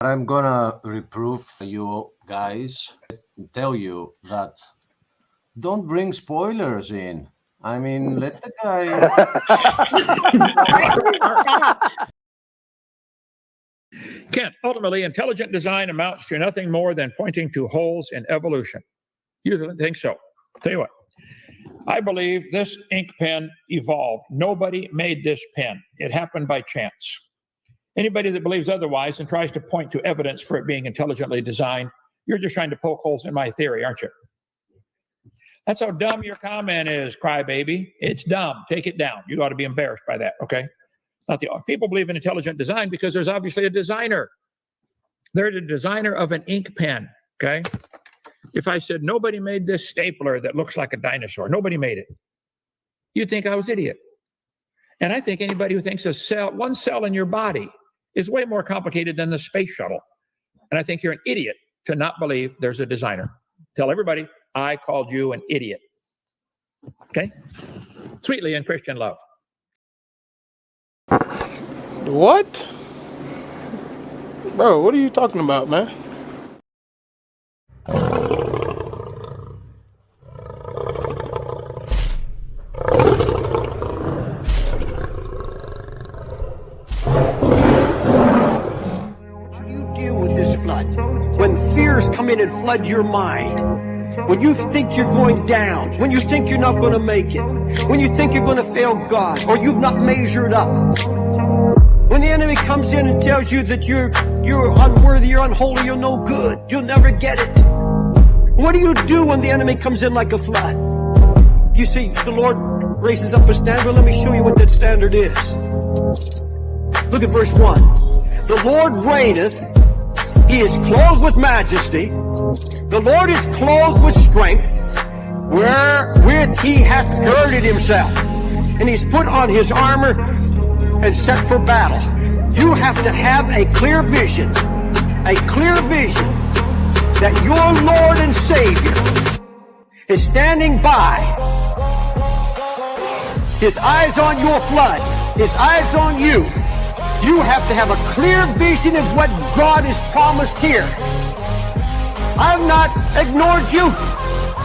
I'm gonna reprove you guys and tell you that don't bring spoilers in. I mean, let the guy. Kent, ultimately, intelligent design amounts to nothing more than pointing to holes in evolution. You don't think so? I'll tell you what. I believe this ink pen evolved. Nobody made this pen. It happened by chance. Anybody that believes otherwise and tries to point to evidence for it being intelligently designed, you're just trying to poke holes in my theory, aren't you? That's how dumb your comment is, crybaby. It's dumb. Take it down. You ought to be embarrassed by that, okay? Not the people believe in intelligent design because there's obviously a designer. They're the designer of an ink pen, okay? If I said nobody made this stapler that looks like a dinosaur, nobody made it, you'd think I was an idiot. And I think anybody who thinks one cell in your body is way more complicated than the space shuttle. And I think you're an idiot to not believe there's a designer. Tell everybody I called you an idiot. Okay? Sweetly in Christian love. What? Bro, what are you talking about, man? When fears come in and flood your mind, when you think you're going down, when you think you're not going to make it, when you think you're going to fail God, or you've not measured up, when the enemy comes in and tells you that you're unworthy, you're unholy, you're no good, you'll never get it. What do you do when the enemy comes in like a flood? You see, the Lord raises up a standard. Let me show you what that standard is. Look at verse 1. The Lord reigneth. He is clothed with majesty. The Lord is clothed with strength, wherewith he hath girded himself. And he's put on his armor and set for battle. You have to have a clear vision that your Lord and Savior is standing by. His eyes on your flood, his eyes on you. You have to have a clear vision of what God has promised here. I've not ignored you.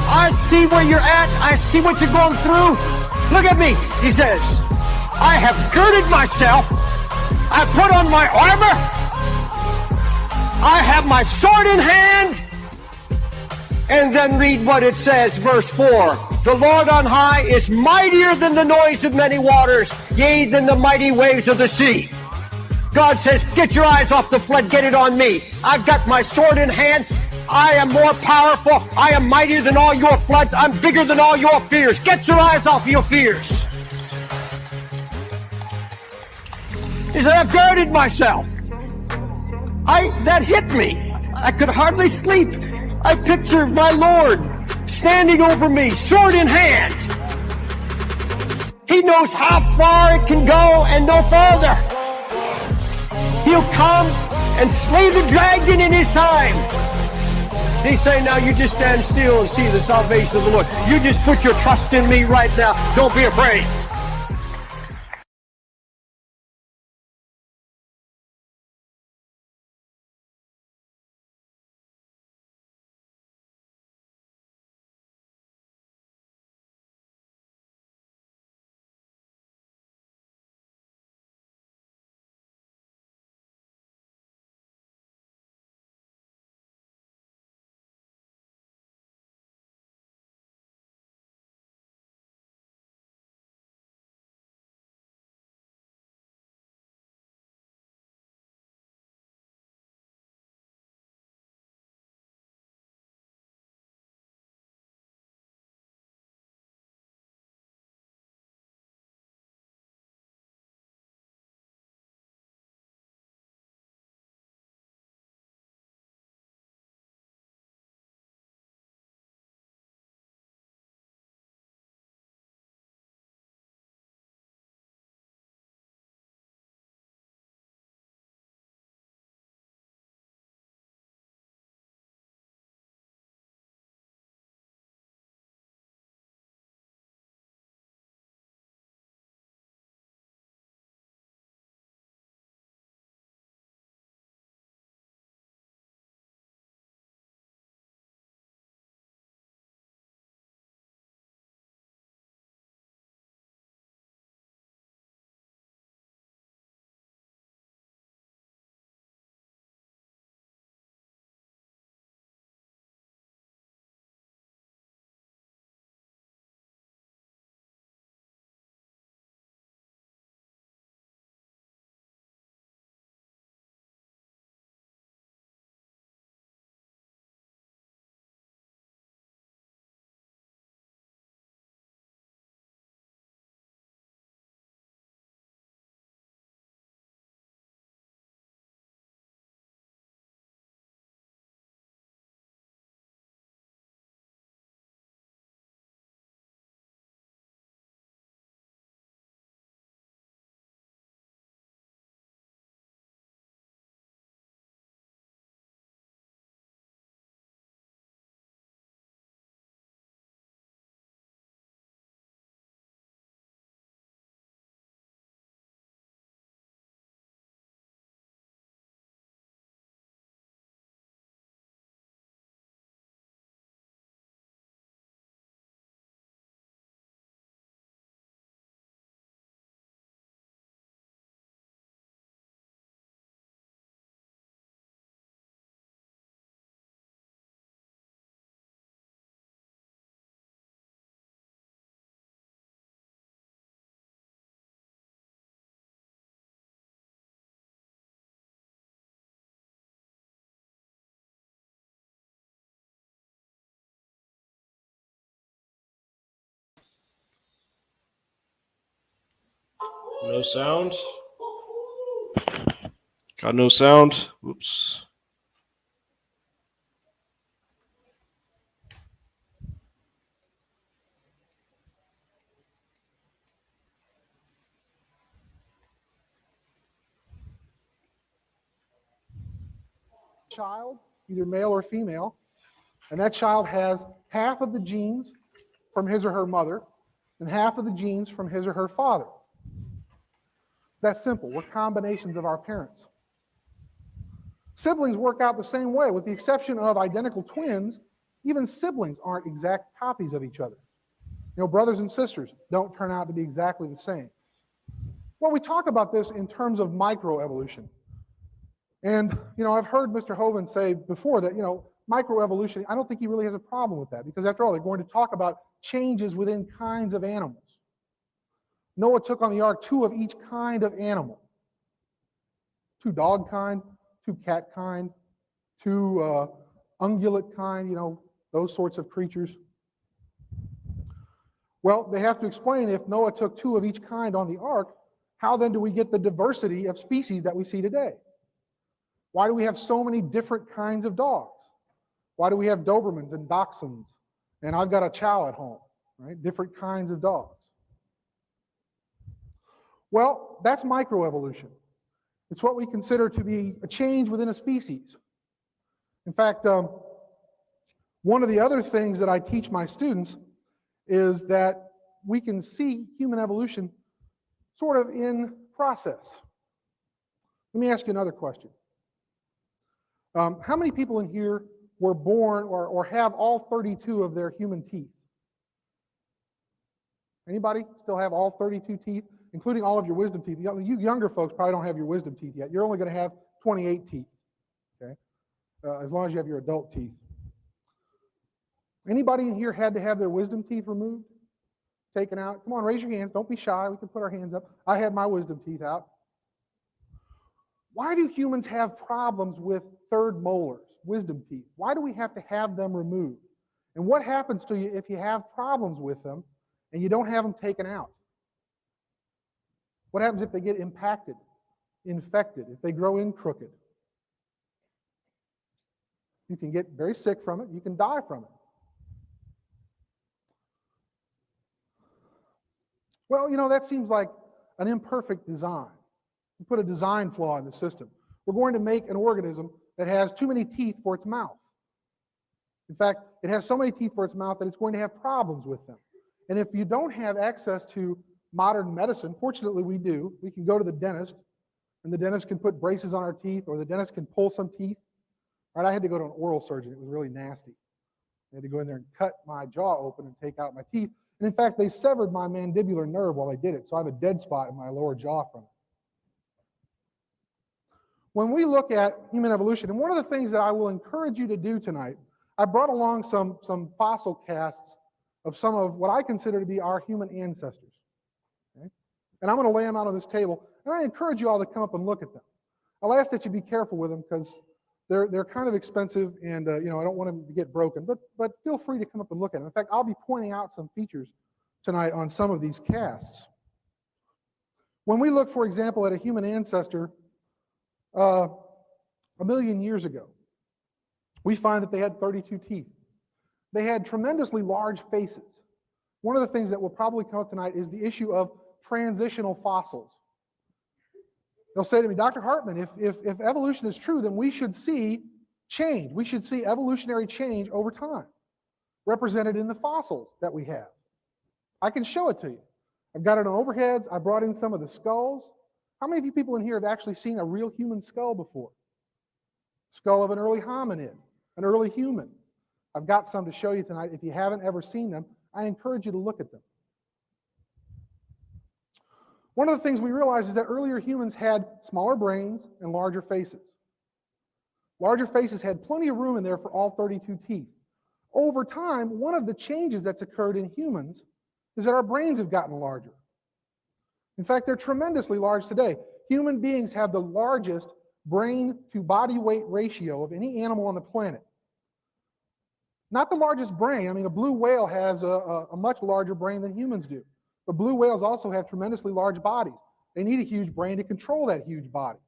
I see where you're at. I see what you're going through. Look at me. He says, I have girded myself. I put on my armor. I have my sword in hand. And then read what it says, verse 4. The Lord on high is mightier than the noise of many waters, yea, than the mighty waves of the sea. God says, get your eyes off the flood, get it on me. I've got my sword in hand. I am more powerful. I am mightier than all your floods. I'm bigger than all your fears. Get your eyes off your fears. He said, I've girded myself. That hit me. I could hardly sleep. I picture my Lord standing over me, sword in hand. He knows how far it can go and no farther. He'll come and slay the dragon in his time. He's saying, now you just stand still and see the salvation of the Lord. You just put your trust in me right now. Don't be afraid. No sound. Got no sound. Oops. Child, either male or female, and that child has half of the genes from his or her mother and half of the genes from his or her father. That's simple. We're combinations of our parents. Siblings work out the same way, with the exception of identical twins. Even siblings aren't exact copies of each other. You know, brothers and sisters don't turn out to be exactly the same. Well, we talk about this in terms of microevolution. And, you know, I've heard Mr. Hovind say before that, you know, microevolution, I don't think he really has a problem with that, because after all, they're going to talk about changes within kinds of animals. Noah took on the ark 2 of each kind of animal. 2 dog kind, 2 cat kind, 2 ungulate kind, you know, those sorts of creatures. Well, they have to explain, if Noah took 2 of each kind on the ark, how then do we get the diversity of species that we see today? Why do we have so many different kinds of dogs? Why do we have Dobermans and Dachshunds? And I've got a Chow at home, right? Different kinds of dogs. Well, that's microevolution. It's what we consider to be a change within a species. In fact, one of the other things that I teach my students is that we can see human evolution sort of in process. Let me ask you another question. How many people in here were born or have all 32 of their human teeth? Anybody still have all 32 teeth, including all of your wisdom teeth? You younger folks probably don't have your wisdom teeth yet. You're only going to have 28 teeth, okay? As long as you have your adult teeth. Anybody in here had to have their wisdom teeth removed, taken out? Come on, raise your hands. Don't be shy. We can put our hands up. I had my wisdom teeth out. Why do humans have problems with third molars, wisdom teeth? Why do we have to have them removed? And what happens to you if you have problems with them and you don't have them taken out? What happens if they get impacted, infected, if they grow in crooked? You can get very sick from it. You can die from it. Well, you know, that seems like an imperfect design. We put a design flaw in the system. We're going to make an organism that has too many teeth for its mouth. In fact, it has so many teeth for its mouth that it's going to have problems with them. And if you don't have access to modern medicine, fortunately we do, we can go to the dentist, and the dentist can put braces on our teeth, or the dentist can pull some teeth. Right? I had to go to an oral surgeon. It was really nasty. I had to go in there and cut my jaw open and take out my teeth. And in fact, they severed my mandibular nerve while they did it, so I have a dead spot in my lower jaw from it. When we look at human evolution, and one of the things that I will encourage you to do tonight, I brought along some fossil casts of some of what I consider to be our human ancestors. Okay? And I'm going to lay them out on this table, and I encourage you all to come up and look at them. I'll ask that you be careful with them, because they're kind of expensive, and you know, I don't want them to get broken, but feel free to come up and look at them. In fact, I'll be pointing out some features tonight on some of these casts. When we look, for example, at a human ancestor 1 million years ago, we find that they had 32 teeth. They had tremendously large faces. One of the things that will probably come up tonight is the issue of transitional fossils. They'll say to me, Dr. Hartman, if evolution is true, then we should see change. We should see evolutionary change over time, represented in the fossils that we have. I can show it to you. I've got it on overheads. I brought in some of the skulls. How many of you people in here have actually seen a real human skull before? Skull of an early hominid, an early human. I've got some to show you tonight. If you haven't ever seen them, I encourage you to look at them. One of the things we realize is that earlier humans had smaller brains and larger faces. Larger faces had plenty of room in there for all 32 teeth. Over time, one of the changes that's occurred in humans is that our brains have gotten larger. In fact, they're tremendously large today. Human beings have the largest brain to body weight ratio of any animal on the planet. Not the largest brain. I mean, a blue whale has a much larger brain than humans do. But blue whales also have tremendously large bodies. They need a huge brain to control that huge body.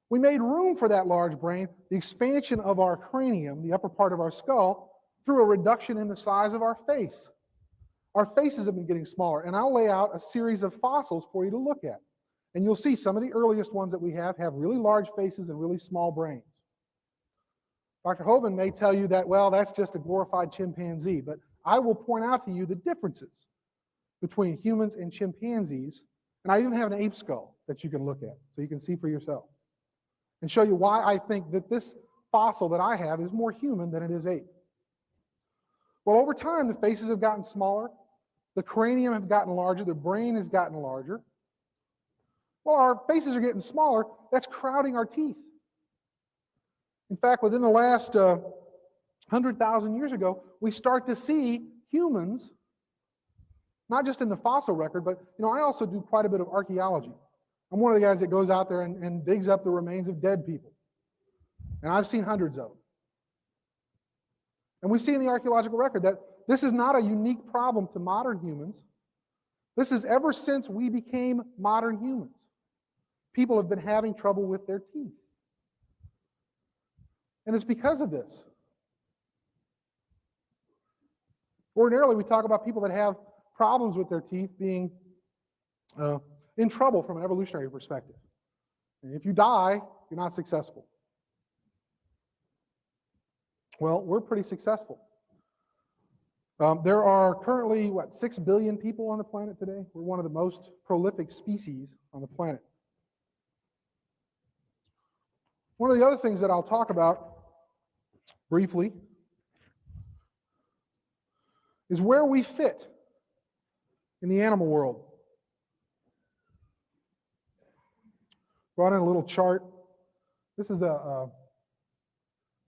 We made room for that large brain, the expansion of our cranium, the upper part of our skull, through a reduction in the size of our face. Our faces have been getting smaller, and I'll lay out a series of fossils for you to look at. And you'll see some of the earliest ones that we have really large faces and really small brains. Dr. Hovind may tell you that, well, that's just a glorified chimpanzee, but I will point out to you the differences between humans and chimpanzees, and I even have an ape skull that you can look at so you can see for yourself and show you why I think that this fossil that I have is more human than it is ape. Well, over time, the faces have gotten smaller, the cranium have gotten larger, the brain has gotten larger. Well, our faces are getting smaller, that's crowding our teeth. In fact, within the last 100,000 years ago, we start to see humans, not just in the fossil record, but I also do quite a bit of archaeology. I'm one of the guys that goes out there and digs up the remains of dead people. And I've seen hundreds of them. And we see in the archaeological record that this is not a unique problem to modern humans. This is ever since we became modern humans. People have been having trouble with their teeth. And it's because of this. Ordinarily, we talk about people that have problems with their teeth being in trouble from an evolutionary perspective. And if you die, you're not successful. Well, we're pretty successful. There are currently, 6 billion people on the planet today? We're one of the most prolific species on the planet. One of the other things that I'll talk about briefly is where we fit in the animal world. Brought in a little chart. This is what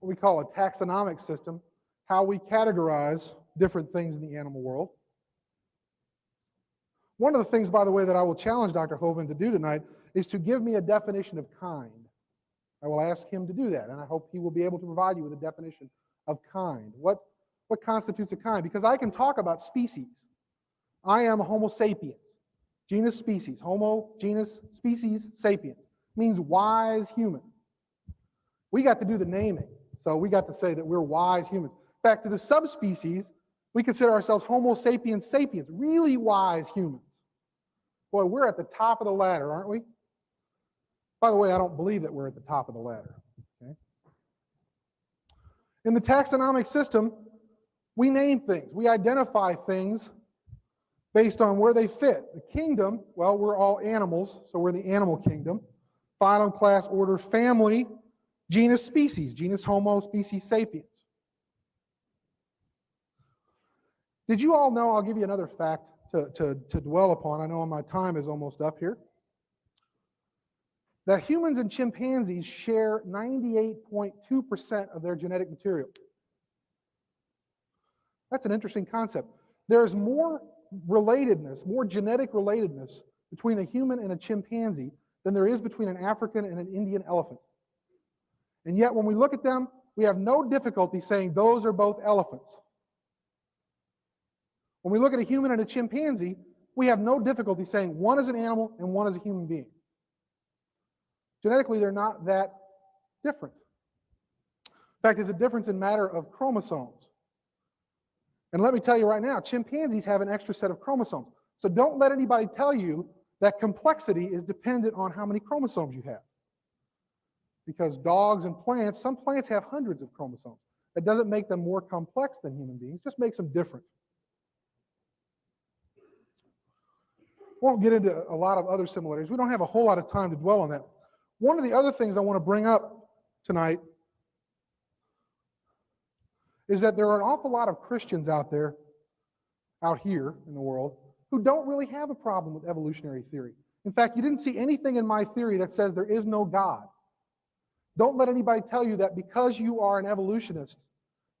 we call a taxonomic system, how we categorize different things in the animal world. One of the things, by the way, that I will challenge Dr. Hovind to do tonight is to give me a definition of kind. I will ask him to do that, and I hope he will be able to provide you with a definition of kind. What constitutes a kind? Because I can talk about species. I am a Homo sapiens, genus species. Homo, genus, species, sapiens. Means wise human. We got to do the naming, so we got to say that we're wise humans. In fact, to the subspecies, we consider ourselves Homo sapiens sapiens, really wise humans. Boy, we're at the top of the ladder, aren't we? By the way, I don't believe that we're at the top of the ladder. Okay? In the taxonomic system, we name things. We identify things based on where they fit. The kingdom, well, we're all animals, so we're the animal kingdom. Phylum, class, order, family, genus, species. Genus, Homo, species, sapiens. Did you all know, I'll give you another fact to dwell upon. I know my time is almost up here. That humans and chimpanzees share 98.2% of their genetic material. That's an interesting concept. There's more relatedness, more genetic relatedness between a human and a chimpanzee than there is between an African and an Indian elephant. And yet when we look at them, we have no difficulty saying those are both elephants. When we look at a human and a chimpanzee, we have no difficulty saying one is an animal and one is a human being. Genetically, they're not that different. In fact, there's a difference in matter of chromosomes. And let me tell you right now, chimpanzees have an extra set of chromosomes. So don't let anybody tell you that complexity is dependent on how many chromosomes you have. Because dogs and plants, some plants have hundreds of chromosomes. That doesn't make them more complex than human beings, just makes them different. Won't get into a lot of other similarities. We don't have a whole lot of time to dwell on that. One of the other things I want to bring up tonight is that there are an awful lot of Christians out there, out here in the world, who don't really have a problem with evolutionary theory. In fact, you didn't see anything in my theory that says there is no God. Don't let anybody tell you that because you are an evolutionist,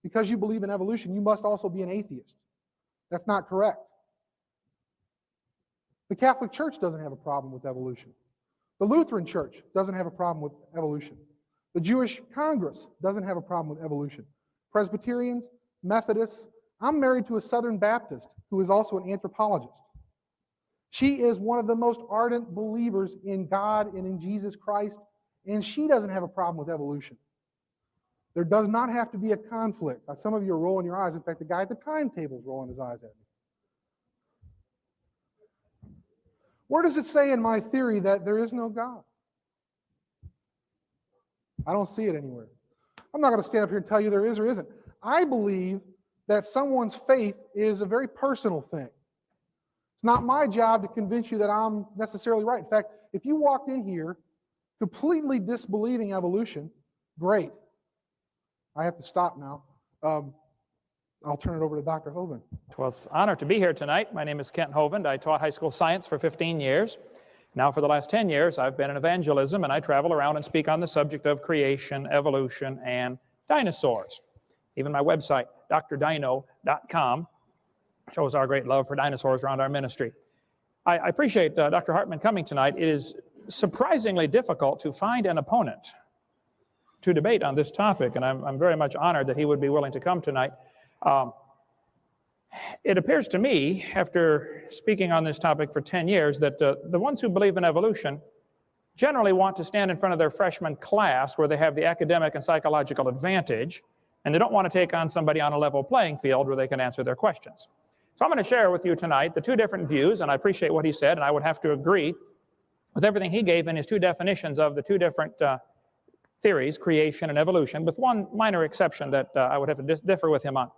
because you believe in evolution, you must also be an atheist. That's not correct. The Catholic Church doesn't have a problem with evolution. The Lutheran Church doesn't have a problem with evolution. The Jewish Congress doesn't have a problem with evolution. Presbyterians, Methodists. I'm married to a Southern Baptist who is also an anthropologist. She is one of the most ardent believers in God and in Jesus Christ, and she doesn't have a problem with evolution. There does not have to be a conflict. Some of you are rolling your eyes. In fact, the guy at the timetable is rolling his eyes at me. Where does it say in my theory that there is no God? I don't see it anywhere. I'm not going to stand up here and tell you there is or isn't. I believe that someone's faith is a very personal thing. It's not my job to convince you that I'm necessarily right. In fact, if you walked in here completely disbelieving evolution, great. I have to stop now. I'll turn it over to Dr. Hovind. Well, it's an honor to be here tonight. My name is Kent Hovind. I taught high school science for 15 years. Now, for the last 10 years, I've been in evangelism, and I travel around and speak on the subject of creation, evolution, and dinosaurs. Even my website, drdino.com, shows our great love for dinosaurs around our ministry. I appreciate Dr. Hartman coming tonight. It is surprisingly difficult to find an opponent to debate on this topic, and I'm very much honored that he would be willing to come tonight. It appears to me, after speaking on this topic for 10 years, that the ones who believe in evolution generally want to stand in front of their freshman class where they have the academic and psychological advantage, and they don't want to take on somebody on a level playing field where they can answer their questions. So I'm going to share with you tonight the two different views, and I appreciate what he said, and I would have to agree with everything he gave in his two definitions of the two different theories, creation and evolution, with one minor exception that I would have to differ with him on.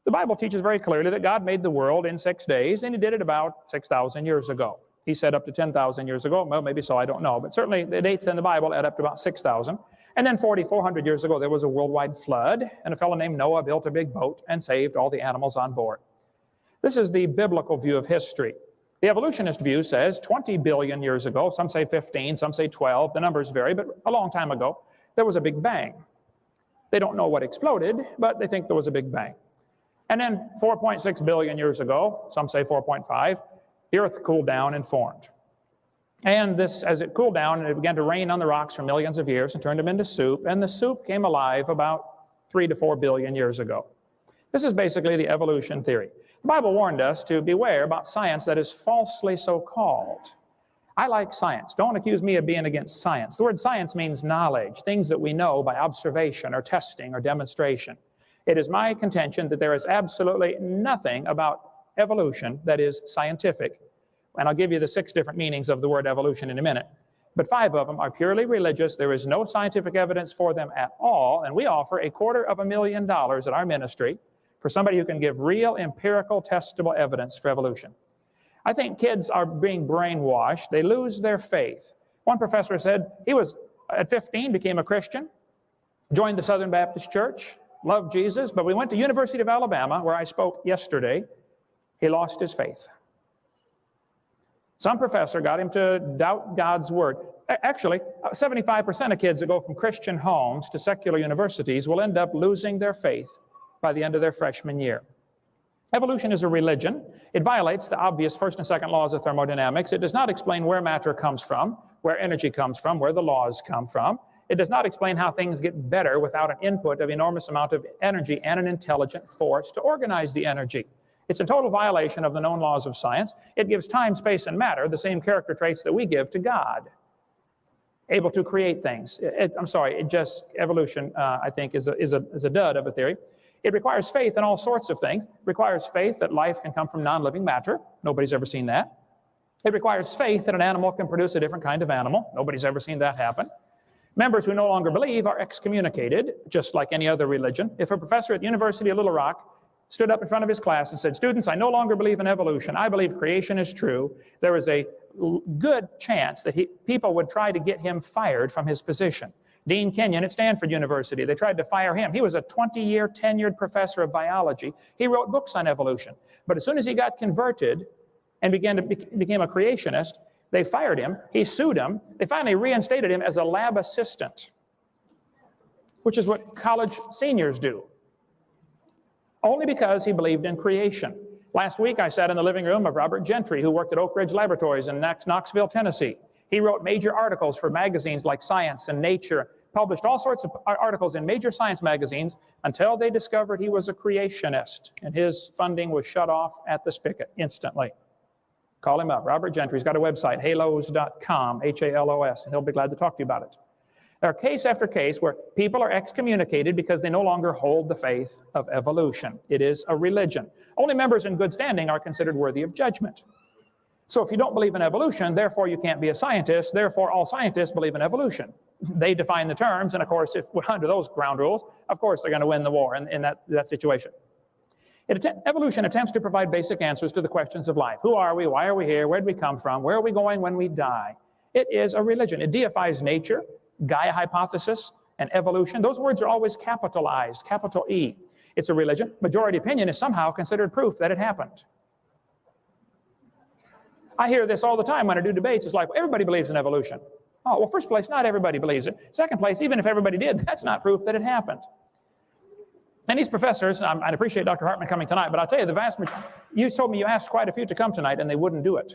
The Bible teaches very clearly that God made the world in 6 days, and he did it about 6,000 years ago. He said up to 10,000 years ago. Well, maybe so, I don't know. But certainly the dates in the Bible add up to about 6,000. And then 4,400 years ago, there was a worldwide flood, and a fellow named Noah built a big boat and saved all the animals on board. This is the biblical view of history. The evolutionist view says 20 billion years ago, some say 15, some say 12, the numbers vary, but a long time ago, there was a big bang. They don't know what exploded, but they think there was a big bang. And then 4.6 billion years ago, some say 4.5, the earth cooled down and formed. And this, as it cooled down, and it began to rain on the rocks for millions of years and turned them into soup, and the soup came alive about 3 to 4 billion years ago. This is basically the evolution theory. The Bible warned us to beware about science that is falsely so-called. I like science. Don't accuse me of being against science. The word science means knowledge, things that we know by observation or testing or demonstration. It is my contention that there is absolutely nothing about evolution that is scientific. And I'll give you the 6 different meanings of the word evolution in a minute. But 5 of them are purely religious. There is no scientific evidence for them at all. And we offer $250,000 at our ministry for somebody who can give real, empirical, testable evidence for evolution. I think kids are being brainwashed. They lose their faith. One professor said he was, at 15, became a Christian, joined the Southern Baptist Church, loved Jesus, but we went to University of Alabama, where I spoke yesterday. He lost his faith. Some professor got him to doubt God's word. Actually, 75% of kids that go from Christian homes to secular universities will end up losing their faith by the end of their freshman year. Evolution is a religion. It violates the obvious first and second laws of thermodynamics. It does not explain where matter comes from, where energy comes from, where the laws come from. It does not explain how things get better without an input of enormous amount of energy and an intelligent force to organize the energy. It's a total violation of the known laws of science. It gives time, space, and matter the same character traits that we give to God, able to create things. Evolution, I think, is a dud of a theory. It requires faith in all sorts of things. It requires faith that life can come from non-living matter. Nobody's ever seen that. It requires faith that an animal can produce a different kind of animal. Nobody's ever seen that happen. Members who no longer believe are excommunicated, just like any other religion. If a professor at the University of Little Rock stood up in front of his class and said, "Students, I no longer believe in evolution. I believe creation is true," there is a good chance that people would try to get him fired from his position. Dean Kenyon at Stanford University, they tried to fire him. He was a 20-year tenured professor of biology. He wrote books on evolution. But as soon as he got converted and became a creationist, they fired him. He sued them. They finally reinstated him as a lab assistant, which is what college seniors do, only because he believed in creation. Last week, I sat in the living room of Robert Gentry, who worked at Oak Ridge Laboratories in Knoxville, Tennessee. He wrote major articles for magazines like Science and Nature, published all sorts of articles in major science magazines until they discovered he was a creationist, and his funding was shut off at the spigot instantly. Call him up, Robert Gentry. He's got a website, halos.com, H-A-L-O-S, and he'll be glad to talk to you about it. There are case after case where people are excommunicated because they no longer hold the faith of evolution. It is a religion. Only members in good standing are considered worthy of judgment. So if you don't believe in evolution, therefore you can't be a scientist, therefore all scientists believe in evolution. They define the terms, and of course, if we're under those ground rules, of course they're going to win the war in that situation. Evolution attempts to provide basic answers to the questions of life. Who are we? Why are we here? Where did we come from? Where are we going when we die? It is a religion. It deifies nature, Gaia hypothesis, and evolution. Those words are always capitalized, capital E. It's a religion. Majority opinion is somehow considered proof that it happened. I hear this all the time when I do debates. It's like, well, everybody believes in evolution. Oh, well, first place, not everybody believes it. Second place, even if everybody did, that's not proof that it happened. And these professors, I appreciate Dr. Hartman coming tonight, but I'll tell you, the vast majority, you told me you asked quite a few to come tonight and they wouldn't do it.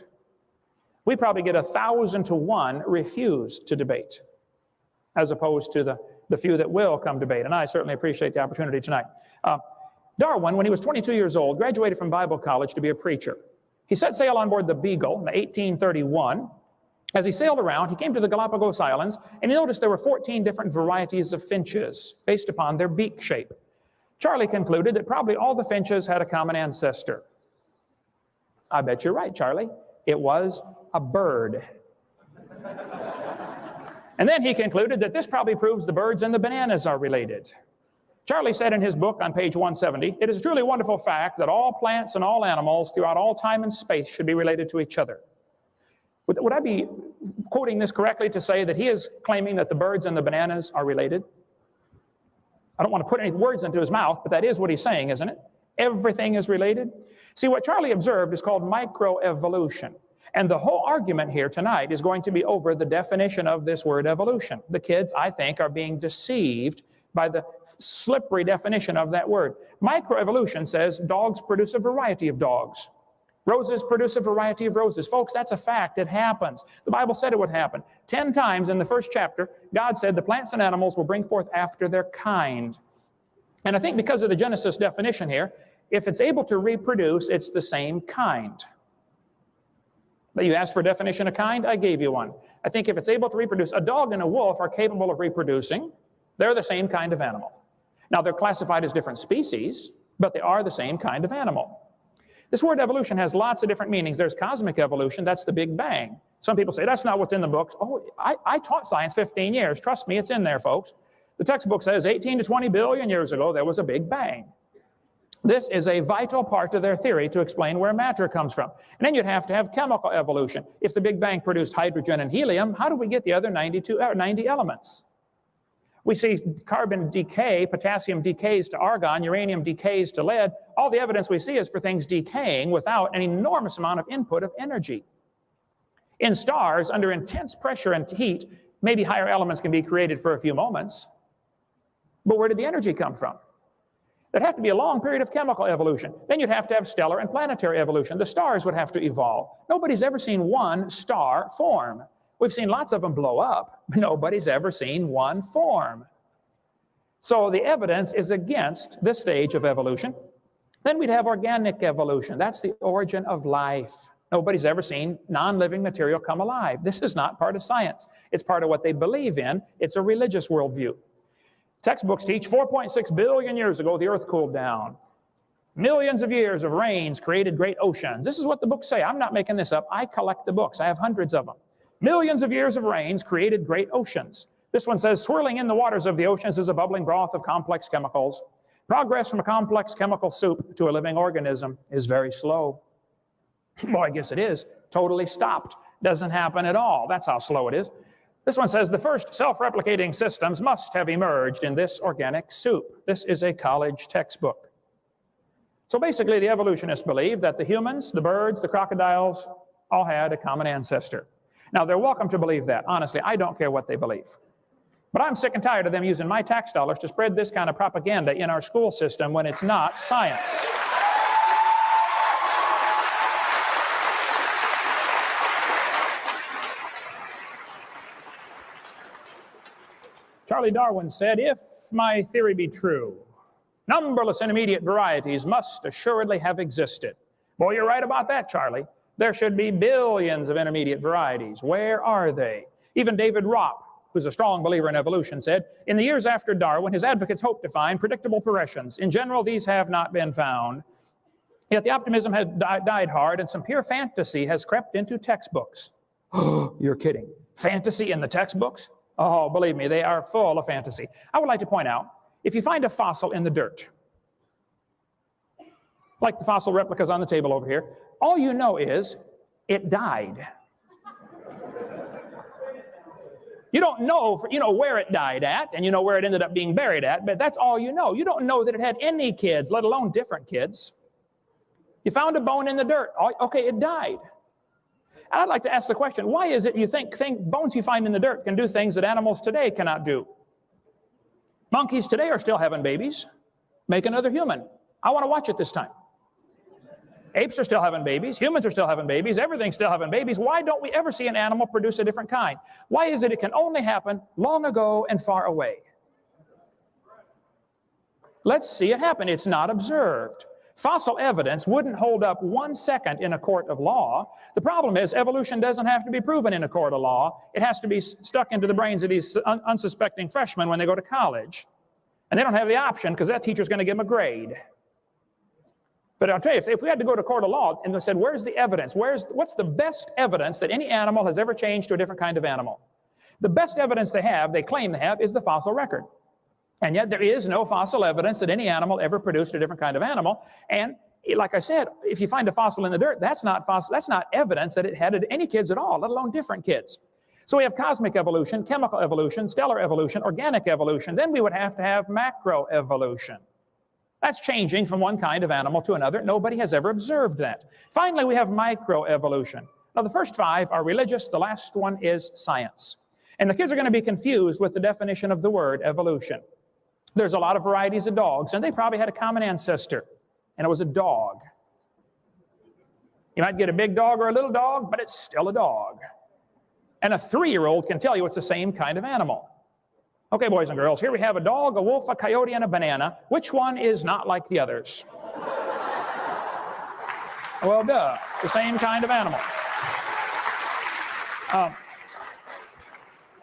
We probably get 1,000 to 1 refuse to debate, as opposed to the few that will come debate. And I certainly appreciate the opportunity tonight. Darwin, when he was 22 years old, graduated from Bible college to be a preacher. He set sail on board the Beagle in 1831. As he sailed around, he came to the Galapagos Islands, and he noticed there were 14 different varieties of finches based upon their beak shape. Charlie concluded that probably all the finches had a common ancestor. I bet you're right, Charlie. It was a bird. And then he concluded that this probably proves the birds and the bananas are related. Charlie said in his book on page 170, "It is a truly wonderful fact that all plants and all animals throughout all time and space should be related to each other." Would I be quoting this correctly to say that he is claiming that the birds and the bananas are related? I don't want to put any words into his mouth, but that is what he's saying, isn't it? Everything is related. See, what Charlie observed is called microevolution. And the whole argument here tonight is going to be over the definition of this word evolution. The kids, I think, are being deceived by the slippery definition of that word. Microevolution says dogs produce a variety of dogs. Roses produce a variety of roses. Folks, that's a fact. It happens. The Bible said it would happen. 10 times in the first chapter, God said the plants and animals will bring forth after their kind. And I think because of the Genesis definition here, if it's able to reproduce, it's the same kind. But you asked for a definition of kind, I gave you one. I think if it's able to reproduce, a dog and a wolf are capable of reproducing. They're the same kind of animal. Now, they're classified as different species, but they are the same kind of animal. This word evolution has lots of different meanings. There's cosmic evolution, that's the Big Bang. Some people say, that's not what's in the books. Oh, I taught science 15 years. Trust me, it's in there, folks. The textbook says 18 to 20 billion years ago, there was a Big Bang. This is a vital part of their theory to explain where matter comes from. And then you'd have to have chemical evolution. If the Big Bang produced hydrogen and helium, how do we get the other 90 elements? We see carbon decay, potassium decays to argon, uranium decays to lead. All the evidence we see is for things decaying without an enormous amount of input of energy. In stars, under intense pressure and heat, maybe higher elements can be created for a few moments. But where did the energy come from? There'd have to be a long period of chemical evolution. Then you'd have to have stellar and planetary evolution. The stars would have to evolve. Nobody's ever seen one star form. We've seen lots of them blow up, but nobody's ever seen one form. So the evidence is against this stage of evolution. Then we'd have organic evolution. That's the origin of life. Nobody's ever seen non-living material come alive. This is not part of science. It's part of what they believe in. It's a religious worldview. Textbooks teach 4.6 billion years ago, the earth cooled down. Millions of years of rains created great oceans. This is what the books say. I'm not making this up. I collect the books. I have hundreds of them. Millions of years of rains created great oceans. This one says, swirling in the waters of the oceans is a bubbling broth of complex chemicals. Progress from a complex chemical soup to a living organism is very slow. Well, I guess it is. Totally stopped. Doesn't happen at all. That's how slow it is. This one says, the first self-replicating systems must have emerged in this organic soup. This is a college textbook. So basically, the evolutionists believe that the humans, the birds, the crocodiles, all had a common ancestor. Now, they're welcome to believe that. Honestly, I don't care what they believe. But I'm sick and tired of them using my tax dollars to spread this kind of propaganda in our school system when it's not science. Charlie Darwin said, if my theory be true, numberless intermediate varieties must assuredly have existed. Boy, you're right about that, Charlie. There should be billions of intermediate varieties. Where are they? Even David Ropp, who's a strong believer in evolution, said, in the years after Darwin, his advocates hoped to find predictable progressions. In general, these have not been found. Yet the optimism has died hard, and some pure fantasy has crept into textbooks. Oh, you're kidding. Fantasy in the textbooks? Oh, believe me, they are full of fantasy. I would like to point out, if you find a fossil in the dirt, like the fossil replicas on the table over here, all you know is it died. You don't know, you know where it died at, and you know where it ended up being buried at, but that's all you know. You don't know that it had any kids, let alone different kids. You found a bone in the dirt. Okay, it died. And I'd like to ask the question, why is it you think bones you find in the dirt can do things that animals today cannot do? Monkeys today are still having babies. Make another human. I want to watch it this time. Apes are still having babies. Humans are still having babies. Everything's still having babies. Why don't we ever see an animal produce a different kind? Why is it can only happen long ago and far away? Let's see it happen. It's not observed. Fossil evidence wouldn't hold up 1 second in a court of law. The problem is evolution doesn't have to be proven in a court of law. It has to be stuck into the brains of these unsuspecting freshmen when they go to college. And they don't have the option because that teacher's going to give them a grade. But I'll tell you, if we had to go to court of law and they said, where's the evidence? What's the best evidence that any animal has ever changed to a different kind of animal? The best evidence they claim they have, is the fossil record. And yet there is no fossil evidence that any animal ever produced a different kind of animal. And like I said, if you find a fossil in the dirt, that's not evidence that it had any kids at all, let alone different kids. So we have cosmic evolution, chemical evolution, stellar evolution, organic evolution. Then we would have to have macroevolution. That's changing from one kind of animal to another. Nobody has ever observed that. Finally, we have microevolution. Now, the first 5 are religious. The last one is science. And the kids are going to be confused with the definition of the word evolution. There's a lot of varieties of dogs, and they probably had a common ancestor, and it was a dog. You might get a big dog or a little dog, but it's still a dog. And a 3-year-old can tell you it's the same kind of animal. Okay, boys and girls, here we have a dog, a wolf, a coyote, and a banana. Which one is not like the others? Well, duh, it's the same kind of animal.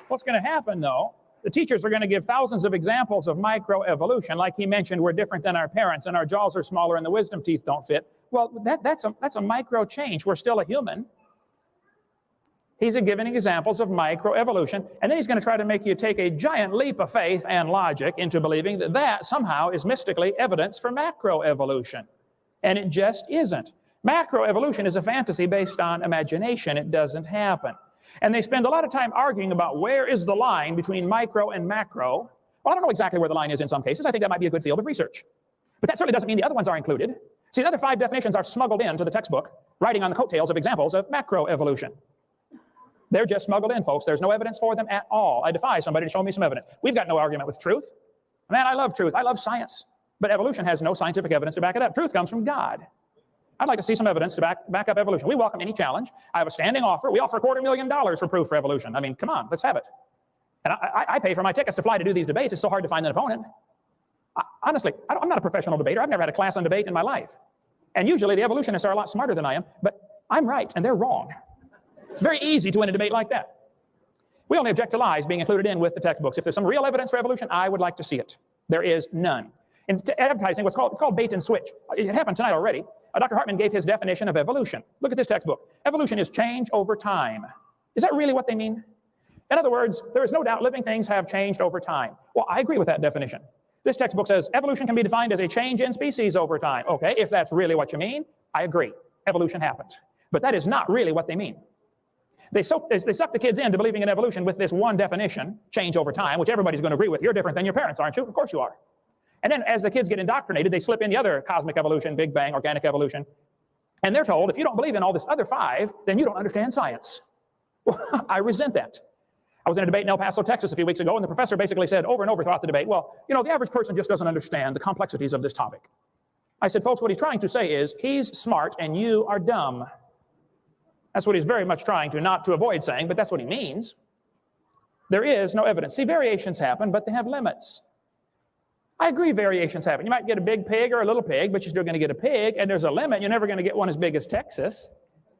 What's going to happen, though, the teachers are going to give thousands of examples of microevolution. Like he mentioned, we're different than our parents, and our jaws are smaller, and the wisdom teeth don't fit. Well, that's a micro change. We're still a human. He's giving examples of microevolution, and then he's going to try to make you take a giant leap of faith and logic into believing that that somehow is mystically evidence for macroevolution. And it just isn't. Macroevolution is a fantasy based on imagination. It doesn't happen. And they spend a lot of time arguing about where is the line between micro and macro. Well, I don't know exactly where the line is in some cases. I think that might be a good field of research. But that certainly doesn't mean the other ones are included. See, the other 5 definitions are smuggled into the textbook, writing on the coattails of examples of macroevolution. They're just smuggled in, folks. There's no evidence for them at all. I defy somebody to show me some evidence. We've got no argument with truth. Man, I love truth. I love science. But evolution has no scientific evidence to back it up. Truth comes from God. I'd like to see some evidence to back up evolution. We welcome any challenge. I have a standing offer. We offer $250,000 for proof for evolution. I mean, come on, let's have it. And I pay for my tickets to fly to do these debates. It's so hard to find an opponent. Honestly, I'm not a professional debater. I've never had a class on debate in my life. And usually the evolutionists are a lot smarter than I am, but I'm right and they're wrong. It's very easy to win a debate like that. We only object to lies being included in with the textbooks. If there's some real evidence for evolution, I would like to see it. There is none. In advertising, it's called bait and switch. It happened tonight already. Dr. Hartman gave his definition of evolution. Look at this textbook. Evolution is change over time. Is that really what they mean? In other words, there is no doubt living things have changed over time. Well, I agree with that definition. This textbook says evolution can be defined as a change in species over time. Okay, if that's really what you mean, I agree. Evolution happens. But that is not really what they mean. They suck the kids into believing in evolution with this one definition, change over time, which everybody's going to agree with. You're different than your parents, aren't you? Of course you are. And then as the kids get indoctrinated, they slip in the other cosmic evolution, Big Bang, organic evolution. And they're told, if you don't believe in all this other 5, then you don't understand science. Well, I resent that. I was in a debate in El Paso, Texas a few weeks ago, and the professor basically said over and over throughout the debate, well, you know, the average person just doesn't understand the complexities of this topic. I said, folks, what he's trying to say is he's smart and you are dumb. That's what he's very much trying to, not to avoid saying, but that's what he means. There is no evidence. See, variations happen, but they have limits. I agree variations happen. You might get a big pig or a little pig, but you're still going to get a pig, and there's a limit. You're never going to get one as big as Texas.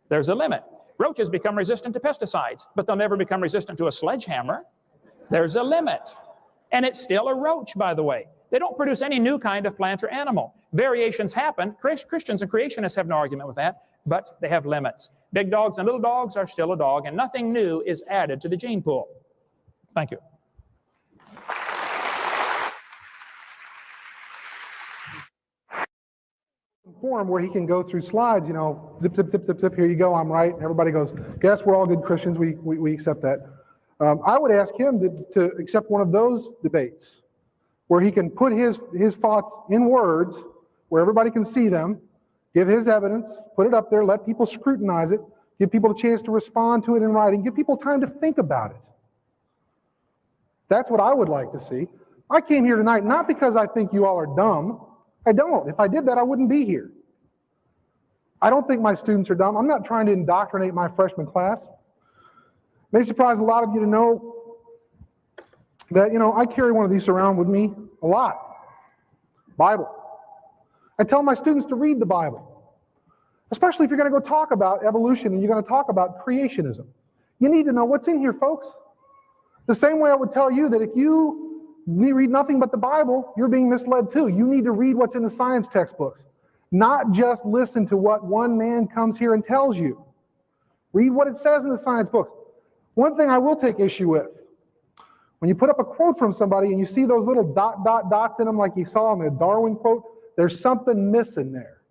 There's a limit. Roaches become resistant to pesticides, but they'll never become resistant to a sledgehammer. There's a limit. And it's still a roach, by the way. They don't produce any new kind of plant or animal. Variations happen. Christians and creationists have no argument with that, but they have limits. Big dogs and little dogs are still a dog, and nothing new is added to the gene pool. Thank you. Form where he can go through slides, you know, zip, zip, zip, zip, zip, here you go, I'm right. And everybody goes, yes, we're all good Christians, we accept that. I would ask him to accept one of those debates where he can put his thoughts in words, where everybody can see them, give his evidence, put it up there, let people scrutinize it, give people a chance to respond to it in writing, give people time to think about it. That's what I would like to see. I came here tonight not because I think you all are dumb. I don't. If I did that, I wouldn't be here. I don't think my students are dumb. I'm not trying to indoctrinate my freshman class. May surprise a lot of you to know that, you know, I carry one of these around with me a lot. Bible. I tell my students to read the Bible, especially if you're going to go talk about evolution and you're going to talk about creationism. You need to know what's in here, folks. The same way I would tell you that if you read nothing but the Bible, you're being misled too. You need to read what's in the science textbooks, not just listen to what one man comes here and tells you. Read what it says in the science books. One thing I will take issue with, when you put up a quote from somebody and you see those little dots in them like you saw in the Darwin quote, there's something missing there.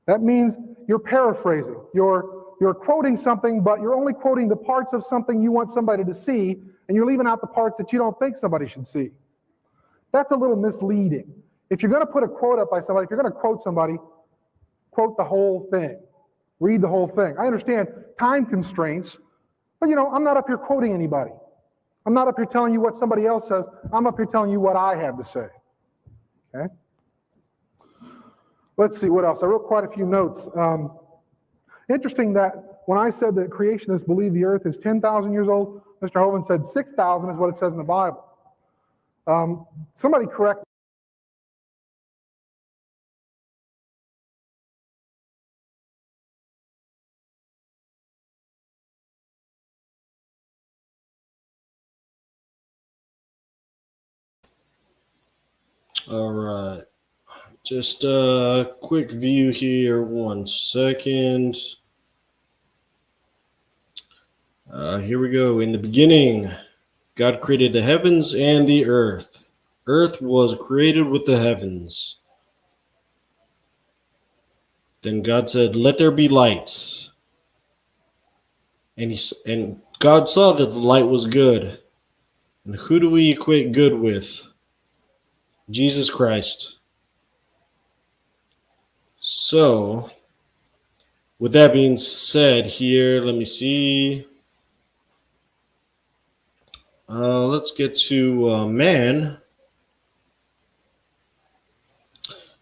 That means you're paraphrasing. You're quoting something, but you're only quoting the parts of something you want somebody to see, and you're leaving out the parts that you don't think somebody should see. That's a little misleading. If you're going to put a quote up by somebody, if you're going to quote somebody, quote the whole thing. Read the whole thing. I understand time constraints, but you know, I'm not up here quoting anybody. I'm not up here telling you what somebody else says. I'm up here telling you what I have to say. Okay? Let's see what else. I wrote quite a few notes. Interesting that when I said that creationists believe the earth is 10,000 years old, Mr. Hovind said 6,000 is what it says in the Bible. Somebody correct. All right. Just a quick view here. 1 second. Here we go. In the beginning, God created the heavens and the earth. Earth was created with the heavens. Then God said, "Let there be lights." And God saw that the light was good. And who do we equate good with? Jesus Christ. So, with that being said here, let me see. Let's get to man.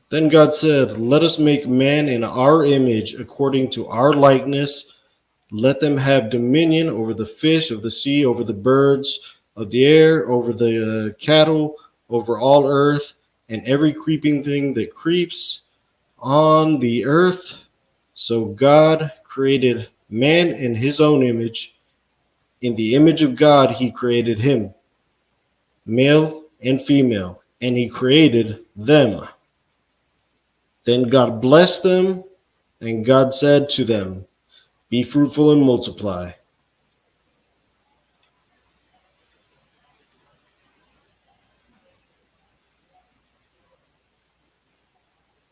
Then God said, "Let us make man in our image, according to our likeness. Let them have dominion over the fish of the sea, over the birds of the air, over the cattle, over all earth, and every creeping thing that creeps on the earth." So God created man in his own image. In the image of God, he created him, male and female, and he created them. Then God blessed them, and God said to them, "Be fruitful and multiply."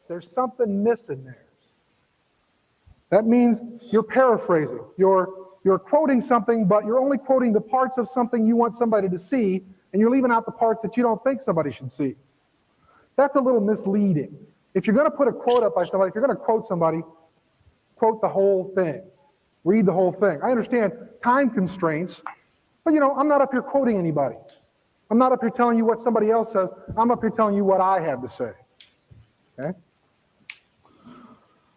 There's something missing there. That means you're paraphrasing. You're quoting something, but you're only quoting the parts of something you want somebody to see, and you're leaving out the parts that you don't think somebody should see. That's a little misleading. If you're going to put a quote up by somebody, if you're going to quote somebody, quote the whole thing. Read the whole thing. I understand time constraints, but you know, I'm not up here quoting anybody. I'm not up here telling you what somebody else says. I'm up here telling you what I have to say. Okay?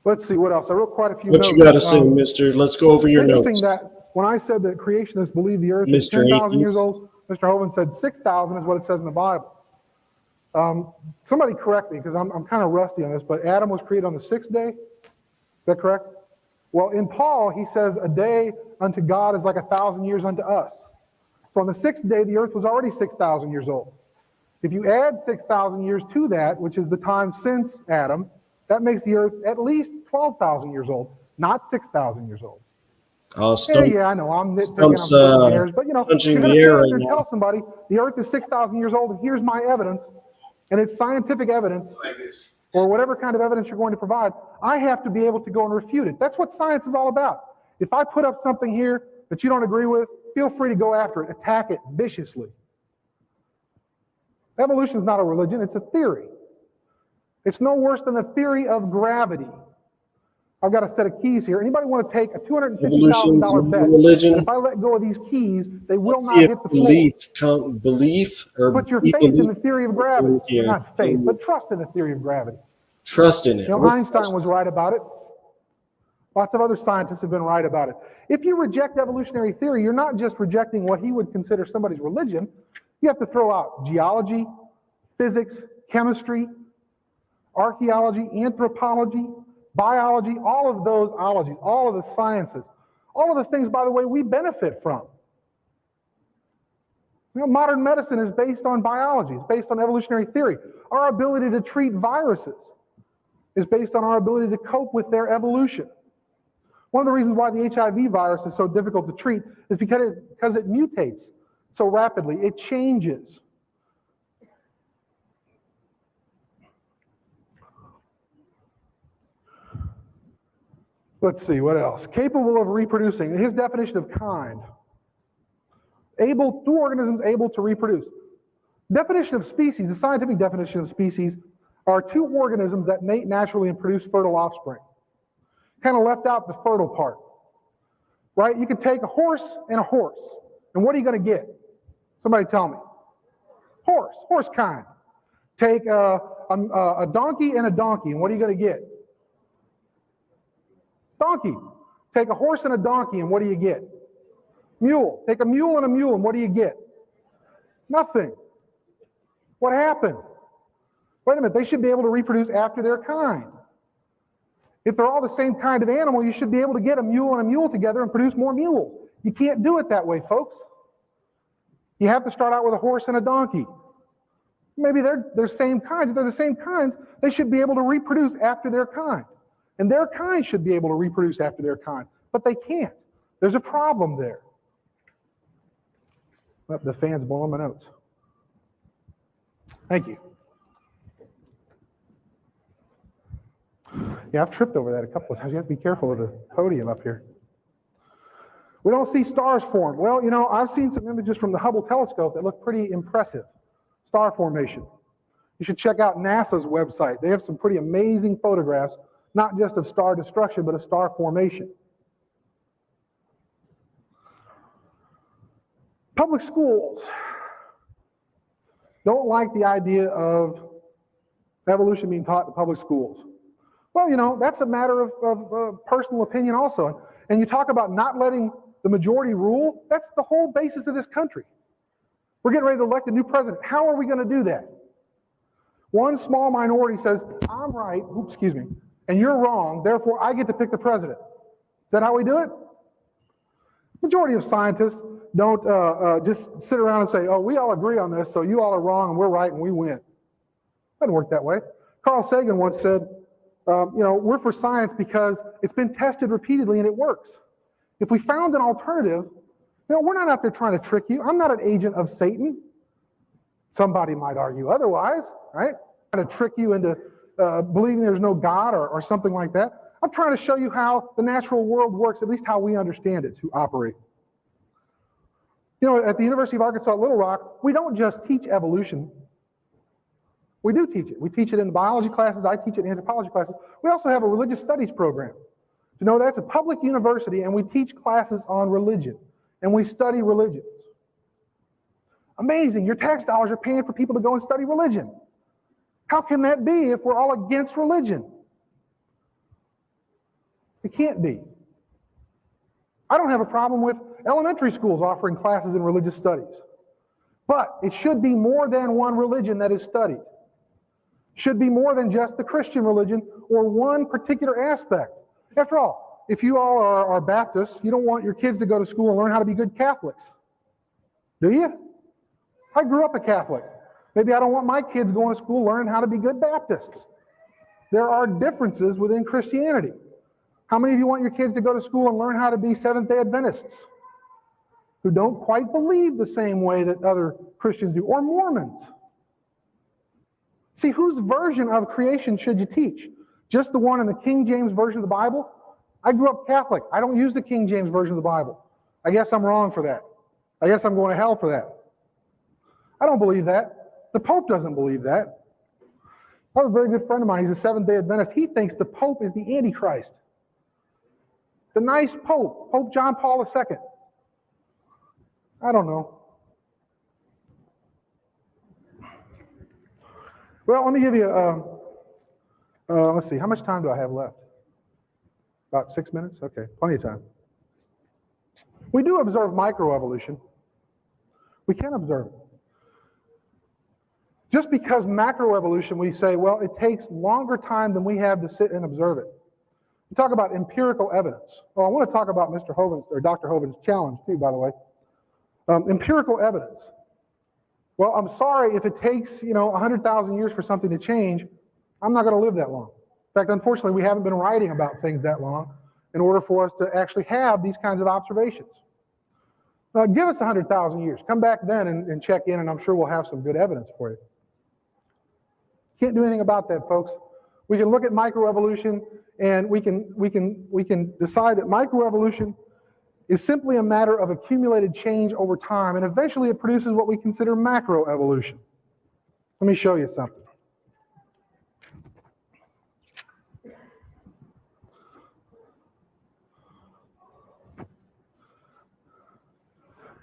Let's see what else. I wrote quite a few notes. What you got to say, mister? Let's go over your notes. Interesting that when I said that creationists believe the earth is Mr. 10,000 years Akins. old, Mr. Hovind said 6,000 is what it says in the Bible. Somebody correct me because I'm kind of rusty on this, but Adam was created on the 6th day. Is that correct? Well, in Paul, he says, a day unto God is like 1,000 years unto us. So on the sixth day, the earth was already 6,000 years old. If you add 6,000 years to that, which is the time since Adam, that makes the earth at least 12,000 years old, not 6,000 years old. Yeah, I know, I'm nitpicking, I'm splitting hairs, but you're going to stand there and tell somebody the earth is 6,000 years old and here's my evidence, and it's scientific evidence, or whatever kind of evidence you're going to provide, I have to be able to go and refute it. That's what science is all about. If I put up something here that you don't agree with, feel free to go after it, attack it viciously. Evolution is not a religion, it's a theory. It's no worse than the theory of gravity. I've got a set of keys here. Anybody want to take a $250,000 bet? Religion. And if I let go of these keys, they will not hit the floor. Belief or put your faith in the theory of gravity. Not faith, but trust in the theory of gravity. Trust in it. Einstein was right about it. Lots of other scientists have been right about it. If you reject evolutionary theory, you're not just rejecting what he would consider somebody's religion. You have to throw out geology, physics, chemistry, archaeology, anthropology, biology, all of those ologies, all of the sciences, all of the things, by the way, we benefit from. Modern medicine is based on biology, it's based on evolutionary theory. Our ability to treat viruses is based on our ability to cope with their evolution. One of the reasons why the HIV virus is so difficult to treat is because it mutates so rapidly. It changes. Let's see, what else? Capable of reproducing. His definition of kind. Two organisms able to reproduce. Definition of species, the scientific definition of species, are two organisms that mate naturally and produce fertile offspring. Kind of left out the fertile part. Right? You could take a horse, and what are you going to get? Somebody tell me. Horse kind. Take a donkey and a donkey, and what are you going to get? Donkey. Take a horse and a donkey, and what do you get? Mule. Take a mule and a mule, and what do you get? Nothing. What happened? Wait a minute, they should be able to reproduce after their kind. If they're all the same kind of animal, you should be able to get a mule and a mule together and produce more mules. You can't do it that way, folks. You have to start out with a horse and a donkey. Maybe they're same kinds. If they're the same kinds, they should be able to reproduce after their kind. And their kind should be able to reproduce after their kind. But they can't. There's a problem there. Oh, the fan's blowing my notes. Thank you. Yeah, I've tripped over that a couple of times. You have to be careful of the podium up here. We don't see stars form. Well, I've seen some images from the Hubble telescope that look pretty impressive. Star formation. You should check out NASA's website. They have some pretty amazing photographs, not just of star destruction, but of star formation. Public schools don't like the idea of evolution being taught in public schools. Well, that's a matter of personal opinion also. And you talk about not letting the majority rule, that's the whole basis of this country. We're getting ready to elect a new president. How are we going to do that? One small minority says, I'm right, and you're wrong, therefore I get to pick the president. Is that how we do it? Majority of scientists don't just sit around and say, oh, we all agree on this, so you all are wrong and we're right and we win. It doesn't work that way. Carl Sagan once said, we're for science because it's been tested repeatedly and it works. If we found an alternative, we're not out there trying to trick you. I'm not an agent of Satan. Somebody might argue otherwise, right? Trying to trick you into believing there's no God or something like that. I'm trying to show you how the natural world works, at least how we understand it to operate. At the University of Arkansas at Little Rock, we don't just teach evolution. We do teach it. We teach it in biology classes. I teach it in anthropology classes. We also have a religious studies program. That's a public university, and we teach classes on religion, and we study religions. Amazing. Your tax dollars are paying for people to go and study religion. How can that be if we're all against religion? It can't be. I don't have a problem with elementary schools offering classes in religious studies. But it should be more than one religion that is studied. Should be more than just the Christian religion or one particular aspect. After all, if you all are Baptists, you don't want your kids to go to school and learn how to be good Catholics, do you? I grew up a Catholic. Maybe I don't want my kids going to school learning how to be good Baptists. There are differences within Christianity. How many of you want your kids to go to school and learn how to be Seventh-day Adventists who don't quite believe the same way that other Christians do, or Mormons? See, whose version of creation should you teach? Just the one in the King James Version of the Bible? I grew up Catholic. I don't use the King James Version of the Bible. I guess I'm wrong for that. I guess I'm going to hell for that. I don't believe that. The Pope doesn't believe that. I have a very good friend of mine. He's a Seventh-day Adventist. He thinks the Pope is the Antichrist. The nice Pope, Pope John Paul II. I don't know. Well, let me give you, let's see, how much time do I have left? About 6 minutes? Okay, plenty of time. We do observe microevolution. We can observe it. Just because macroevolution, we say, well, it takes longer time than we have to sit and observe it. We talk about empirical evidence. Well, I want to talk about Mr. Hovind's, or Dr. Hovind's challenge too, by the way. Empirical evidence. Well, I'm sorry if it takes, 100,000 years for something to change. I'm not going to live that long. In fact, unfortunately, we haven't been writing about things that long in order for us to actually have these kinds of observations. Give us 100,000 years. Come back then and check in, and I'm sure we'll have some good evidence for you. Can't do anything about that, folks. We can look at microevolution, and we can decide that microevolution is simply a matter of accumulated change over time, and eventually it produces what we consider macroevolution. Let me show you something.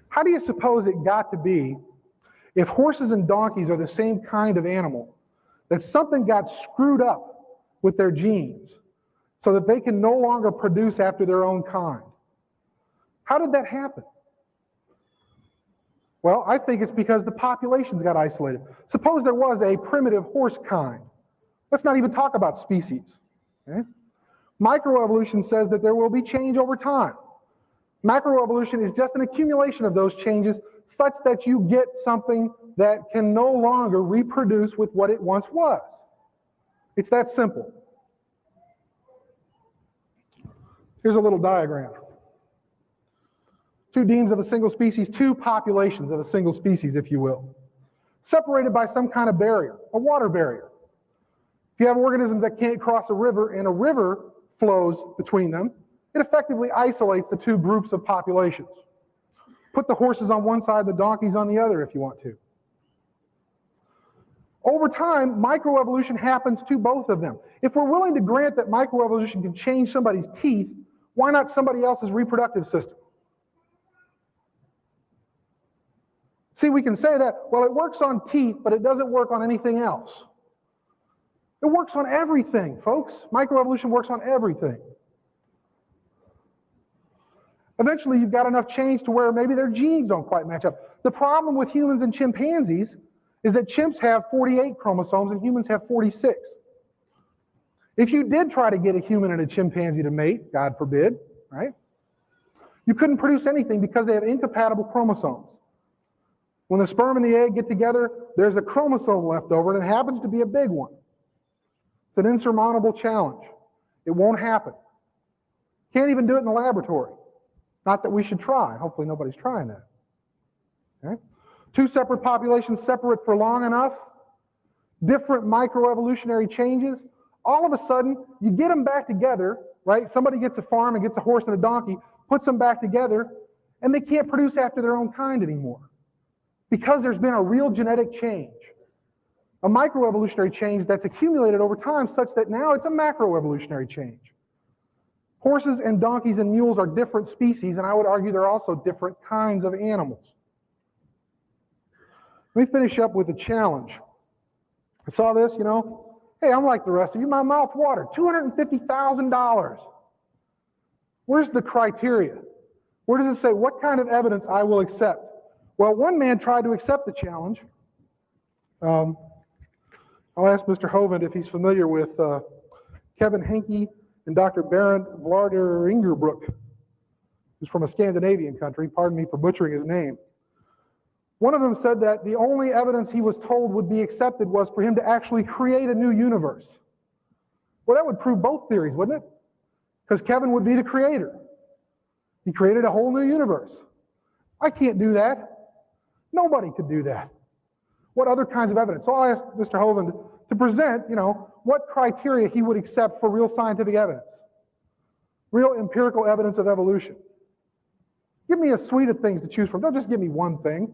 How do you suppose it got to be, if horses and donkeys are the same kind of animal, that something got screwed up with their genes so that they can no longer produce after their own kind? How did that happen? Well, I think it's because the populations got isolated. Suppose there was a primitive horse kind. Let's not even talk about species. Okay? Microevolution says that there will be change over time. Macroevolution is just an accumulation of those changes such that you get something that can no longer reproduce with what it once was. It's that simple. Here's a little diagram. Two deans of a single species, two populations of a single species, if you will, separated by some kind of barrier, a water barrier. If you have organisms that can't cross a river and a river flows between them, it effectively isolates the two groups of populations. Put the horses on one side, the donkeys on the other if you want to. Over time, microevolution happens to both of them. If we're willing to grant that microevolution can change somebody's teeth, why not somebody else's reproductive system? See, we can say that, well, it works on teeth, but it doesn't work on anything else. It works on everything, folks. Microevolution works on everything. Eventually, you've got enough change to where maybe their genes don't quite match up. The problem with humans and chimpanzees is that chimps have 48 chromosomes and humans have 46. If you did try to get a human and a chimpanzee to mate, God forbid, right? You couldn't produce anything because they have incompatible chromosomes. When the sperm and the egg get together, there's a chromosome left over, and it happens to be a big one. It's an insurmountable challenge. It won't happen. Can't even do it in the laboratory. Not that we should try. Hopefully nobody's trying that. Okay? Two separate populations, separate for long enough, different microevolutionary changes. All of a sudden, you get them back together, right? Somebody gets a farm and gets a horse and a donkey, puts them back together, and they can't produce after their own kind anymore because there's been a real genetic change, a microevolutionary change that's accumulated over time such that now it's a macroevolutionary change. Horses and donkeys and mules are different species, and I would argue they're also different kinds of animals. Let me finish up with a challenge. I saw this, hey, I'm like the rest of you, my mouth watered, $250,000. Where's the criteria? Where does it say what kind of evidence I will accept? Well, one man tried to accept the challenge. I'll ask Mr. Hovind if he's familiar with Kevin Henke and Dr. Berend Vladeringerbrook, who's from a Scandinavian country. Pardon me for butchering his name. One of them said that the only evidence he was told would be accepted was for him to actually create a new universe. Well, that would prove both theories, wouldn't it? Because Kevin would be the creator. He created a whole new universe. I can't do that. Nobody could do that. What other kinds of evidence? So I'll ask Mr. Hovind to present, what criteria he would accept for real scientific evidence, real empirical evidence of evolution. Give me a suite of things to choose from. Don't just give me one thing.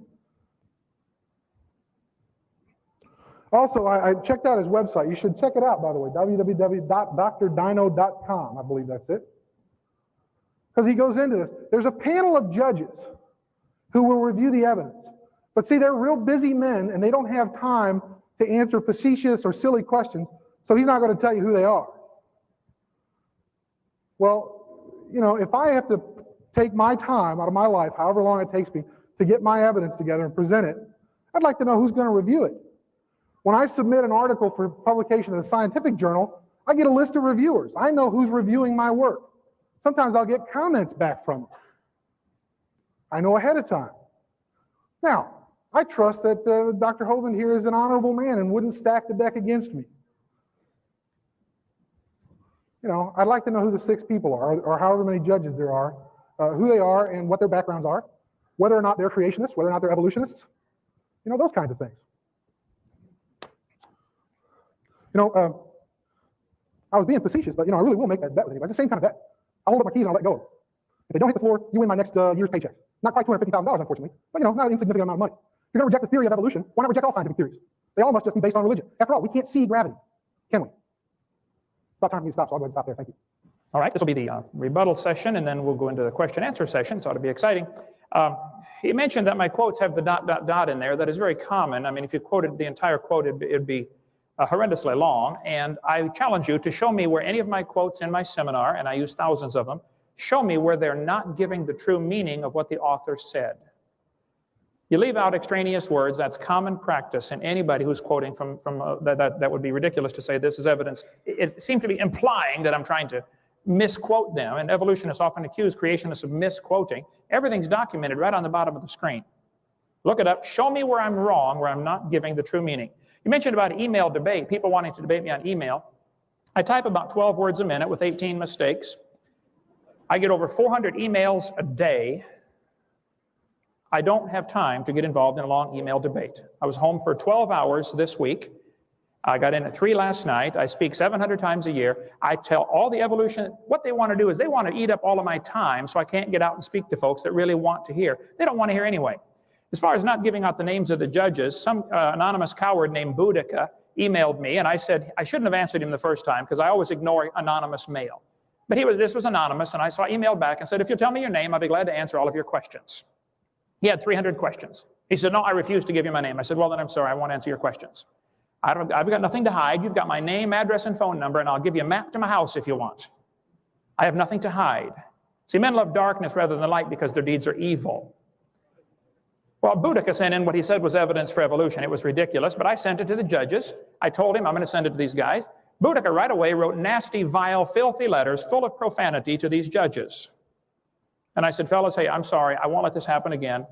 Also, I checked out his website. You should check it out, by the way, www.drdino.com. I believe that's it. Because he goes into this. There's a panel of judges who will review the evidence. But see, they're real busy men, and they don't have time to answer facetious or silly questions, so he's not going to tell you who they are. Well, if I have to take my time out of my life, however long it takes me, to get my evidence together and present it, I'd like to know who's going to review it. When I submit an article for publication in a scientific journal, I get a list of reviewers. I know who's reviewing my work. Sometimes I'll get comments back from them. I know ahead of time. Now, I trust that Dr. Hovind here is an honorable man and wouldn't stack the deck against me. I'd like to know who the 6 people are, or however many judges there are, who they are and what their backgrounds are, whether or not they're creationists, whether or not they're evolutionists, those kinds of things. I was being facetious, but I really will make that bet with anybody. It's the same kind of bet. I'll hold up my keys and I'll let go. If they don't hit the floor, you win my next year's paycheck. Not quite $250,000, unfortunately, but not an insignificant amount of money. If you're going to reject the theory of evolution, why not reject all scientific theories? They all must just be based on religion. After all, we can't see gravity, can we? It's about time for me to stop, so I'll go ahead and stop there. Thank you. All right, this will be the rebuttal session, and then we'll go into the question-answer session, so it'll be exciting. He mentioned that my quotes have the ... in there. That is very common. I mean, if you quoted the entire quote, it'd be horrendously long, and I challenge you to show me where any of my quotes in my seminar, and I use thousands of them, show me where they're not giving the true meaning of what the author said. You leave out extraneous words. That's common practice in anybody who's quoting from that would be ridiculous to say this is evidence. It seemed to be implying that I'm trying to misquote them, and evolutionists often accuse creationists of misquoting. Everything's documented right on the bottom of the screen. Look it up. Show me where I'm wrong, where I'm not giving the true meaning. You mentioned about email debate, people wanting to debate me on email. I type about 12 words a minute with 18 mistakes. I get over 400 emails a day. I don't have time to get involved in a long email debate. I was home for 12 hours this week. I got in at 3 last night. I speak 700 times a year. I tell all the evolution, what they want to do is they want to eat up all of my time so I can't get out and speak to folks that really want to hear. They don't want to hear anyway. As far as not giving out the names of the judges, some anonymous coward named Boudica emailed me, and I said I shouldn't have answered him the first time because I always ignore anonymous mail. But this was anonymous, and so I emailed back and said, if you'll tell me your name, I'll be glad to answer all of your questions. He had 300 questions. He said, no, I refuse to give you my name. I said, well, then I'm sorry, I won't answer your questions. I've got nothing to hide. You've got my name, address, and phone number, and I'll give you a map to my house if you want. I have nothing to hide. See, men love darkness rather than light because their deeds are evil. Well, Boudica sent in what he said was evidence for evolution. It was ridiculous, but I sent it to the judges. I told him I'm going to send it to these guys. Boudica right away wrote nasty, vile, filthy letters full of profanity to these judges. And I said, fellas, hey, I'm sorry. I won't let this happen again.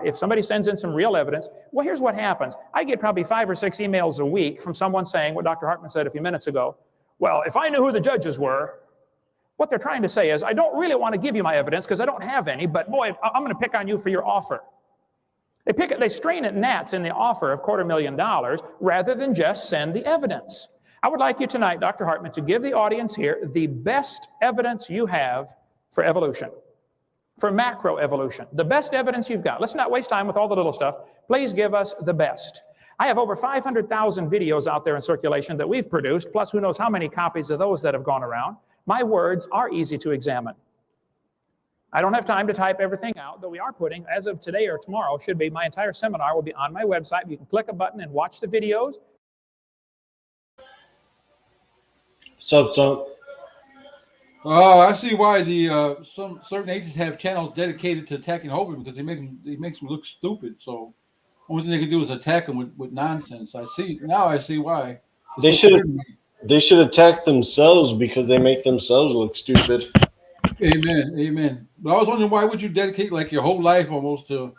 If somebody sends in some real evidence, well, here's what happens. I get probably 5 or 6 emails a week from someone saying what Dr. Hartman said a few minutes ago. Well, if I knew who the judges were, what they're trying to say is, I don't really want to give you my evidence because I don't have any, but boy, I'm going to pick on you for your offer. They strain at gnats in the offer of $250,000 rather than just send the evidence. I would like you tonight, Dr. Hartman, to give the audience here the best evidence you have for evolution, for macroevolution, the best evidence you've got. Let's not waste time with all the little stuff. Please give us the best. I have over 500,000 videos out there in circulation that we've produced, plus who knows how many copies of those that have gone around. My words are easy to examine. I don't have time to type everything out, though we are putting, as of today or tomorrow, my entire seminar will be on my website. You can click a button and watch the videos. So. Oh, I see why some certain agents have channels dedicated to attacking Hovind because he makes him look stupid. So, only thing they can do is attack him with nonsense. I see why. They should They should attack themselves because they make themselves look stupid. Amen. Amen. But I was wondering, why would you dedicate like your whole life almost to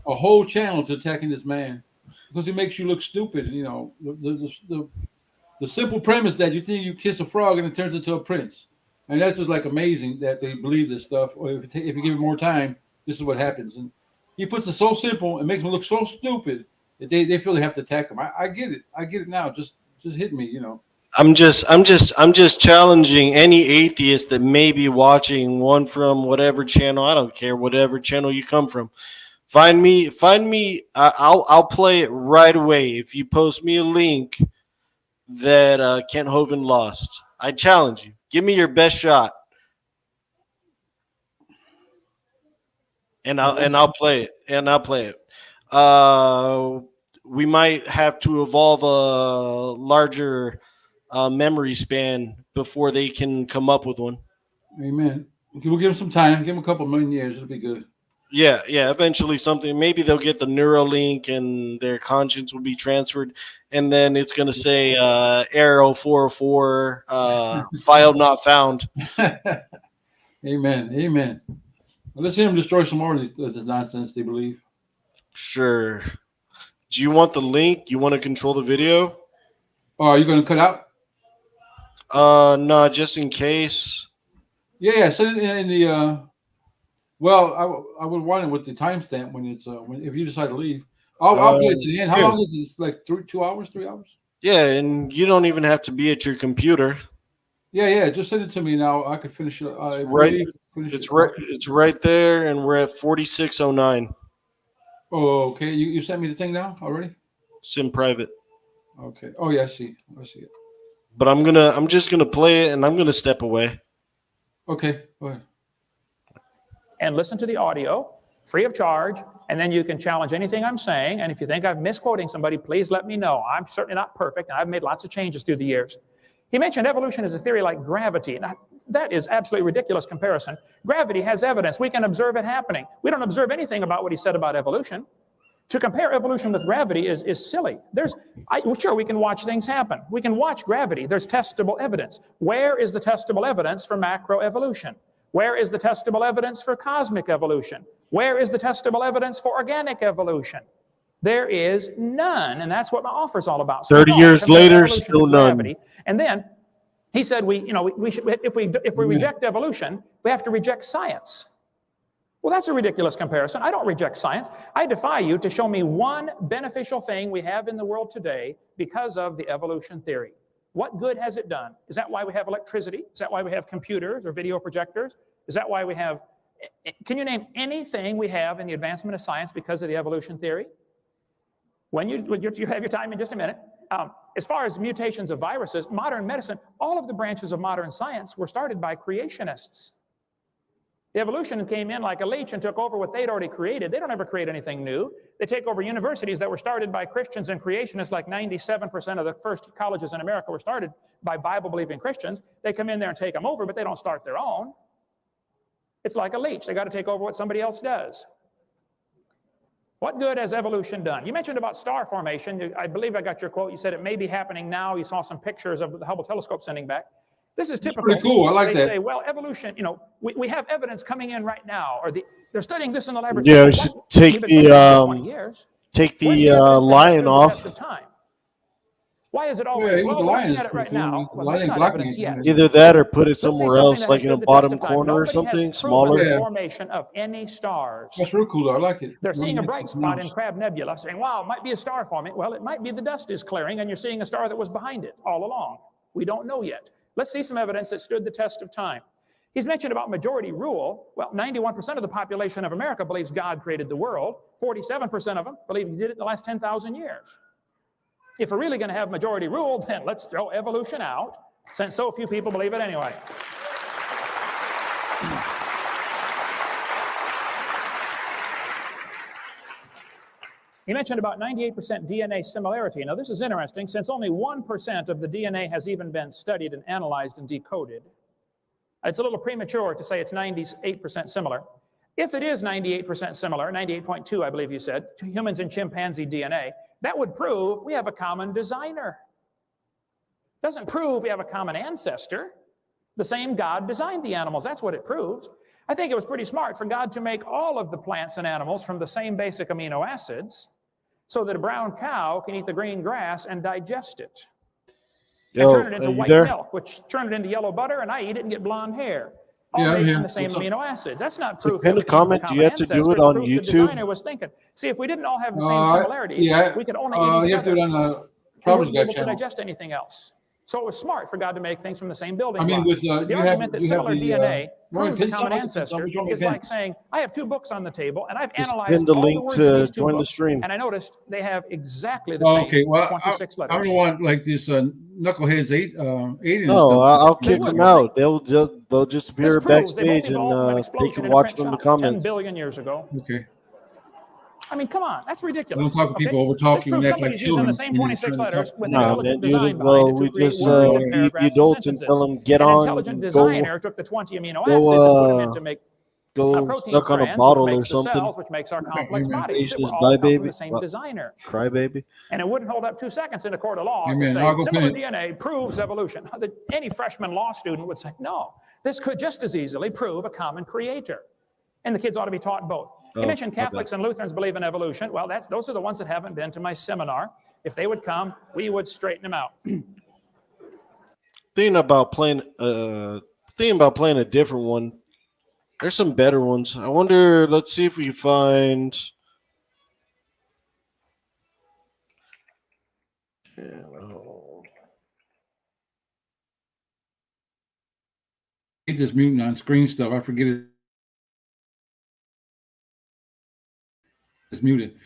a whole channel to attacking this man? Because he makes you look stupid. You know, the simple premise that you think you kiss a frog and it turns into a prince. And that's just like amazing that they believe this stuff. Or if you give it more time, this is what happens. And he puts it so simple and makes them look so stupid that they feel they have to attack him. I get it. I get it now. Just hit me, you know. I'm just challenging any atheist that may be watching one from whatever channel. I don't care, whatever channel you come from. Find me. I'll play it right away if you post me a link that Kent Hovind lost. I challenge you. Give me your best shot, and I'll play it. We might have to evolve a larger memory span before they can come up with one. Amen. We'll give them some time. Give them a couple million years. It'll be good. Yeah. Eventually, something. Maybe they'll get the Neuralink, and their conscience will be transferred, and then it's going to say Arrow 404 file not found. Amen. Amen. Well, let's see them destroy some more of this nonsense they believe. Sure. Do you want the link? You want to control the video? Oh, are you going to cut out? No, just in case. Yeah. Send it in the. Well, I would want it with the timestamp when it's if you decide to leave. I'll play it to the end. How long is it? Like 2 hours, 3 hours? Yeah, and you don't even have to be at your computer. Yeah. Just send it to me now. I could finish it. It's right there, and we're at 4609. Oh, okay. You sent me the thing now already? It's in private. Okay. Oh yeah, I see it. But I'm just gonna play it, and I'm gonna step away. Okay, go ahead. And listen to the audio, free of charge, and then you can challenge anything I'm saying. And if you think I'm misquoting somebody, please let me know. I'm certainly not perfect, and I've made lots of changes through the years. He mentioned evolution as a theory like gravity. Now, that is absolutely ridiculous comparison. Gravity has evidence. We can observe it happening. We don't observe anything about what he said about evolution. To compare evolution with gravity is silly. Sure, we can watch things happen. We can watch gravity. There's testable evidence. Where is the testable evidence for macroevolution? Where is the testable evidence for cosmic evolution? Where is the testable evidence for organic evolution? There is none, and that's what my offer is all about. So 30 years later, still none. And then he said, we should, if we reject evolution, we have to reject science. Well, that's a ridiculous comparison. I don't reject science. I defy you to show me one beneficial thing we have in the world today because of the evolution theory. What good has it done? Is that why we have electricity? Is that why we have computers or video projectors? Is that why we have, can you name anything we have in the advancement of science because of the evolution theory? When you have your time in just a minute. As far as mutations of viruses, modern medicine, all of the branches of modern science were started by creationists. The evolution came in like a leech and took over what they'd already created. They don't ever create anything new. They take over universities that were started by Christians and creationists, like 97% of the first colleges in America were started by Bible-believing Christians. They come in there and take them over, but they don't start their own. It's like a leech. They got to take over what somebody else does. What good has evolution done? You mentioned about star formation. I believe I got your quote. You said it may be happening now. You saw some pictures of the Hubble telescope sending back. This is typical. Pretty cool. I like that. They say, well, evolution, we have evidence coming in right now, or they're studying this in the laboratory. Yeah, we should take the lion off. Why is it always, well, we're looking at it right now? Well, that's not evidence yet. Either that or put it somewhere else, like in a bottom corner or something smaller. The formation of any stars. That's real cool. I like it. They're seeing a bright spot in Crab Nebula, saying, wow, it might be a star forming. Well, it might be the dust is clearing, and you're seeing a star that was behind it all along. We don't know yet. Let's see some evidence that stood the test of time. He's mentioned about majority rule. Well, 91% of the population of America believes God created the world. 47% of them believe he did it in the last 10,000 years. If we're really going to have majority rule, then let's throw evolution out, since so few people believe it anyway. He mentioned about 98% DNA similarity. Now, this is interesting, since only 1% of the DNA has even been studied and analyzed and decoded. It's a little premature to say it's 98% similar. If it is 98% similar, 98.2, I believe you said, to humans and chimpanzee DNA, that would prove we have a common designer. Doesn't prove we have a common ancestor. The same God designed the animals. That's what it proves. I think it was pretty smart for God to make all of the plants and animals from the same basic amino acids so that a brown cow can eat the green grass and digest it. And turn it into white milk, which turn it into yellow butter, and I eat it and get blonde hair. All Yeah, made from the same amino acids. That's not proof. Pin a comment. Do you have to do it on YouTube? The designer was thinking. See, if we didn't all have the same similarities, we could only eat each you have to other. do it on the We Proverbs wouldn't be Guy able to channel. digest anything else. So it was smart for God to make things from the same building I mean, blocks. with The you argument that you similar DNA proves a pin common somebody- ancestor somebody told me is pin. like saying, I have two books on the table, and I've Just analyzed pin the all link the words to in these two join the books, stream. and I noticed they have exactly the Oh, same okay. Well, 26 I letters. don't want like this knuckleheads eating No, and stuff. I'll They kick would, them wouldn't out. They'll just appear This proves they both backstage and evolved from an they explosion can in a watch print from the shop 10 comments. billion years ago. Okay. I mean, come on, that's I ridiculous. don't talk to people over This talking and proves act like somebody's using children. the same when you're 26 trying to letters talk. with No, intelligent man, design you, behind well, it to we create just words and eat paragraphs and adults and tell sentences. them get An on, intelligent go designer took the 20 amino acids and put them in to make go protein suck on a strands, bottle which or makes the something. cells, which makes our complex Amen. bodies that Patience, were all bye, come from baby. the same Well, designer. Cry baby. And it wouldn't hold up 2 seconds in a court of law to Amen. say I'll go similar finish. DNA proves evolution. Any freshman law student would say, no, this could just as easily prove a common creator. And the kids ought to be taught both. You mentioned Catholics and Lutherans believe in evolution. Well, those are the ones that haven't been to my seminar. If they would come, we would straighten them out. Thinking about playing a different one. There's some better ones. I wonder. Let's see if we can find. Hate this muting on screen stuff. I forget it. It's muted.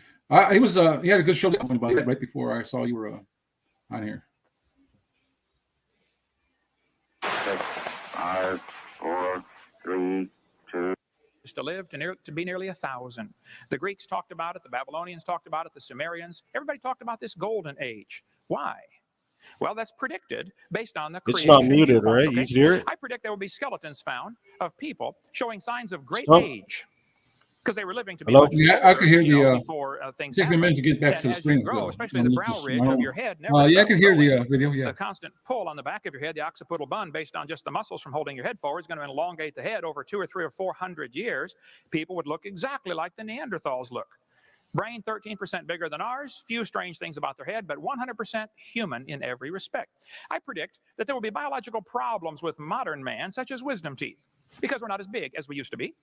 He was he had a good show right before I saw you were on here. 5, 4, 3, 2. To live to be nearly 1,000. The Greeks talked about it, the Babylonians talked about it, the Sumerians. Everybody talked about this golden age. Why? Well, that's predicted based on the creation. It's not muted, viewpoint, right? okay? You can hear it? I predict there will be skeletons found of people showing signs of great Stop. age because they were living to be Hello? much Yeah, older, I could hear before things Take a minute to get back and to the as screen. you grow, though. especially the brow ridge of your head never Yeah, I stops can hear growing. the video. Yeah. The constant pull on the back of your head, the occipital bun, based on just the muscles from holding your head forward, is going to elongate the head over 200 or 300 or 400 years. People would look exactly like the Neanderthals look. Brain 13% bigger than ours, few strange things about their head, but 100% human in every respect. I predict that there will be biological problems with modern man, such as wisdom teeth, because we're not as big as we used to be.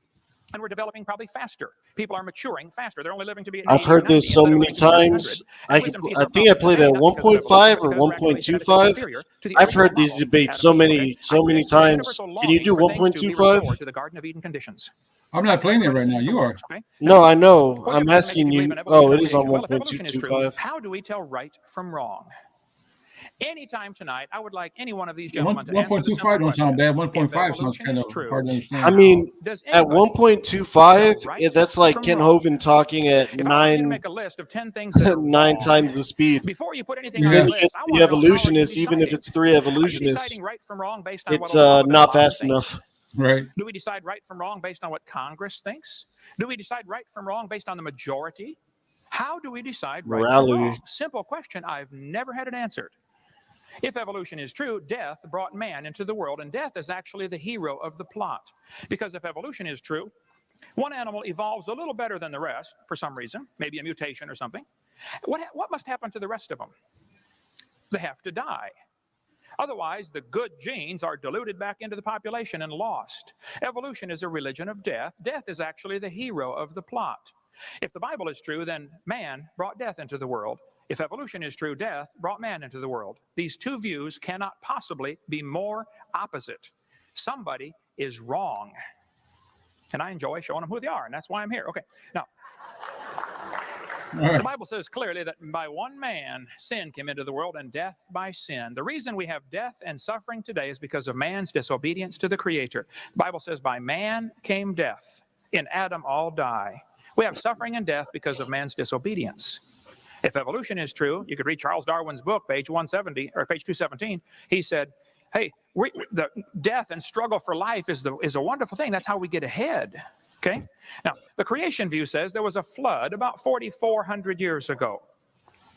And we're developing probably faster. People are maturing faster. They're only living to be 80 I've or heard 90 this so instead of many living to be 100. times. And I wisdom teeth think are I probably played today at not because of 1.5 evolution, or because we're actually genetically 1.25. inferior to the I've original heard these mammal, debates Adam and Eve. so many I predict the times. universal Can you do longing for things to be 1.25? restored to the Garden of Eden conditions. I'm not playing it right now. You are. Okay? No, I know. What I'm difference does it make asking if you. believe in Oh, evolution it is or on creation? Well, if evolution is true, 1.225. how do we tell right from wrong? Anytime tonight, I would like any one of these gentlemen to answer the 1.25 simple don't sound bad. question. 1.5 If sounds evolution kind is of true, hard to understand. I mean, does at anybody 1.25, tell right that's like from Ken wrong? Hovind talking at If I want you to nine make a list of 10 things that are nine wrong, times the speed. before you put anything Yeah. on Then the you get list, I the want to know how are you evolutionists, even if deciding? it's 3 Are you evolutionists, deciding right from wrong based on it's what Osama bin not Laden fast thinks? enough. Right. Do we decide right from wrong based on what Congress thinks? Do we decide right from wrong based on the majority? How do we decide right Morality. from wrong? Simple question I've never had it answered. If evolution is true, death brought man into the world, and death is actually the hero of the plot. Because if evolution is true, one animal evolves a little better than the rest for some reason, maybe a mutation or something. What must happen to the rest of them? They have to die. Otherwise, the good genes are diluted back into the population and lost. Evolution is a religion of death. Death is actually the hero of the plot. If the Bible is true, then man brought death into the world. If evolution is true, death brought man into the world. These two views cannot possibly be more opposite. Somebody is wrong. And I enjoy showing them who they are, and that's why I'm here. Okay, now, the Bible says clearly that by one man, sin came into the world, and death by sin. The reason we have death and suffering today is because of man's disobedience to the Creator. The Bible says by man came death. In Adam all die. We have suffering and death because of man's disobedience. If evolution is true, you could read Charles Darwin's book, page 170 or page 217. He said, hey, the death and struggle for life is a wonderful thing. That's how we get ahead. Okay? Now, the creation view says there was a flood about 4,400 years ago.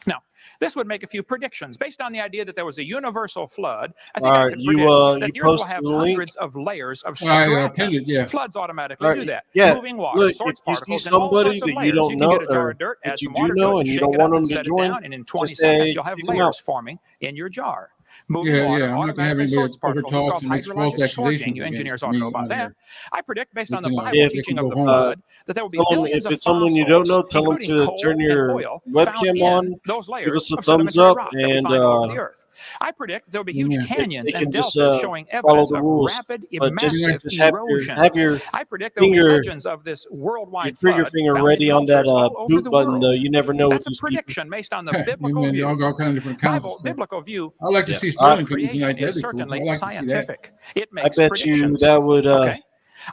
Now, this would make a few predictions based on the idea that there was a universal flood. I think All I right, could you predict that you the Earth will posted have the link. hundreds of layers of All right, strata. pinned it, yeah. Floods automatically All do right, that. yeah. Moving water Look, sorts if you see particles in all somebody sorts of that you layers. don't You can know, get a jar or of dirt, add that you some do water to know, it, and you shake don't it want up, them and to set it join, down, and in 20 just seconds you'll have kick them out. layers forming in your jar. Moving Yeah, water yeah. I'm not gonna have automatically anybody sorts particles. It's overtalk called and make false hydrologic sorting. accusations You engineers against ought to know me about out that. here. I predict, based They on the can, Bible If teaching they of can the go home. flood, that there will be Someone, billions if of it's someone you don't know, fossils, tell them including to coal turn and your oil, found webcam in on, those give layers us a of thumbs sedimentary up, rock that we and find all over the Earth. I predict that there will be huge Amen. canyons they and can just deltas showing follow evidence the of rules. rapid, But massive just erosion. have your I predict there will be finger, legends of this your worldwide trigger flood finger found in ready on that cultures all over boot the button, though. world. You never know with That's a these people. prediction based on the biblical Amen. view. Y'all got all kind of different accounts. Biblical view I like to Yeah. see of Sterling coming creation tonight. That'd is be cool. certainly I like to see that. scientific. It I makes bet predictions. you that would Okay.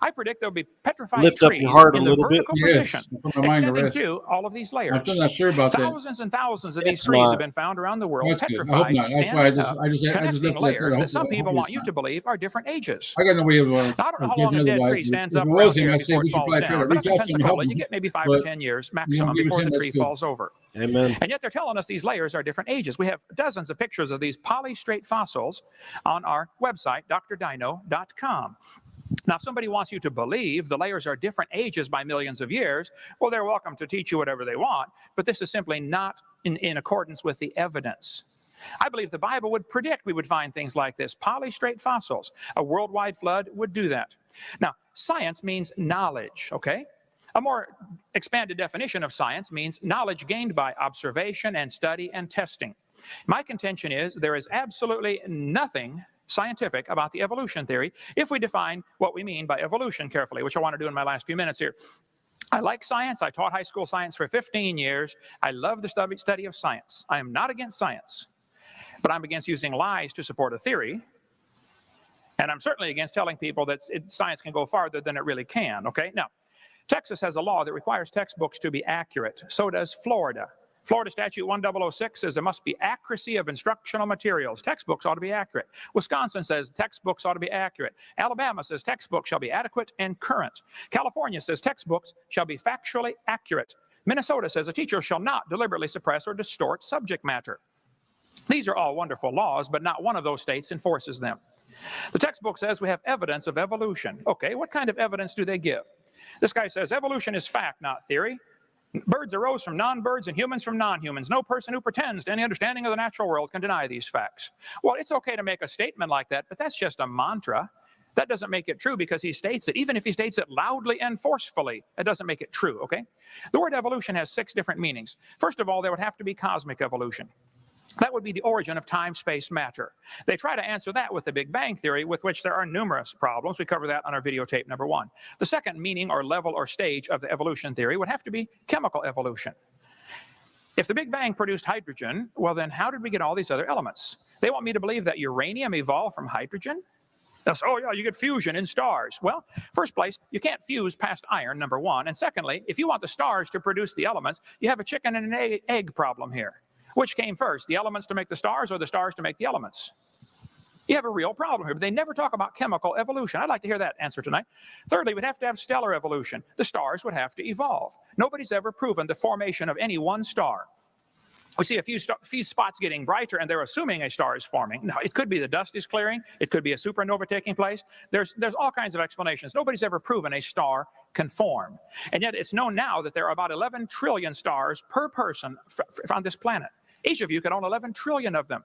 I predict there'll be petrified lift up your trees heart a in the little bit. vertical Yes, position, I put my mind to extending rest. through all of these I'm layers. still not sure about that. Thousands and thousands of these It's trees have not. been found around the world, That's good. I hope petrified, not. That's why standing up, I just connecting left it at that. layers I that hope, some I hope people it's want you not. to believe are different ages. I got no way of Now, I don't know how long judging a dead otherwise. tree But stands if up it around was him, here I'd say before we it should falls probably try to down. But reach up in out to him and help Pensacola, you him. get maybe 5 But or 10 years maximum give it before to him, the that's tree good. falls over. Amen. And yet they're telling us these layers are different ages. We have dozens of pictures of these polystrate fossils on our website, drdino.com. Now, if somebody wants you to believe the layers are different ages by millions of years, well, they're welcome to teach you whatever they want, but this is simply not in accordance with the evidence. I believe the Bible would predict we would find things like this. Polystrate fossils. A worldwide flood would do that. Now, science means knowledge, okay? A more expanded definition of science means knowledge gained by observation and study and testing. My contention is there is absolutely nothing scientific about the evolution theory if we define what we mean by evolution carefully, which I want to do in my last few minutes here. I like science. I taught high school science for 15 years. I love the study of science. I am not against science, but I'm against using lies to support a theory. And I'm certainly against telling people that science can go farther than it really can, okay? Now, Texas has a law that requires textbooks to be accurate. So does Florida. Florida Statute 1006 says there must be accuracy of instructional materials. Textbooks ought to be accurate. Wisconsin says textbooks ought to be accurate. Alabama says textbooks shall be adequate and current. California says textbooks shall be factually accurate. Minnesota says a teacher shall not deliberately suppress or distort subject matter. These are all wonderful laws, but not one of those states enforces them. The textbook says we have evidence of evolution. Okay, what kind of evidence do they give? This guy says evolution is fact, not theory. Birds arose from non-birds and humans from non-humans. No person who pretends to any understanding of the natural world can deny these facts. Well, it's okay to make a statement like that, but that's just a mantra. That doesn't make it true because he states it. Even if he states it loudly and forcefully, it doesn't make it true, okay? The word evolution has 6 different meanings. First of all, there would have to be cosmic evolution. That would be the origin of time, space, matter. They try to answer that with the Big Bang Theory, with which there are numerous problems. We cover that on our videotape number 1. The second meaning or level or stage of the evolution theory would have to be chemical evolution. If the Big Bang produced hydrogen, well then how did we get all these other elements? They want me to believe that uranium evolved from hydrogen? They'll say, oh yeah, you get fusion in stars. Well, first place, you can't fuse past iron, number 1. And secondly, if you want the stars to produce the elements, you have a chicken and an egg problem here. Which came first, the elements to make the stars or the stars to make the elements? You have a real problem here, but they never talk about chemical evolution. I'd like to hear that answer tonight. Thirdly, we'd have to have stellar evolution. The stars would have to evolve. Nobody's ever proven the formation of any one star. We see a few spots getting brighter, and they're assuming a star is forming. No, it could be the dust is clearing. It could be a supernova taking place. There's all kinds of explanations. Nobody's ever proven a star can form. And yet it's known now that there are about 11 trillion stars per person on this planet. Each of you could own 11 trillion of them.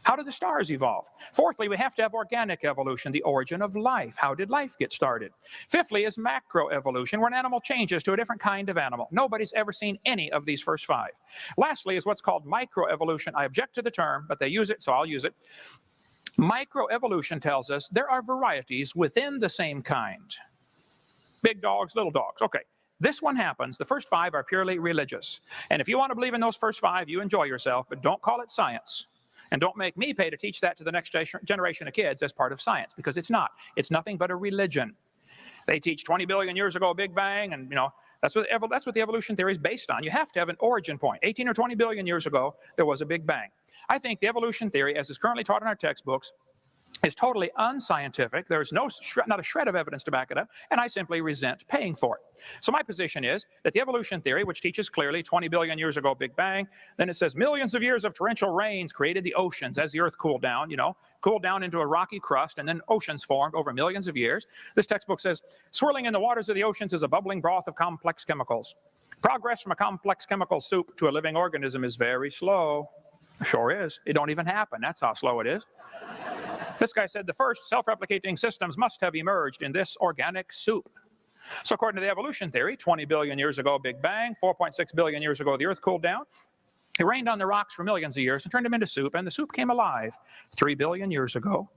How did the stars evolve? Fourthly, we have to have organic evolution, the origin of life. How did life get started? Fifthly is macroevolution, where an animal changes to a different kind of animal. Nobody's ever seen any of these first 5. Lastly is what's called microevolution. I object to the term, but they use it, so I'll use it. Microevolution tells us there are varieties within the same kind. Big dogs, little dogs. Okay. This one happens. The first 5 are purely religious. And if you want to believe in those first 5, you enjoy yourself, but don't call it science. And don't make me pay to teach that to the next generation of kids as part of science, because it's not. It's nothing but a religion. They teach 20 billion years ago, Big Bang, and that's what the evolution theory is based on. You have to have an origin point. 18 or 20 billion years ago, there was a Big Bang. I think the evolution theory, as is currently taught in our textbooks, is totally unscientific. There's not a shred of evidence to back it up, and I simply resent paying for it. So my position is that the evolution theory, which teaches clearly 20 billion years ago Big Bang, then it says millions of years of torrential rains created the oceans as the Earth cooled down, cooled down into a rocky crust, and then oceans formed over millions of years. This textbook says, swirling in the waters of the oceans is a bubbling broth of complex chemicals. Progress from a complex chemical soup to a living organism is very slow. Sure is. It don't even happen. That's how slow it is. This guy said the first self-replicating systems must have emerged in this organic soup. So according to the evolution theory, 20 billion years ago, Big Bang, 4.6 billion years ago, the Earth cooled down. It rained on the rocks for millions of years and turned them into soup, and the soup came alive 3 billion years ago.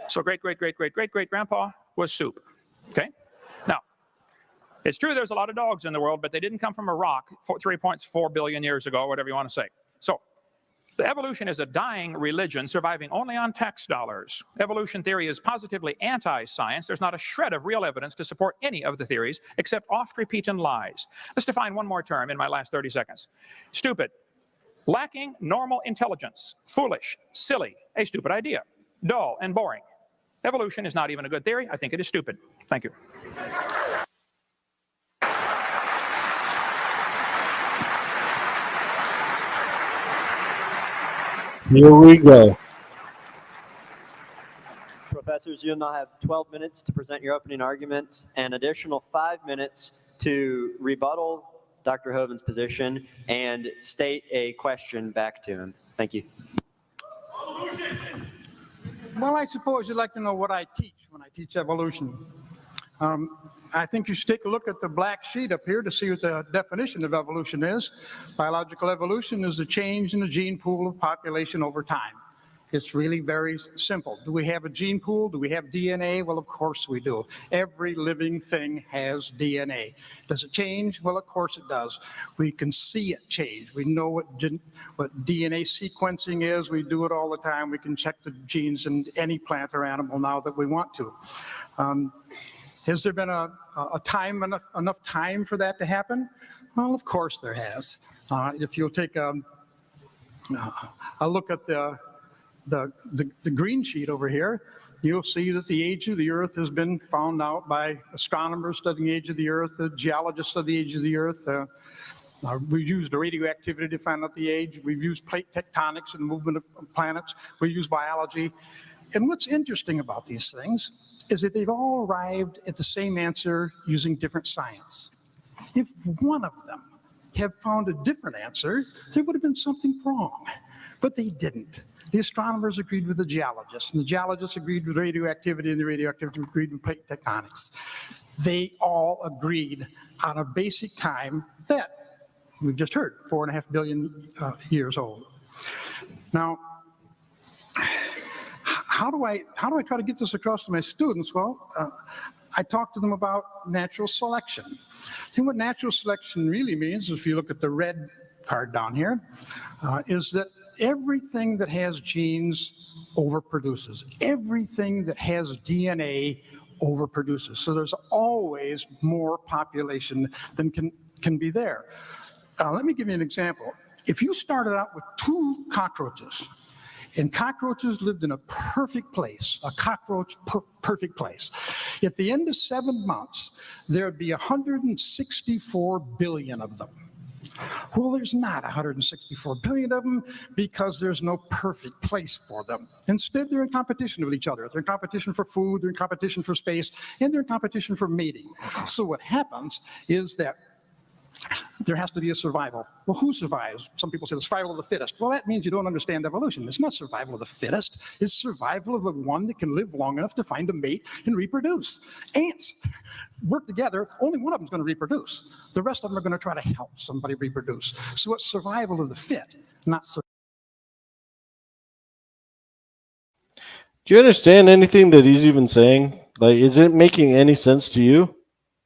So great-great-great-great-great-great-grandpa was soup. Okay? Now, it's true there's a lot of dogs in the world, but they didn't come from a rock 3.4 billion years ago, whatever you want to say. So the evolution is a dying religion surviving only on tax dollars. Evolution theory is positively anti-science. There's not a shred of real evidence to support any of the theories except oft-repeated lies. Let's define one more term in my last 30 seconds. Stupid. Lacking normal intelligence. Foolish. Silly. A stupid idea. Dull and boring. Evolution is not even a good theory. I think it is stupid. Thank you. Here we go. Professors, you'll now have 12 minutes to present your opening arguments, and additional 5 minutes to rebuttal Dr. Hovind's position and state a question back to him. Thank you. Well, I suppose you'd like to know what I teach when I teach evolution. I think you should take a look at the black sheet up here to see what the definition of evolution is. Biological evolution is the change in the gene pool of population over time. It's really very simple. Do we have a gene pool? Do we have DNA? Well, of course we do. Every living thing has DNA. Does it change? Well, of course it does. We can see it change. We know what DNA sequencing is. We do it all the time. We can check the genes in any plant or animal now that we want to. Has there been enough time for that to happen? Well, of course there has. If you'll take a look at the green sheet over here, you'll see that the age of the Earth has been found out by astronomers studying the age of the Earth, the geologists study the age of the Earth. We've used radioactivity to find out the age. We've used plate tectonics and movement of planets. We use biology. And what's interesting about these things is that they've all arrived at the same answer using different science. If one of them had found a different answer, there would have been something wrong. But they didn't. The astronomers agreed with the geologists, and the geologists agreed with radioactivity, and the radioactivity agreed with plate tectonics. They all agreed on a basic time that we've just heard, 4.5 billion years old. Now, how do I try to get this across to my students? Well, I talk to them about natural selection. I think what natural selection really means, if you look at the red card down here, is that everything that has genes overproduces. Everything that has DNA overproduces. So there's always more population than can be there. Let me give you an example. If you started out with 2 cockroaches, and cockroaches lived in a perfect place, a cockroach perfect place. At the end of 7 months, there'd be 164 billion of them. Well, there's not 164 billion of them because there's no perfect place for them. Instead, they're in competition with each other. They're in competition for food, they're in competition for space, and they're in competition for mating. So what happens is that there has to be a survival. Well, who survives? Some people say the survival of the fittest. Well, that means you don't understand evolution. It's not survival of the fittest. It's survival of the one that can live long enough to find a mate and reproduce. Ants work together. Only one of them is going to reproduce. The rest of them are going to try to help somebody reproduce. So it's survival of the fit, not survival. Do you understand anything that he's even saying? Like, is it making any sense to you?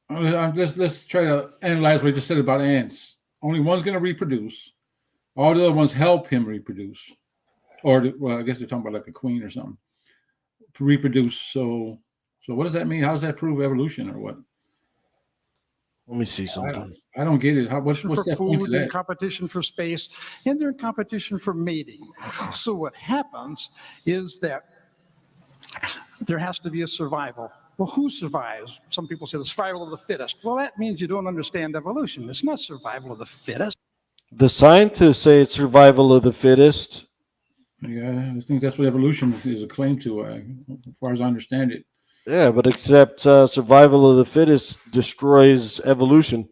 Let's try to analyze what he just said about ants. Only one's going to reproduce. All the other ones help him reproduce. Or, well, I guess they're talking about like a queen or something. To reproduce. So what does that mean? How does that prove evolution or what? Let me see something. I don't get it. What's for that food, point to they're in that? competition for space, and they're in competition for mating. So what happens is that there has to be a survival. Well, who survives? Some people say the survival of the fittest. Well, that means you don't understand evolution. It's not survival of the fittest. The scientists say it's survival of the fittest. Yeah, I think that's what evolution is a claim to, as far as I understand it. Yeah, but except survival of the fittest destroys evolution.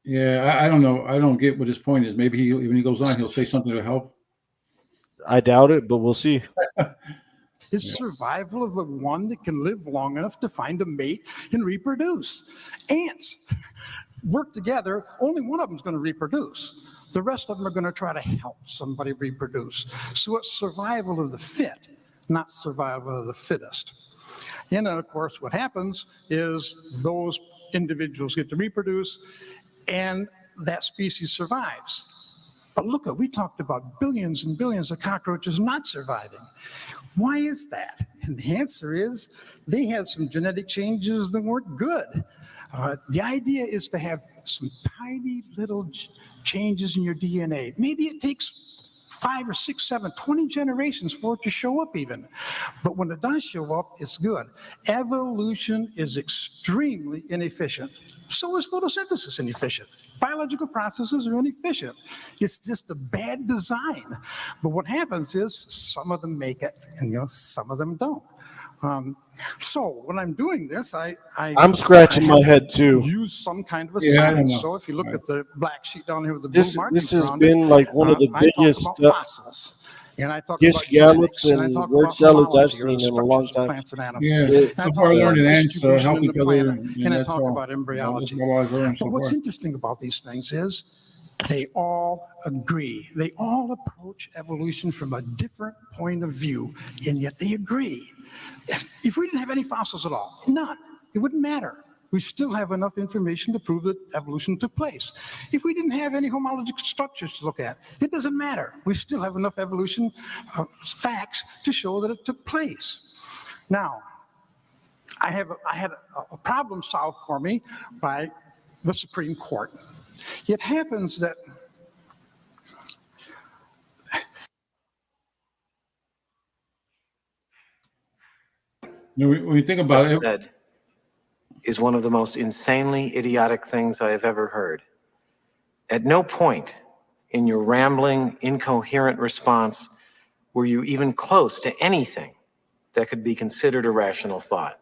Yeah, I don't know. I don't get what his point is. Maybe when he goes on, he'll say something to help. I doubt it, but we'll see. It's survival of the one that can live long enough to find a mate and reproduce. Ants work together. Only one of them is going to reproduce. The rest of them are going to try to help somebody reproduce. So it's survival of the fit, not survival of the fittest. And then, of course, what happens is those individuals get to reproduce, and that species survives. But look, we talked about billions and billions of cockroaches not surviving. Why is that? And the answer is they had some genetic changes that weren't good. The idea is to have some tiny little changes in your DNA. Maybe it takes 5 or 6, 7, 20 generations for it to show up even. But when it does show up, it's good. Evolution is extremely inefficient. So is photosynthesis inefficient. Biological processes are inefficient. It's just a bad design. But what happens is some of them make it, and some of them don't. So when I'm doing this, I'm scratching my head too. Use some kind of a Yeah, I don't science. know. So if you look at the black sheet down here with the blue markings This has around been it, like one of the I talk biggest about fossils, and I talk gish about gallops genetics, and I and talk word about salads I've homology, or the seen in a long structures of time. plants and animals. Yeah, And I so talk far I about learned ants distribution help in the each other, planet, and and I that's talk all. about embryology. That's all I've learned so But what's far. interesting about these things is they all agree. They all approach evolution from a different point of view, and yet they agree. If we didn't have any fossils at all, none, it wouldn't matter. We still have enough information to prove that evolution took place. If we didn't have any homologic structures to look at, it doesn't matter. We still have enough evolution facts to show that it took place. Now, I had a problem solved for me by the Supreme Court. It happens that When you think about it, said is one of the most insanely idiotic things I have ever heard. At no point in your rambling, incoherent response were you even close to anything that could be considered a rational thought.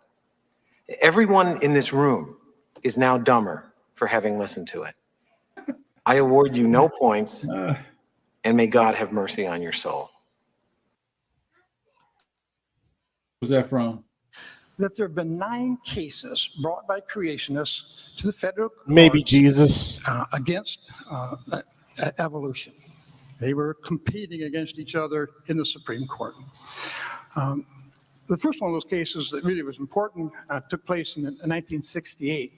Everyone in this room is now dumber for having listened to it. I award you no points, and may God have mercy on your soul. where's that from? that there have been 9 cases brought by creationists to the federal court, Maybe Jesus. Against evolution. They were competing against each other in the Supreme Court. The first one of those cases that really was important took place in 1968.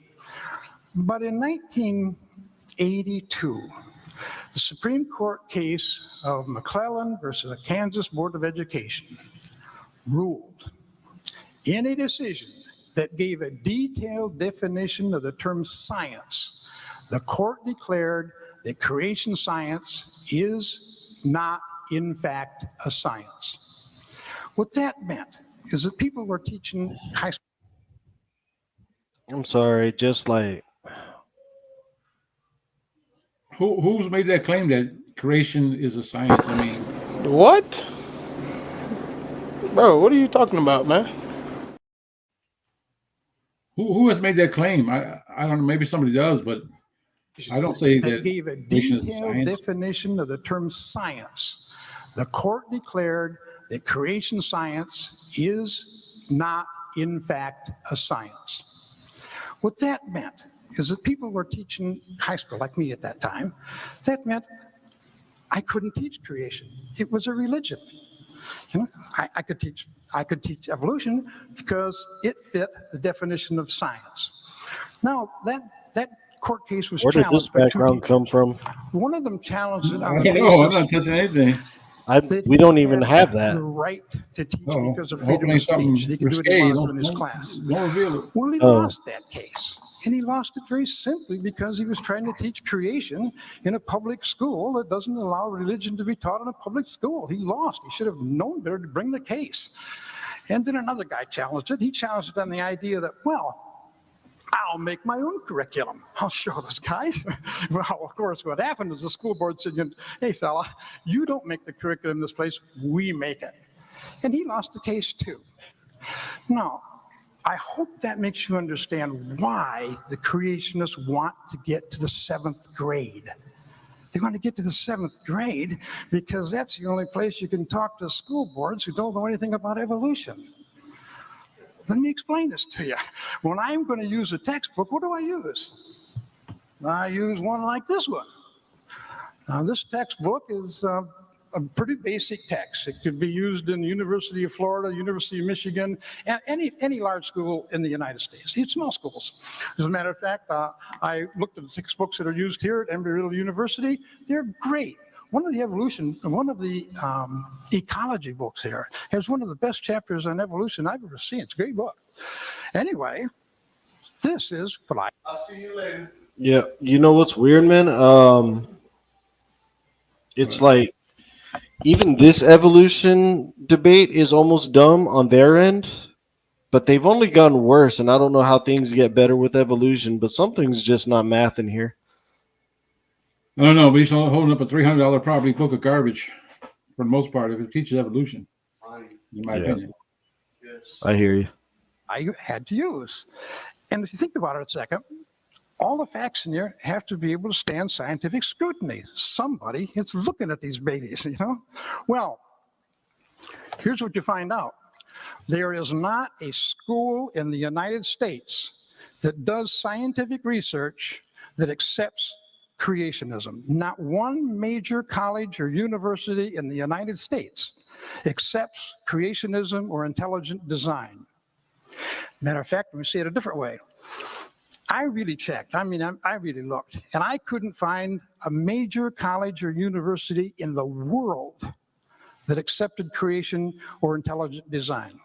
But in 1982, the Supreme Court case of McClellan versus the Kansas Board of Education ruled in a decision that gave a detailed definition of the term science. The court declared that creation science is not, in fact, a science. What that meant is that people were teaching high school. I'm sorry, just like. Who's made that claim that creation is a science? I mean, what? Bro, what are you talking about, man? who has made that claim? I don't know. Maybe somebody does, but I don't say that Gave a creation is a detailed science. definition of the term science. The court declared that creation science is not, in fact, a science. What that meant is that people were teaching high school, like me at that time. That meant I couldn't teach creation. It was a religion. You know, I could teach evolution because it fit the definition of science. Now, that court case was Where did this challenged by 2 background people. come from? One of them challenged it I on don't the know. I'm basis not touching anything. that We don't he even had have that. the right to teach Oh, because of I hope it freedom of ain't something speech. He could do what risque. he wanted in his class. Don't reveal it. Well, he Oh. lost that case. And he lost it very simply because he was trying to teach creation in a public school that doesn't allow religion to be taught in a public school. He lost. He should have known better to bring the case. And then another guy challenged it. He challenged it on the idea that, well, I'll make my own curriculum. I'll show those guys. Well, of course, what happened is the school board said, hey, fella, you don't make the curriculum in this place, we make it. And he lost the case too. Now, I hope that makes you understand why the creationists want to get to the 7th grade. They want to get to the 7th grade because that's the only place you can talk to school boards who don't know anything about evolution. Let me explain this to you. When I'm going to use a textbook, what do I use? I use one like this one. Now, this textbook is a pretty basic text. It could be used in the University of Florida, University of Michigan, and any large school in the United States, even small schools. As a matter of fact, I looked at the textbooks that are used here at Embry-Riddle University. They're great. One of the ecology books here has one of the best chapters on evolution I've ever seen. It's a great book. Anyway, this is what I'll see you later. Yeah, you know what's weird, man? It's like even this evolution debate is almost dumb on their end, but they've only gotten worse, and I don't know how things get better with evolution, but something's just not math in here. I don't know, but he's holding up a $300 probably book of garbage for the most part if it teaches evolution, in my opinion. Yes. I hear you. I had to use. And if you think about it a second, all the facts in here have to be able to stand scientific scrutiny. Somebody is looking at these babies, Well, here's what you find out. There is not a school in the United States that does scientific research that accepts creationism. Not one major college or university in the United States accepts creationism or intelligent design. Matter of fact, let me say it a different way. I really checked. I really looked, and I couldn't find a major college or university in the world that accepted creation or intelligent design.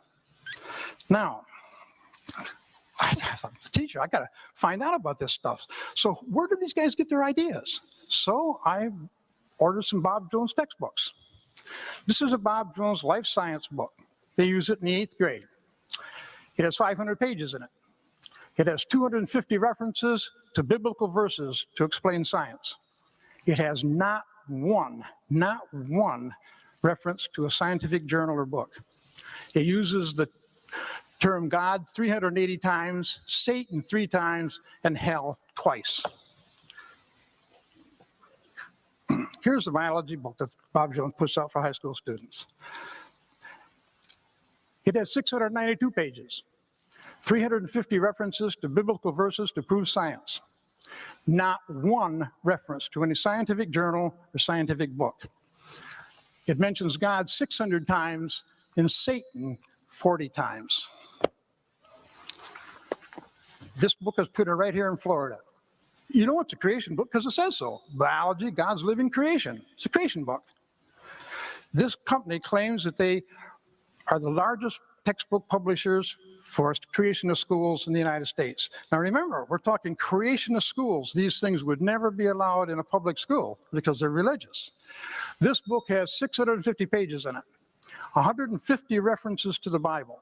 Now, I'm a teacher. I got to find out about this stuff. So where do these guys get their ideas? So I ordered some Bob Jones textbooks. This is a Bob Jones life science book. They use it in the 8th grade. It has 500 pages in it. It has 250 references to biblical verses to explain science. It has not one reference to a scientific journal or book. It uses the term God 380 times, Satan 3 times, and hell twice. Here's the biology book that Bob Jones puts out for high school students. It has 692 pages, 350 references to biblical verses to prove science. Not one reference to any scientific journal or scientific book. It mentions God 600 times and Satan 40 times. This book is put right here in Florida. You know it's a creation book because it says so. Biology, God's living creation. It's a creation book. This company claims that they are the largest textbook publishers for creationist schools in the United States. Now remember, we're talking creationist schools. These things would never be allowed in a public school because they're religious. This book has 650 pages in it, 150 references to the Bible.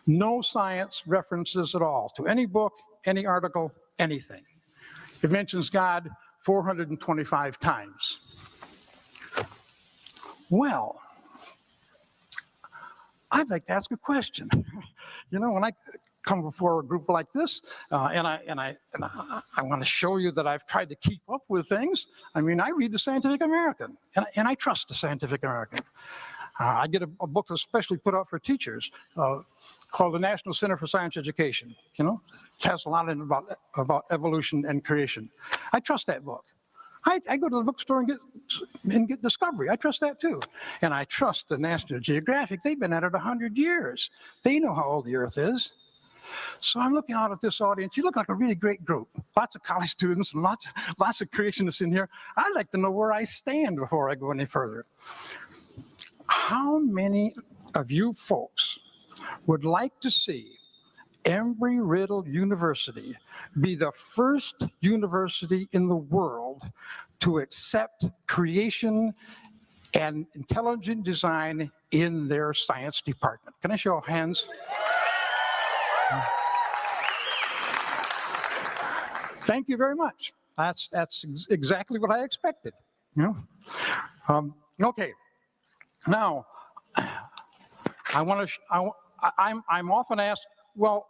No science references at all to any book, any article, anything. It mentions God 425 times. Well, I'd like to ask a question. When I come before a group like this, and I want to show you that I've tried to keep up with things. I read the Scientific American, and I trust the Scientific American. I get a book that's specially put out for teachers called the National Center for Science Education. It has a lot in about evolution and creation. I trust that book. I go to the bookstore and get Discovery. I trust that too. And I trust the National Geographic. They've been at it 100 years. They know how old the Earth is. So I'm looking out at this audience. You look like a really great group. Lots of college students and lots of creationists in here. I'd like to know where I stand before I go any further. How many of you folks would like to see Embry-Riddle University be the first university in the world to accept creation and intelligent design in their science department. Can I show of hands? Thank you very much. That's exactly what I expected. You know? Okay. Now, I want to. I'm often asked, well,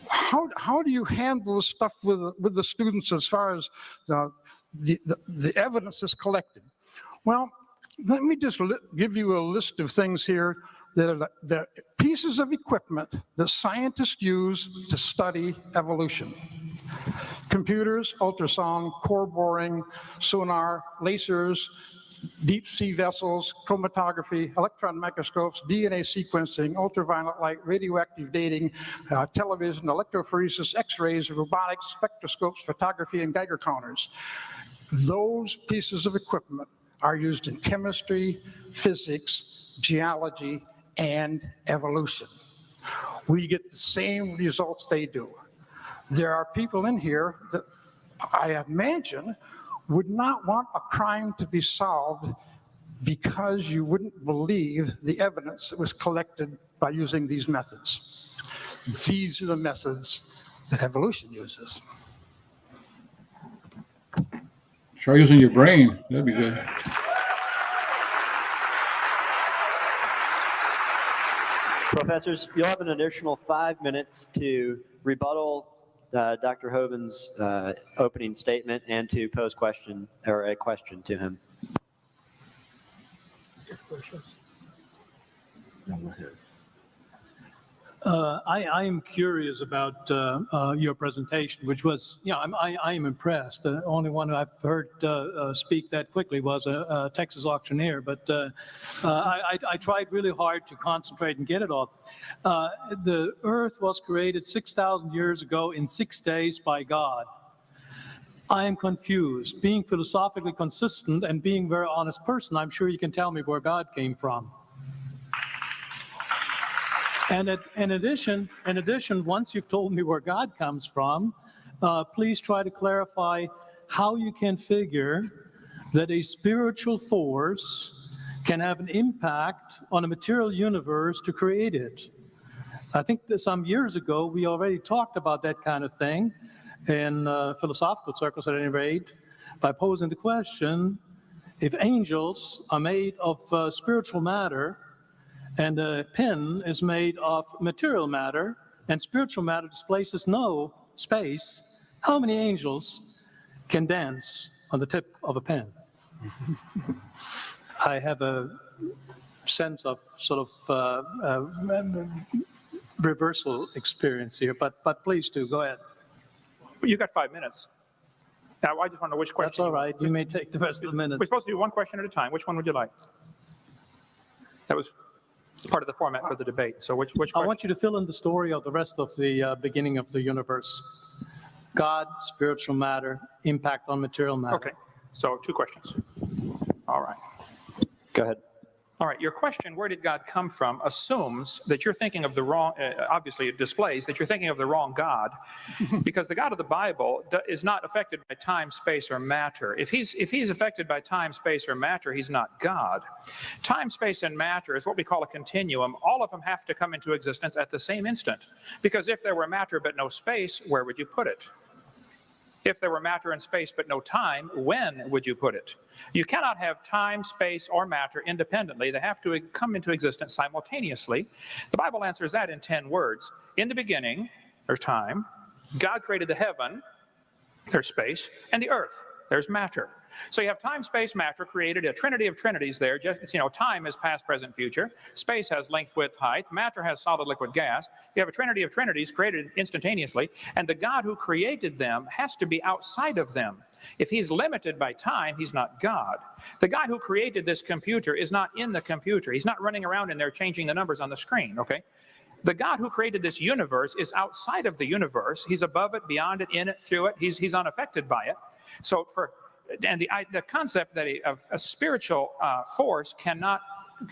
how do you handle the stuff with the students as far as the evidence is collected? Well, let me just give you a list of things here that are the pieces of equipment that scientists use to study evolution. Computers, ultrasound, core boring, sonar, lasers, deep sea vessels, chromatography, electron microscopes, DNA sequencing, ultraviolet light, radioactive dating, television, electrophoresis, x-rays, robotics, spectroscopes, photography, and Geiger counters. Those pieces of equipment are used in chemistry, physics, geology, and evolution. We get the same results they do. There are people in here that I imagine would not want a crime to be solved because you wouldn't believe the evidence that was collected by using these methods. These are the methods that evolution uses. Try using your brain. That'd be good. Professors, you'll have an additional 5 minutes to rebuttal Dr. Hovind's opening statement and to pose a question to him. I am curious about your presentation, which was, I am impressed. The only one I've heard speak that quickly was a Texas auctioneer, but I tried really hard to concentrate and get it all. The earth was created 6,000 years ago in 6 days by God. I am confused. Being philosophically consistent and being a very honest person, I'm sure you can tell me where God came from. And in addition, once you've told me where God comes from, please try to clarify how you can figure that a spiritual force can have an impact on a material universe to create it. I think that some years ago, we already talked about that kind of thing in philosophical circles at any rate, by posing the question, if angels are made of spiritual matter, and a pen is made of material matter, and spiritual matter displaces no space, how many angels can dance on the tip of a pen? I have a sense of sort of reversal experience here, but please do, go ahead. You got 5 minutes. Now, I just want to know which question. That's all right. You may take the rest of the minutes. We're supposed to do one question at a time. Which one would you like? That was part of the format for the debate. So which question? I want you to fill in the story of the rest of the beginning of the universe. God, spiritual matter, impact on material matter. Okay. So 2 questions. All right. Go ahead. All right, your question, where did God come from, assumes that you're thinking of the wrong, obviously it displays that you're thinking of the wrong God, because the God of the Bible is not affected by time, space, or matter. If he's affected by time, space, or matter, he's not God. Time, space, and matter is what we call a continuum. All of them have to come into existence at the same instant, because if there were matter but no space, where would you put it? If there were matter and space but no time, when would you put it? You cannot have time, space, or matter independently. They have to come into existence simultaneously. The Bible answers that in 10 words. In the beginning, there's time. God created the heaven, there's space, and the earth, there's matter. So you have time, space, matter created a trinity of trinities there. Just, time is past, present, future. Space has length, width, height. Matter has solid, liquid, gas. You have a trinity of trinities created instantaneously. And the God who created them has to be outside of them. If he's limited by time, he's not God. The guy who created this computer is not in the computer. He's not running around in there changing the numbers on the screen, okay? The God who created this universe is outside of the universe. He's above it, beyond it, in it, through it. He's unaffected by it. So the concept that a spiritual force cannot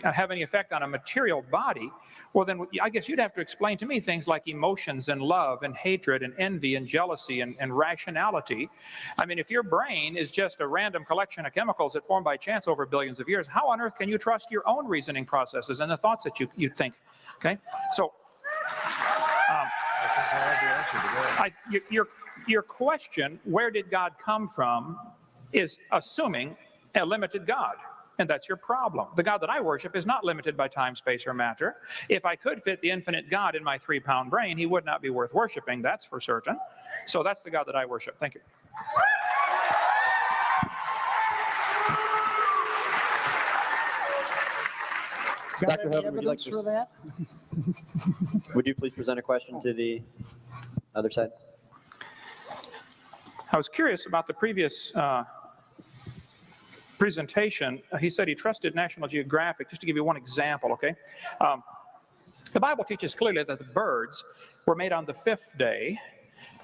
have any effect on a material body, well, then I guess you'd have to explain to me things like emotions and love and hatred and envy and jealousy and rationality. I mean, if your brain is just a random collection of chemicals that formed by chance over billions of years, how on earth can you trust your own reasoning processes and the thoughts that you think? Okay, so your question, where did God come from, is assuming a limited God. And that's your problem. The God that I worship is not limited by time, space, or matter. If I could fit the infinite God in my 3-pound brain, he would not be worth worshiping, that's for certain. So that's the God that I worship. Thank you. Got Dr. Hovind, would you like to, for that? Would you please present a question to the other side? I was curious about the previous presentation. He said he trusted National Geographic. Just to give you one example, okay? The Bible teaches clearly that the birds were made on the 5th day,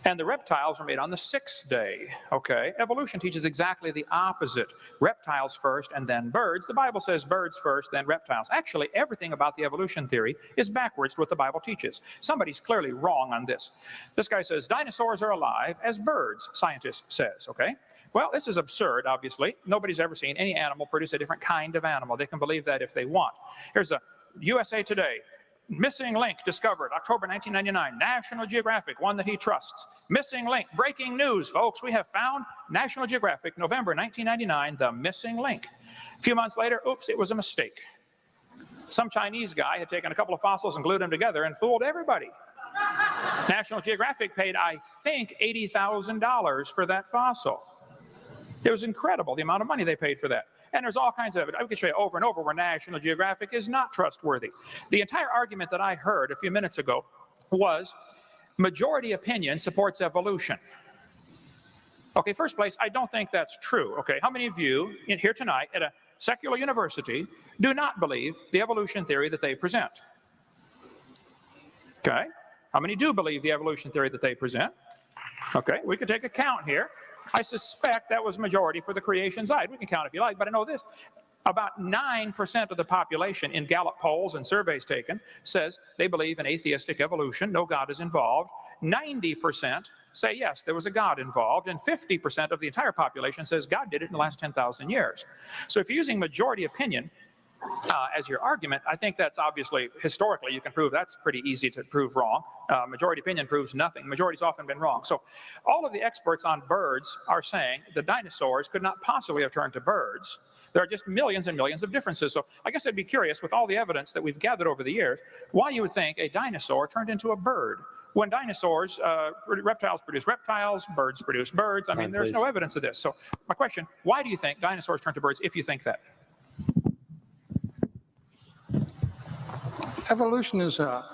and the reptiles were made on the 6th day, okay? Evolution teaches exactly the opposite. Reptiles first and then birds. The Bible says birds first, then reptiles. Actually, everything about the evolution theory is backwards to what the Bible teaches. Somebody's clearly wrong on this. This guy says dinosaurs are alive as birds, scientist says, okay? Well, this is absurd, obviously. Nobody's ever seen any animal produce a different kind of animal. They can believe that if they want. Here's a USA Today. Missing link discovered, October 1999. National Geographic, one that he trusts. Missing link, breaking news, folks. We have found National Geographic, November 1999, the missing link. A few months later, oops, it was a mistake. Some Chinese guy had taken a couple of fossils and glued them together and fooled everybody. National Geographic paid, I think, $80,000 for that fossil. It was incredible, the amount of money they paid for that. And there's all kinds of it. I could show you over and over where National Geographic is not trustworthy. The entire argument that I heard a few minutes ago was majority opinion supports evolution. Okay, first place, I don't think that's true. Okay, how many of you in here tonight at a secular university do not believe the evolution theory that they present? Okay, how many do believe the evolution theory that they present? Okay, we could take a count here. I suspect that was majority for the creation side. We can count if you like, but I know this. About 9% of the population in Gallup polls and surveys taken says they believe in atheistic evolution, no God is involved. 90% say yes, there was a God involved, and 50% of the entire population says God did it in the last 10,000 years. So if you're using majority opinion as your argument, I think that's obviously, historically, you can prove that's pretty easy to prove wrong. Majority opinion proves nothing. Majority's often been wrong. So all of the experts on birds are saying the dinosaurs could not possibly have turned to birds. There are just millions and millions of differences. So I guess I'd be curious, with all the evidence that we've gathered over the years, why you would think a dinosaur turned into a bird. When dinosaurs, reptiles produce reptiles, birds produce birds. I mean, there's no evidence of this. So my question, why do you think dinosaurs turned to birds if you think that? Evolution is a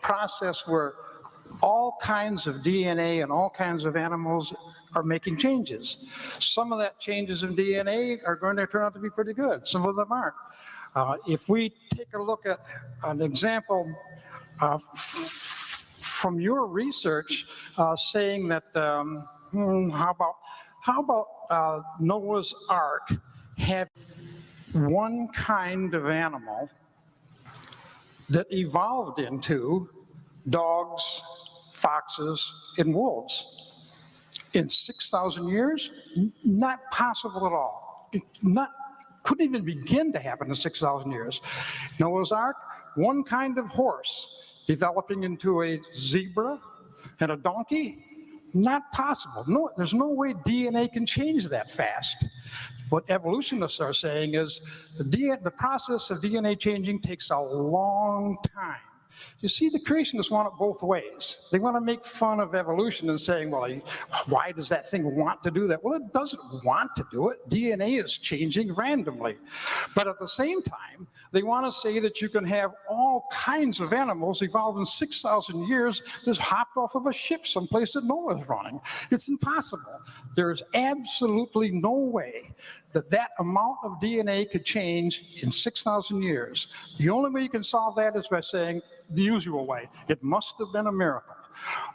process where all kinds of DNA and all kinds of animals are making changes. Some of that changes in DNA are going to turn out to be pretty good. Some of them aren't. If we take a look at an example from your research saying that, how about Noah's Ark have one kind of animal that evolved into dogs, foxes, and wolves. In 6,000 years, not possible at all. Couldn't even begin to happen in 6,000 years. Noah's Ark, one kind of horse developing into a zebra and a donkey, not possible. No, there's no way DNA can change that fast. What evolutionists are saying is the process of DNA changing takes a long time. You see, the creationists want it both ways. They want to make fun of evolution and saying, well, why does that thing want to do that? Well, it doesn't want to do it. DNA is changing randomly. But at the same time, they want to say that you can have all kinds of animals evolve in 6,000 years just hopped off of a ship someplace that Noah's running. It's impossible. There's absolutely no way that that amount of DNA could change in 6,000 years. The only way you can solve that is by saying the usual way. It must have been a miracle.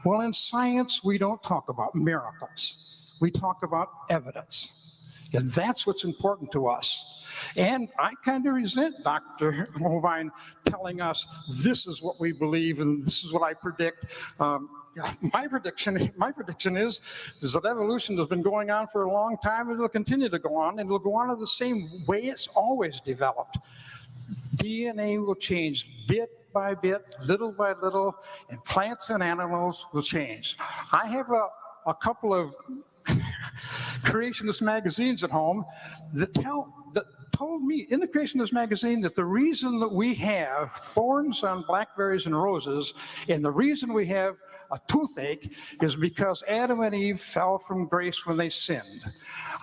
Well, in science, we don't talk about miracles. We talk about evidence. And that's what's important to us. And I kind of resent Dr. Hovind telling us this is what we believe and this is what I predict. My prediction is that evolution has been going on for a long time, and it'll continue to go on, and it'll go on in the same way it's always developed. DNA will change bit by bit, little by little, and plants and animals will change. I have a couple of creationist magazines at home that told me in the Creationist magazine that the reason that we have thorns on blackberries and roses and the reason we have a toothache is because Adam and Eve fell from grace when they sinned.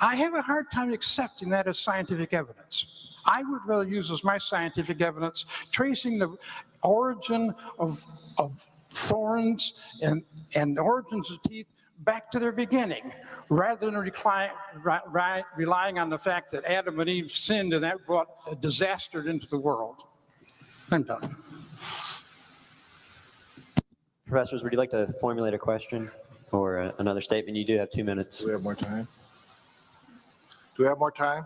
I have a hard time accepting that as scientific evidence. I would rather use as my scientific evidence tracing the origin of thorns and the origins of teeth back to their beginning, rather than relying on the fact that Adam and Eve sinned and that brought a disaster into the world. I'm done. Professors, would you like to formulate a question or another statement? You do have 2 minutes. Do we have more time? Do we have more time?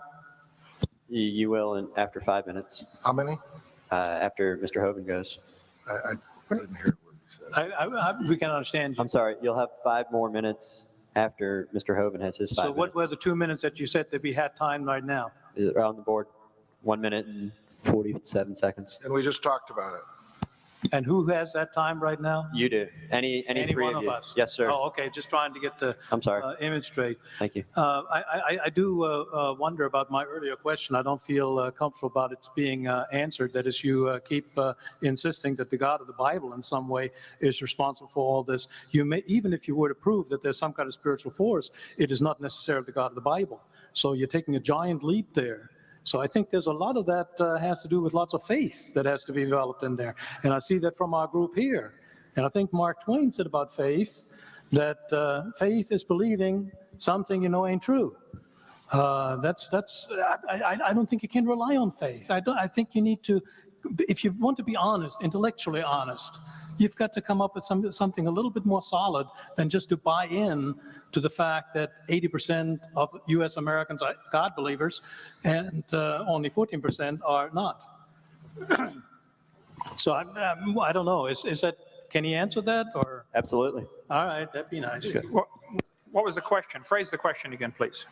You will after 5 minutes. How many? After Mr. Hovind goes. I didn't hear what he said. We can understand you. I'm sorry, you'll have 5 more minutes after Mr. Hovind has his 5 So minutes. what were the 2 minutes that you said that we had time right now? On the board, 1 minute and 47 seconds. And we just talked about it. And who has that time right now? You do. Any three one of of you. us? Yes, sir. Oh, okay. Just trying to get the I'm sorry. Image straight. Thank you. I do wonder about my earlier question. I don't feel comfortable about it being answered. That is, you keep insisting that the God of the Bible in some way is responsible for all this. You may, even if you were to prove that there's some kind of spiritual force, it is not necessarily the God of the Bible. So you're taking a giant leap there. So I think there's a lot of that has to do with lots of faith that has to be developed in there. And I see that from our group here. And I think Mark Twain said about faith that faith is believing something you know ain't true. I don't think you can rely on faith. I think you need to, if you want to be honest, intellectually honest, you've got to come up with something a little bit more solid than just to buy in to the fact that 80% of U.S. Americans are God believers and only 14% are not. So I don't know. Is that? Can he answer that? Or absolutely. All right, that'd be nice. What was the question? Phrase the question again, please.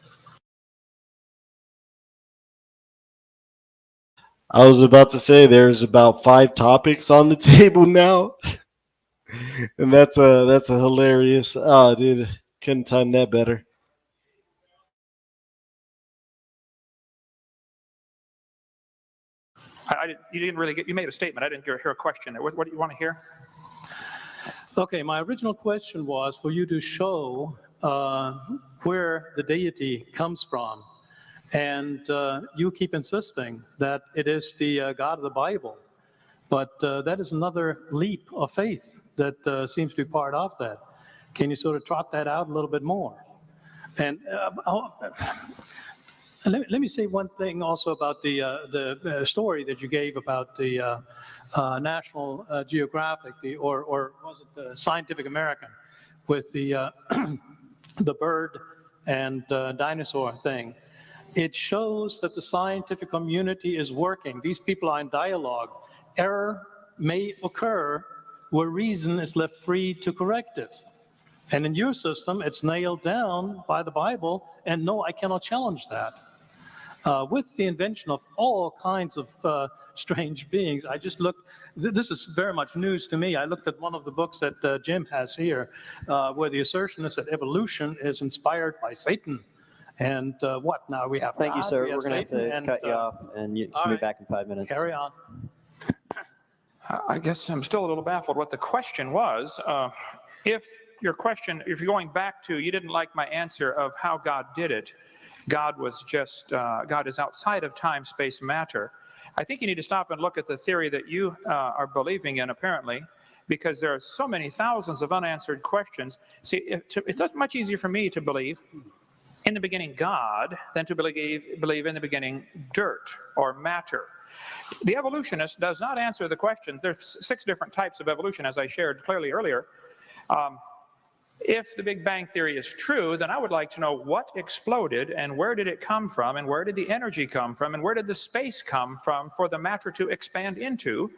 I was about to say there's about 5 topics on the table now. And that's a hilarious. Oh, dude, couldn't time that better. You didn't really get. You made a statement. I didn't hear a question. What do you want to hear? Okay, my original question was for you to show where the deity comes from. And you keep insisting that it is the God of the Bible. But that is another leap of faith that seems to be part of that. Can you sort of trot that out a little bit more? And let me say one thing also about the story that you gave about the National Geographic, or was it the Scientific American, with the the bird and dinosaur thing. It shows that the scientific community is working. These people are in dialogue. Error may occur where reason is left free to correct it. And in your system, it's nailed down by the Bible, and no, I cannot challenge that. With the invention of all kinds of strange beings, I just looked, this is very much news to me. I looked at one of the books that Jim has here, where the assertion is that evolution is inspired by Satan. And what now? We have Thank you, God, sir. we have We're going to have Satan, to cut you off, and you can be back in 5 minutes. Carry on. I guess I'm still a little baffled what the question was. If you're going back to, you didn't like my answer of how God did it, God is outside of time, space, matter. I think you need to stop and look at the theory that you are believing in, apparently, because there are so many thousands of unanswered questions. See, it's much easier for me to believe in the beginning God than to believe in the beginning dirt or matter. The evolutionist does not answer the question. There's 6 different types of evolution, as I shared clearly earlier. If the Big Bang Theory is true, then I would like to know what exploded and where did it come from and where did the energy come from and where did the space come from for the matter to expand into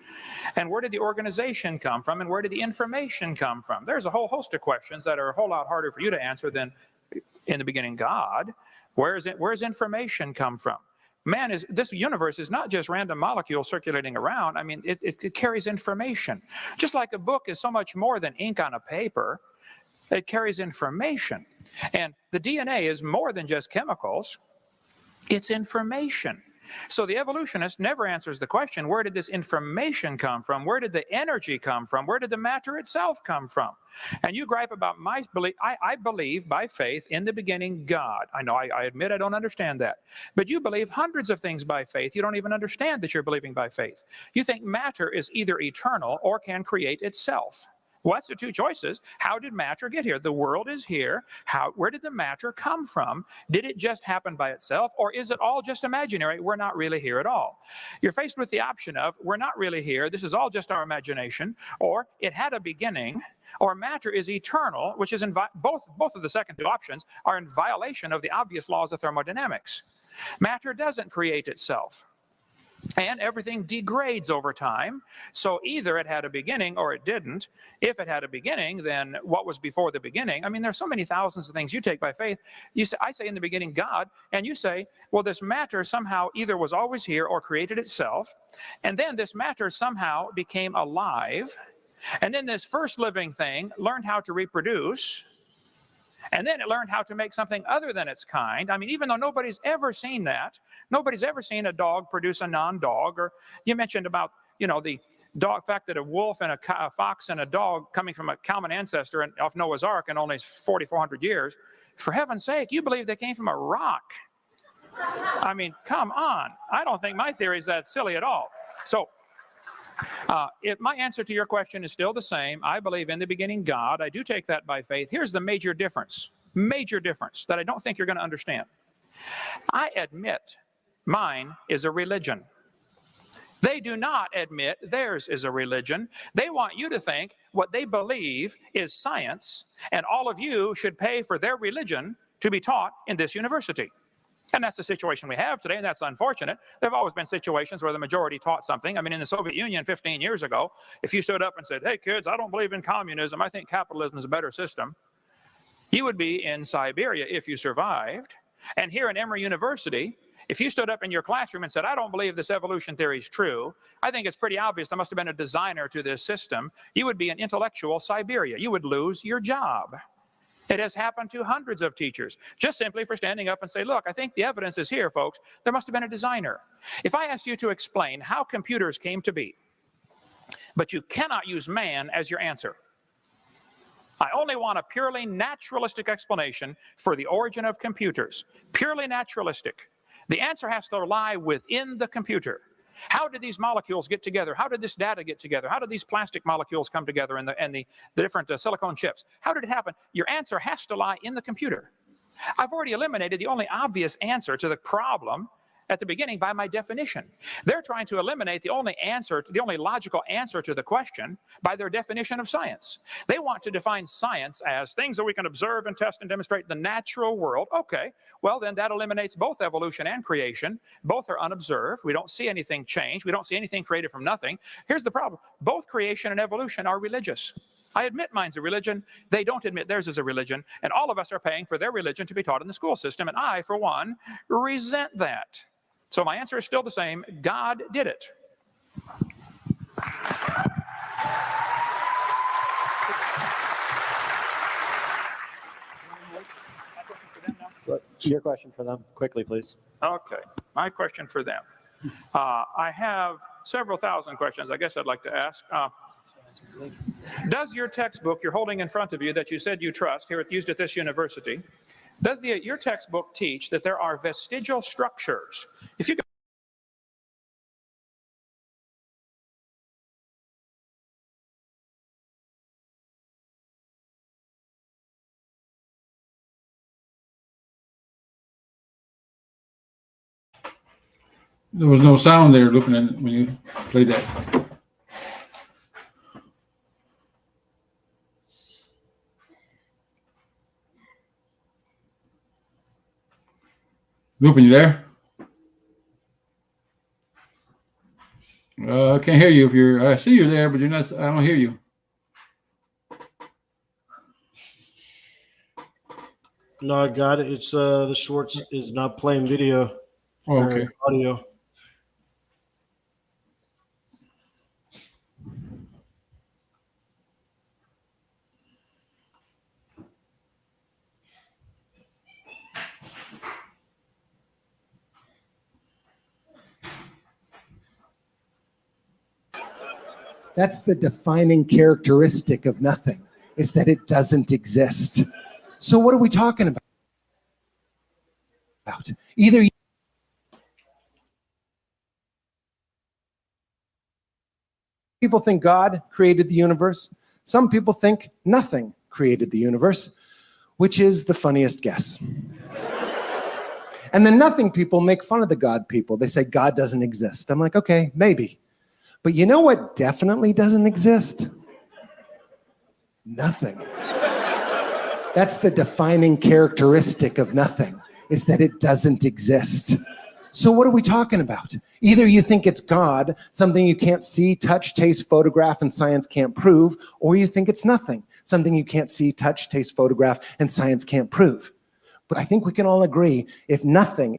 and where did the organization come from and where did the information come from? There's a whole host of questions that are a whole lot harder for you to answer than in the beginning God. Where's information come from? This universe is not just random molecules circulating around. I mean, it carries information. Just like a book is so much more than ink on a paper. It carries information. And the DNA is more than just chemicals. It's information. So the evolutionist never answers the question, where did this information come from? Where did the energy come from? Where did the matter itself come from? And you gripe about my belief. I believe by faith in the beginning God. I know, I admit I don't understand that. But you believe hundreds of things by faith. You don't even understand that you're believing by faith. You think matter is either eternal or can create itself. What's the two choices? How did matter get here? The world is here. Where did the matter come from? Did it just happen by itself, or is it all just imaginary? We're not really here at all. You're faced with the option of, we're not really here, this is all just our imagination, or it had a beginning, or matter is eternal, which is both of the second two options are in violation of the obvious laws of thermodynamics. Matter doesn't create itself. And everything degrades over time. So either it had a beginning or it didn't. If it had a beginning, then what was before the beginning? I mean, there's so many thousands of things you take by faith. I say in the beginning God, and you say, well, this matter somehow either was always here or created itself. And then this matter somehow became alive. And then this first living thing learned how to reproduce. And then it learned how to make something other than its kind. I mean, even though nobody's ever seen that, nobody's ever seen a dog produce a non-dog. Or you mentioned about, the fact that a wolf and a fox and a dog coming from a common ancestor off Noah's Ark in only 4,400 years. For heaven's sake, you believe they came from a rock. I mean, come on. I don't think my theory is that silly at all. So, if my answer to your question is still the same, I believe in the beginning God. I do take that by faith. Here's the major difference that I don't think you're going to understand. I admit mine is a religion. They do not admit theirs is a religion. They want you to think what they believe is science, and all of you should pay for their religion to be taught in this university. And that's the situation we have today, and that's unfortunate. There have always been situations where the majority taught something. I mean, in the Soviet Union 15 years ago, if you stood up and said, hey, kids, I don't believe in communism, I think capitalism is a better system, you would be in Siberia if you survived. And here in Emory University, if you stood up in your classroom and said, I don't believe this evolution theory is true, I think it's pretty obvious there must have been a designer to this system, you would be in intellectual Siberia. You would lose your job. It has happened to hundreds of teachers, just simply for standing up and say, look, I think the evidence is here, folks. There must have been a designer. If I asked you to explain how computers came to be, but you cannot use man as your answer, I only want a purely naturalistic explanation for the origin of computers, purely naturalistic. The answer has to lie within the computer. How did these molecules get together? How did this data get together? How did these plastic molecules come together and the different silicone chips? How did it happen? Your answer has to lie in the computer. I've already eliminated the only obvious answer to the problem at the beginning by my definition. They're trying to eliminate the only logical answer to the question by their definition of science. They want to define science as things that we can observe and test and demonstrate in the natural world. Okay, well then that eliminates both evolution and creation. Both are unobserved. We don't see anything change. We don't see anything created from nothing. Here's the problem. Both creation and evolution are religious. I admit mine's a religion. They don't admit theirs is a religion. And all of us are paying for their religion to be taught in the school system. And I, for one, resent that. So my answer is still the same. God did it. Your question for them, quickly, please. Okay, my question for them. I have several thousand questions I guess I'd like to ask. Does your textbook you're holding in front of you that you said you trust, used at this university, does your textbook teach that there are vestigial structures? If you There was no sound there looking at when you played that. Ruben, you there? I can't hear you. If you're, I see you there, but you're not. I don't hear you. No, I got it. It's the shorts is not playing video Oh, or okay. audio. That's the defining characteristic of nothing, is that it doesn't exist. So what are we talking about? Either people think God created the universe, some people think nothing created the universe, which is the funniest guess. And the nothing people make fun of the God people. They say God doesn't exist. I'm like, okay, maybe. But you know what definitely doesn't exist? Nothing. That's the defining characteristic of nothing, is that it doesn't exist. So what are we talking about? Either you think it's God, something you can't see, touch, taste, photograph, and science can't prove, or you think it's nothing, something you can't see, touch, taste, photograph, and science can't prove. But I think we can all agree, if nothing...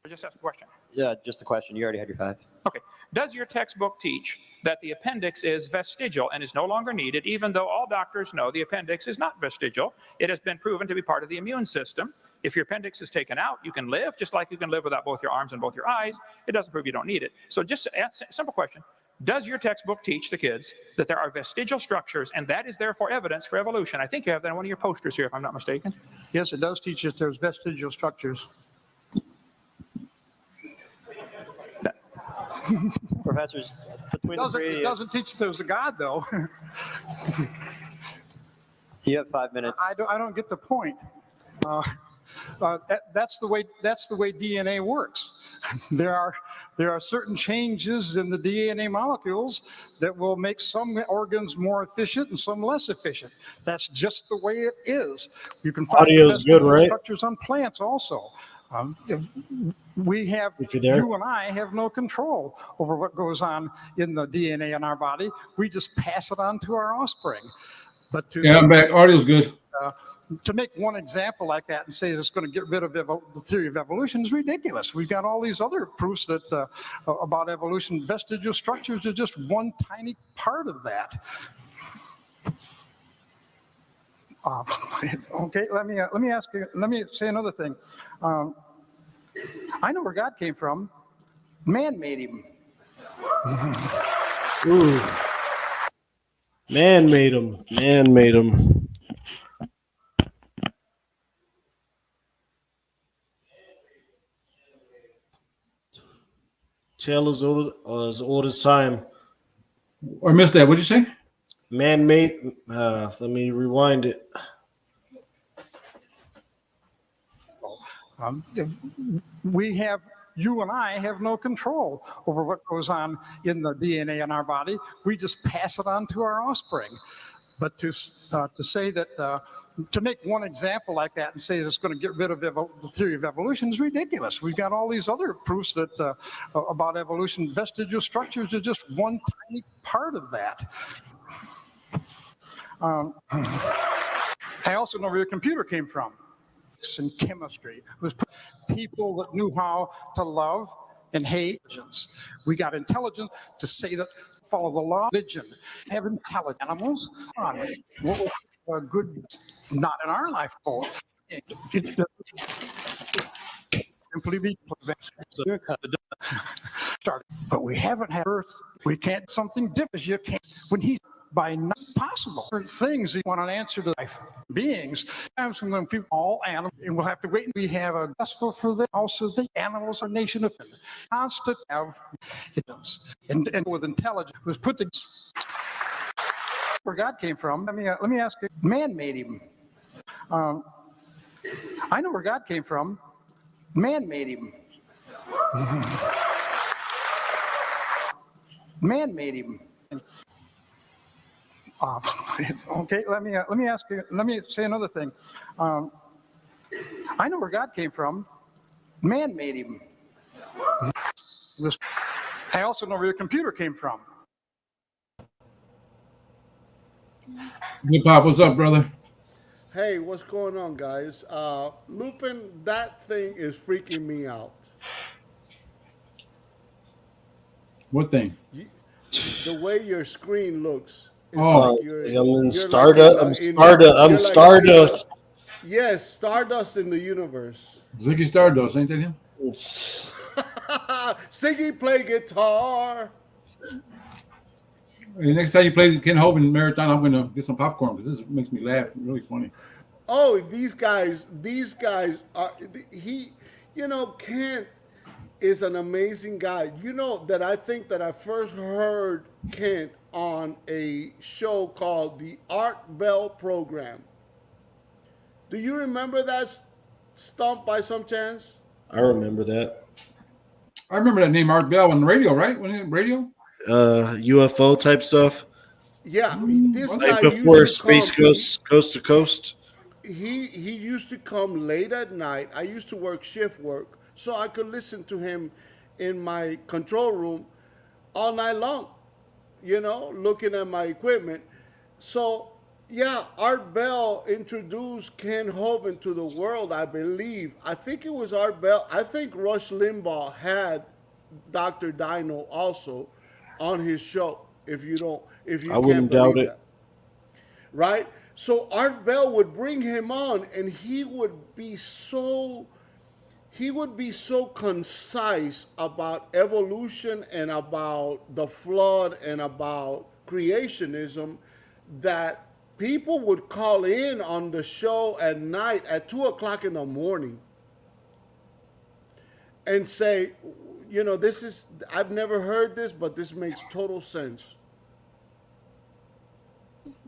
Just ask a question. Yeah, just a question. You already had your 5. Okay. Does your textbook teach that the appendix is vestigial and is no longer needed, even though all doctors know the appendix is not vestigial? It has been proven to be part of the immune system. If your appendix is taken out, you can live, just like you can live without both your arms and both your eyes. It doesn't prove you don't need it. So just a simple question. Does your textbook teach the kids that there are vestigial structures, and that is therefore evidence for evolution? I think you have that in one of your posters here, if I'm not mistaken. Yes, it does teach us there's vestigial structures. Professors, between the three, It doesn't teach us there's a God, though. you have 5 minutes. I don't get the point. That's the way DNA works. There are certain changes in the DNA molecules that will make some organs more efficient and some less efficient. That's just the way it is. You can find Audio's good, right? structures on plants also. You and I have no control over what goes on in the DNA in our body. We just pass it on to our offspring. But Yeah, I'm back. Audio's good. To make one example like that and say it's going to get rid of the theory of evolution is ridiculous. We've got all these other proofs that about evolution. Vestigial structures are just one tiny part of that. Okay, let me say another thing. I know where God came from. Man made him. Ooh. Man made him. Man made him. Tale as old as time. I missed that. What'd you say? Man made. Let me rewind it. You and I have no control over what goes on in the DNA in our body. We just pass it on to our offspring. But to say that, to make one example like that and say that it's going to get rid of the theory of evolution is ridiculous. We've got all these other proofs that about evolution. Vestigial structures are just one tiny part of that. I also know where your computer came from. In chemistry, it was people that knew how to love and hate. We got intelligence to say that follow the law of religion, have intelligent animals on good, not in our life goal. Simply be but we haven't had Earth. We can't something different. You can't when he's by not possible things you want an answer to life beings. Sometimes when people all animals, and we'll have to wait. We have a gospel for them. Also, the animals are nation of constant have and with intelligence was put to where God came from. Let me ask you. Man made him. I know where God came from. Man made him. Man made him. Okay, let me ask you. Let me say another thing. I know where God came from. Man made him. I also know where your computer came from. Hip Hop, what's up, brother? Hey, what's going on, guys? Lupin, that thing is freaking me out. What thing? The way your screen looks. It's Oh, like you're I'm you're Stardust. like I'm in Stardust. you're I'm like Stardust. Yes, Stardust in the universe. Ziggy Stardust, ain't that him? Siggy play guitar. Hey, next time you play Ken Hovind Marathon, I'm gonna get some popcorn because this makes me laugh. Really funny. Oh, these guys are Kent is an amazing guy. You know that I think that I first heard Kent on a show called the Art Bell Program. Do you remember that stump by some chance? I remember that. I remember that name Art Bell on the radio, right? When it radio? UFO type stuff. Yeah, this Right guy before used to space come. goes coast to coast. He used to come late at night. I used to work shift work, so I could listen to him in my control room all night long, looking at my equipment. So, yeah, Art Bell introduced Ken Hovind to the world, I believe. I think it was Art Bell. I think Rush Limbaugh had Dr. Dino also on his show, if you I can't wouldn't doubt believe it. that. Right? So Art Bell would bring him on and he would be so concise about evolution and about the flood and about creationism that people would call in on the show at night at 2 o'clock in the morning and say, I've never heard this, but this makes total sense.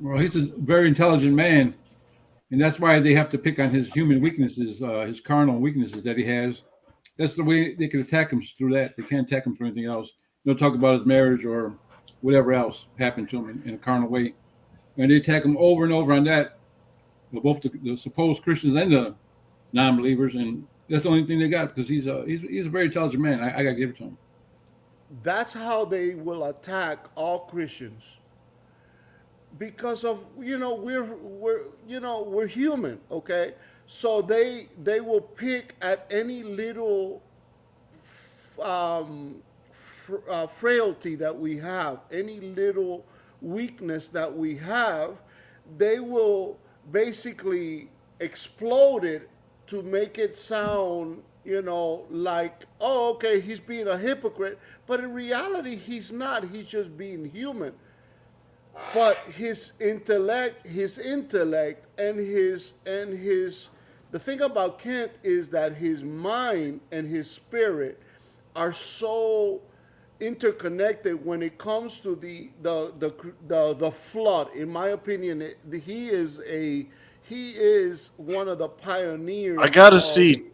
Well, he's a very intelligent man, and that's why they have to pick on his human weaknesses, his carnal weaknesses that he has. That's the way they can attack him, through that. They can't attack him for anything else. They'll talk about his marriage or whatever else happened to him in a carnal way. And they attack him over and over on that, both the supposed Christians and the non-believers. And that's the only thing they got, because he's a very intelligent man. I got to give it to him. That's how they will attack all Christians. Because of we're human, okay? So they will pick at any little frailty that we have, any little weakness that we have. They will basically explode it to make it sound, like, oh, okay, he's being a hypocrite. But in reality, he's not. He's just being human. But his intellect and the thing about Kent is that his mind and his spirit are so interconnected when it comes to the flood. In my opinion, he is one of the pioneers. I gotta see.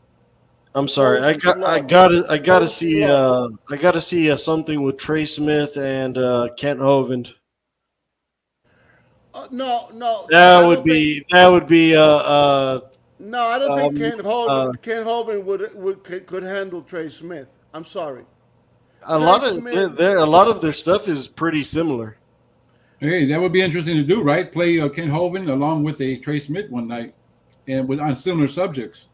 I'm sorry. I gotta see something with Trey Smith and Kent Hovind. No. That would be. No, I don't think Ken Hovind could handle Trey Smith. I'm sorry. A lot of their stuff is pretty similar. Hey, that would be interesting to do, right? Play Ken Hovind along with a Trey Smith one night, and on similar subjects.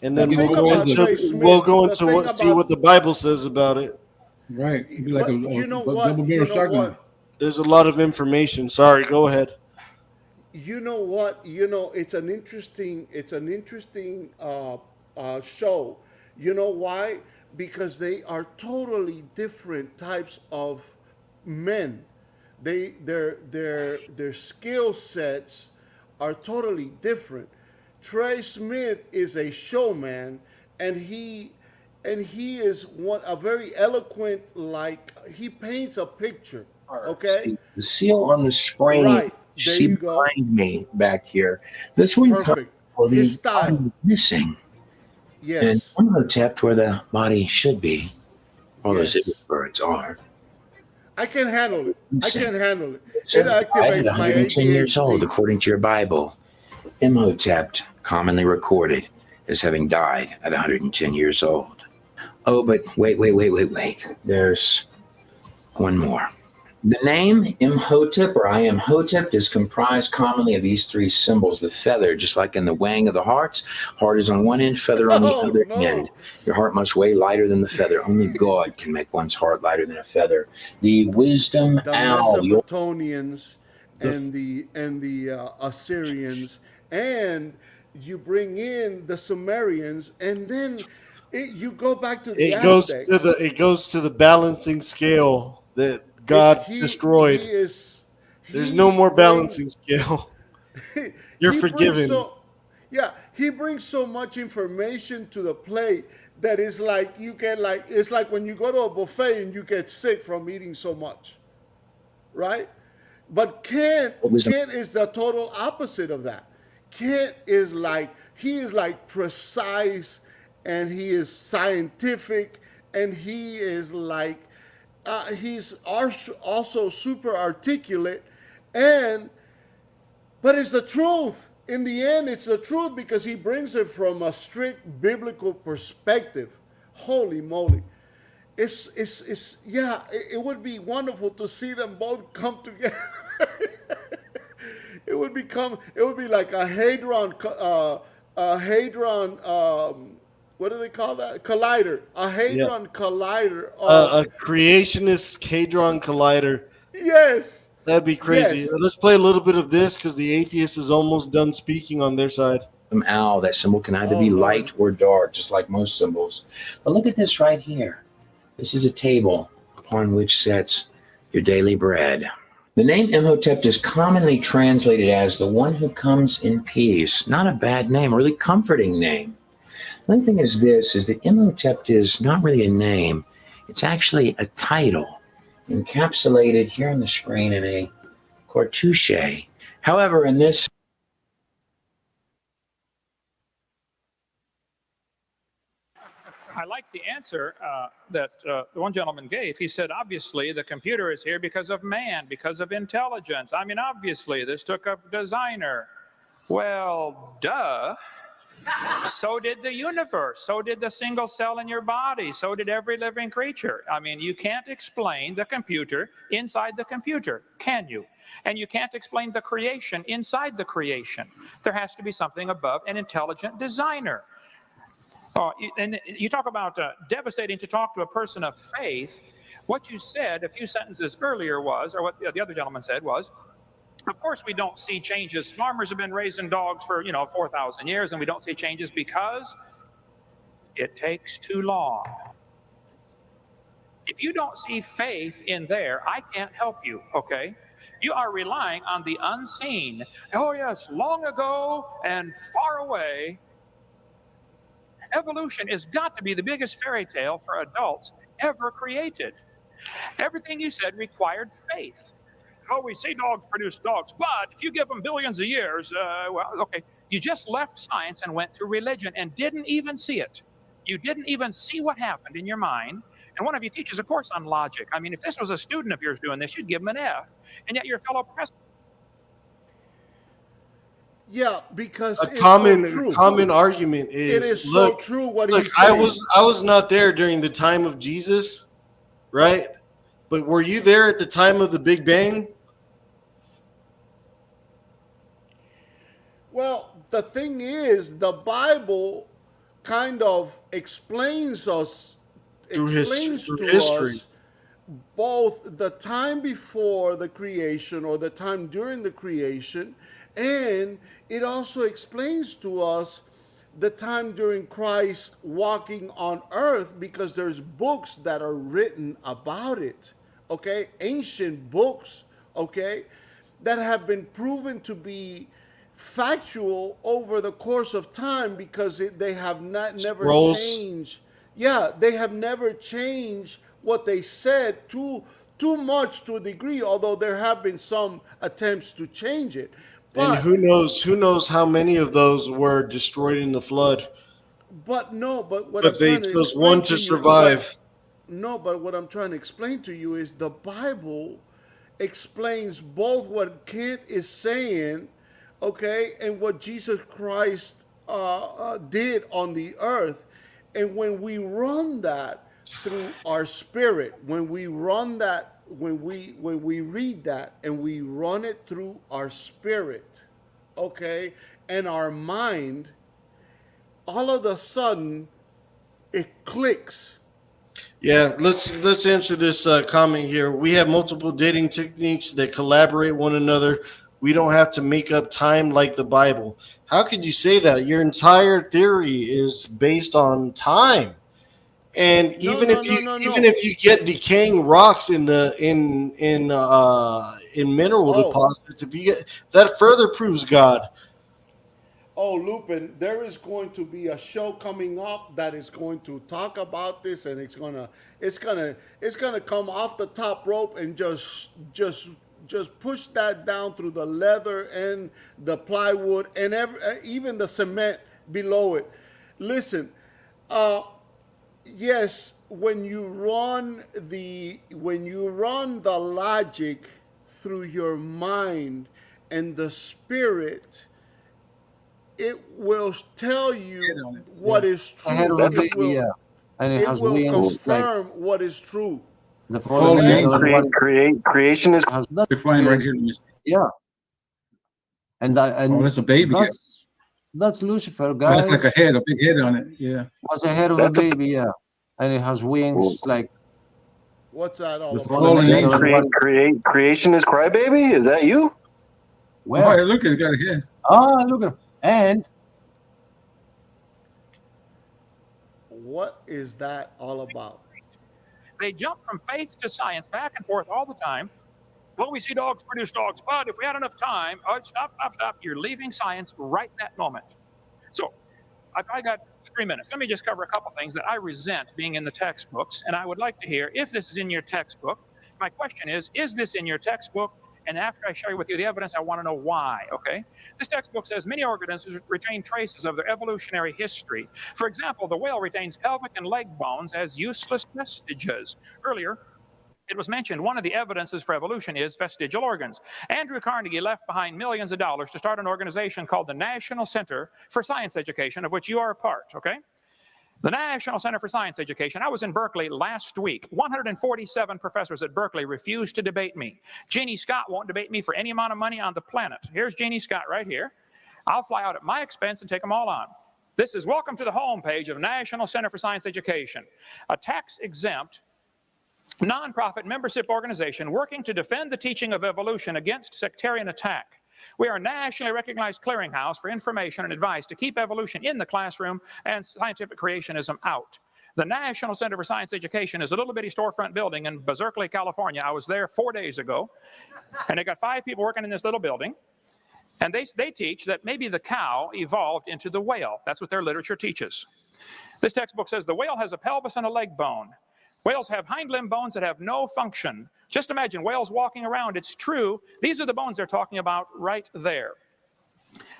And then we'll go into see what the Bible says about it. Right. It'd be like a double barrel shotgun. There's a lot of information. Sorry, go ahead. You know what? It's an interesting show. You know why? Because they are totally different types of men. Their skill sets are totally different. Trey Smith is a showman, and he is a very eloquent, like, he paints a picture. Okay. The seal on the screen. Right. You There see you go. behind me back here. This one Perfect. well, His the style. body is missing. Yes. And one of the tapped where the body should be, or Yes. those birds are. I can handle it. I Listen. can handle it. So It died at activates my 110 years old, ADHD. according to your Bible. Imhotep, commonly recorded as having died at 110 years old. Oh, but wait. There's one more. The name Imhotep or I am Hotep is comprised commonly of these three symbols. The feather, just like in the weighing of the hearts, heart is on one end, feather on the other end. Your heart must weigh lighter than the feather. Only God can make one's heart lighter than a feather. The wisdom The owl. Mesopotamians and the Assyrians, and you bring in the Sumerians, and then you go back to the Aztecs. It goes to the balancing scale that God destroyed. There's no more balancing scale. You're forgiven. He brings so much information to the plate that it's like it's like when you go to a buffet and you get sick from eating so much, right? But Kant is the total opposite of that. Kant is like, he is like precise, and he is scientific, and he is like, he's also super articulate, but it's the truth. In the end, it's the truth because he brings it from a strict biblical perspective. Holy moly. It would be wonderful to see them both come together. It would be like a hadron, what do they call that? Collider. A hadron collider. A creationist hadron collider. Yes. That'd be crazy. Yes. Let's play a little bit of this because the atheist is almost done speaking on their side. Owl, that symbol can either be light or dark, just like most symbols. But look at this right here. This is a table upon which sets your daily bread. The name Imhotep is commonly translated as the one who comes in peace. Not a bad name, a really comforting name. The only thing is that Imhotep is not really a name. It's actually a title encapsulated here on the screen in a cartouche. However, in this I like the answer that the one gentleman gave. He said, obviously, the computer is here because of man, because of intelligence. I mean, obviously, this took a designer. Well, duh. So did the universe. So did the single cell in your body. So did every living creature. I mean, you can't explain the computer inside the computer, can you? And you can't explain the creation inside the creation. There has to be something above an intelligent designer. And you talk about devastating to talk to a person of faith. What you said a few sentences earlier was, or what the other gentleman said was, of course we don't see changes. Farmers have been raising dogs for, 4,000 years, and we don't see changes because it takes too long. If you don't see faith in there, I can't help you, okay? You are relying on the unseen. Oh yes, long ago and far away. Evolution has got to be the biggest fairy tale for adults ever created. Everything you said required faith. Oh, we see dogs produce dogs, but if you give them billions of years, well, okay. You just left science and went to religion and didn't even see it. You didn't even see what happened in your mind. And one of you teaches a course on logic. I mean, if this was a student of yours doing this, you'd give him an F. And yet your fellow professor. Yeah, because a common argument is it is so true what he's saying. saying. I was not there during the time of Jesus, right? But were you there at the time of the Big Bang? Well, the thing is, the Bible kind of explains to us both the time before the creation or the time during the creation, and it also explains to us the time during Christ walking on earth, because there's books that are written about it, okay? Ancient books, okay, that have been proven to be factual over the course of time because they have never changed. Yeah, they have never changed what they said too much to a degree, although there have been some attempts to change it. And who knows how many of those were destroyed in the flood. But what they chose one to survive. No, but what I'm trying to explain to you is the Bible explains both what Kent is saying, okay, and what Jesus Christ did on the earth. And when we run that through our spirit, when we run that, when we read that and we run it through our spirit, okay, and our mind, all of a sudden it clicks. Yeah, let's answer this comment here. We have multiple dating techniques that collaborate one another. We don't have to make up time like the Bible. How could you say that? Your entire theory is based on time. And even if you get decaying rocks in mineral deposits, if you get that, further proves God. Oh, Lupin, there is going to be a show coming up that is going to talk about this, and it's gonna come off the top rope and just push that down through the leather and the plywood and even the cement below it. Listen, yes, when you run the logic through your mind and the spirit, it will tell you what is true. Ahead of the baby, yeah. And it has wings, confirm what is true. The fallen angel. Creation is flying right here. Yeah. And that's a baby. That's Lucifer, Oh, guys. that's like a head, a big head on it. Yeah. Was the head of the baby, yeah. And it has wings like. What's that all about? Creation is crybaby? Is that you? Well, oh, look at it, got a head. Ah, look at it. And what is that all about? They jump from faith to science back and forth all the time. Well, we see dogs produce dogs, but if we had enough time, stop. You're leaving science right that moment. So I got 3 minutes. Let me just cover a couple things that I resent being in the textbooks, and I would like to hear if this is in your textbook. My question is this in your textbook? And after I share with you the evidence, I want to know why, okay? This textbook says many organisms retain traces of their evolutionary history. For example, the whale retains pelvic and leg bones as useless vestiges. Earlier, it was mentioned one of the evidences for evolution is vestigial organs. Andrew Carnegie left behind millions of dollars to start an organization called the National Center for Science Education, of which you are a part, okay? The National Center for Science Education. I was in Berkeley last week. 147 professors at Berkeley refused to debate me. Jeannie Scott won't debate me for any amount of money on the planet. Here's Jeannie Scott right here. I'll fly out at my expense and take them all on. This is welcome to the homepage of National Center for Science Education, a tax-exempt, nonprofit membership organization working to defend the teaching of evolution against sectarian attack. We are a nationally recognized clearinghouse for information and advice to keep evolution in the classroom and scientific creationism out. The National Center for Science Education is a little bitty storefront building in Berkeley, California. I was there 4 days ago, and they got 5 people working in this little building. And they teach that maybe the cow evolved into the whale. That's what their literature teaches. This textbook says the whale has a pelvis and a leg bone. Whales have hind limb bones that have no function. Just imagine whales walking around. It's true. These are the bones they're talking about right there.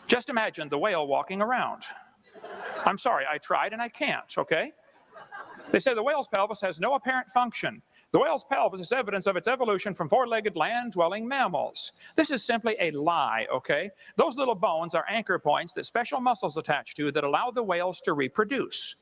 Just imagine the whale walking around. I'm sorry, I tried and I can't, okay? They say the whale's pelvis has no apparent function. The whale's pelvis is evidence of its evolution from 4-legged land-dwelling mammals. This is simply a lie, okay? Those little bones are anchor points that special muscles attach to that allow the whales to reproduce.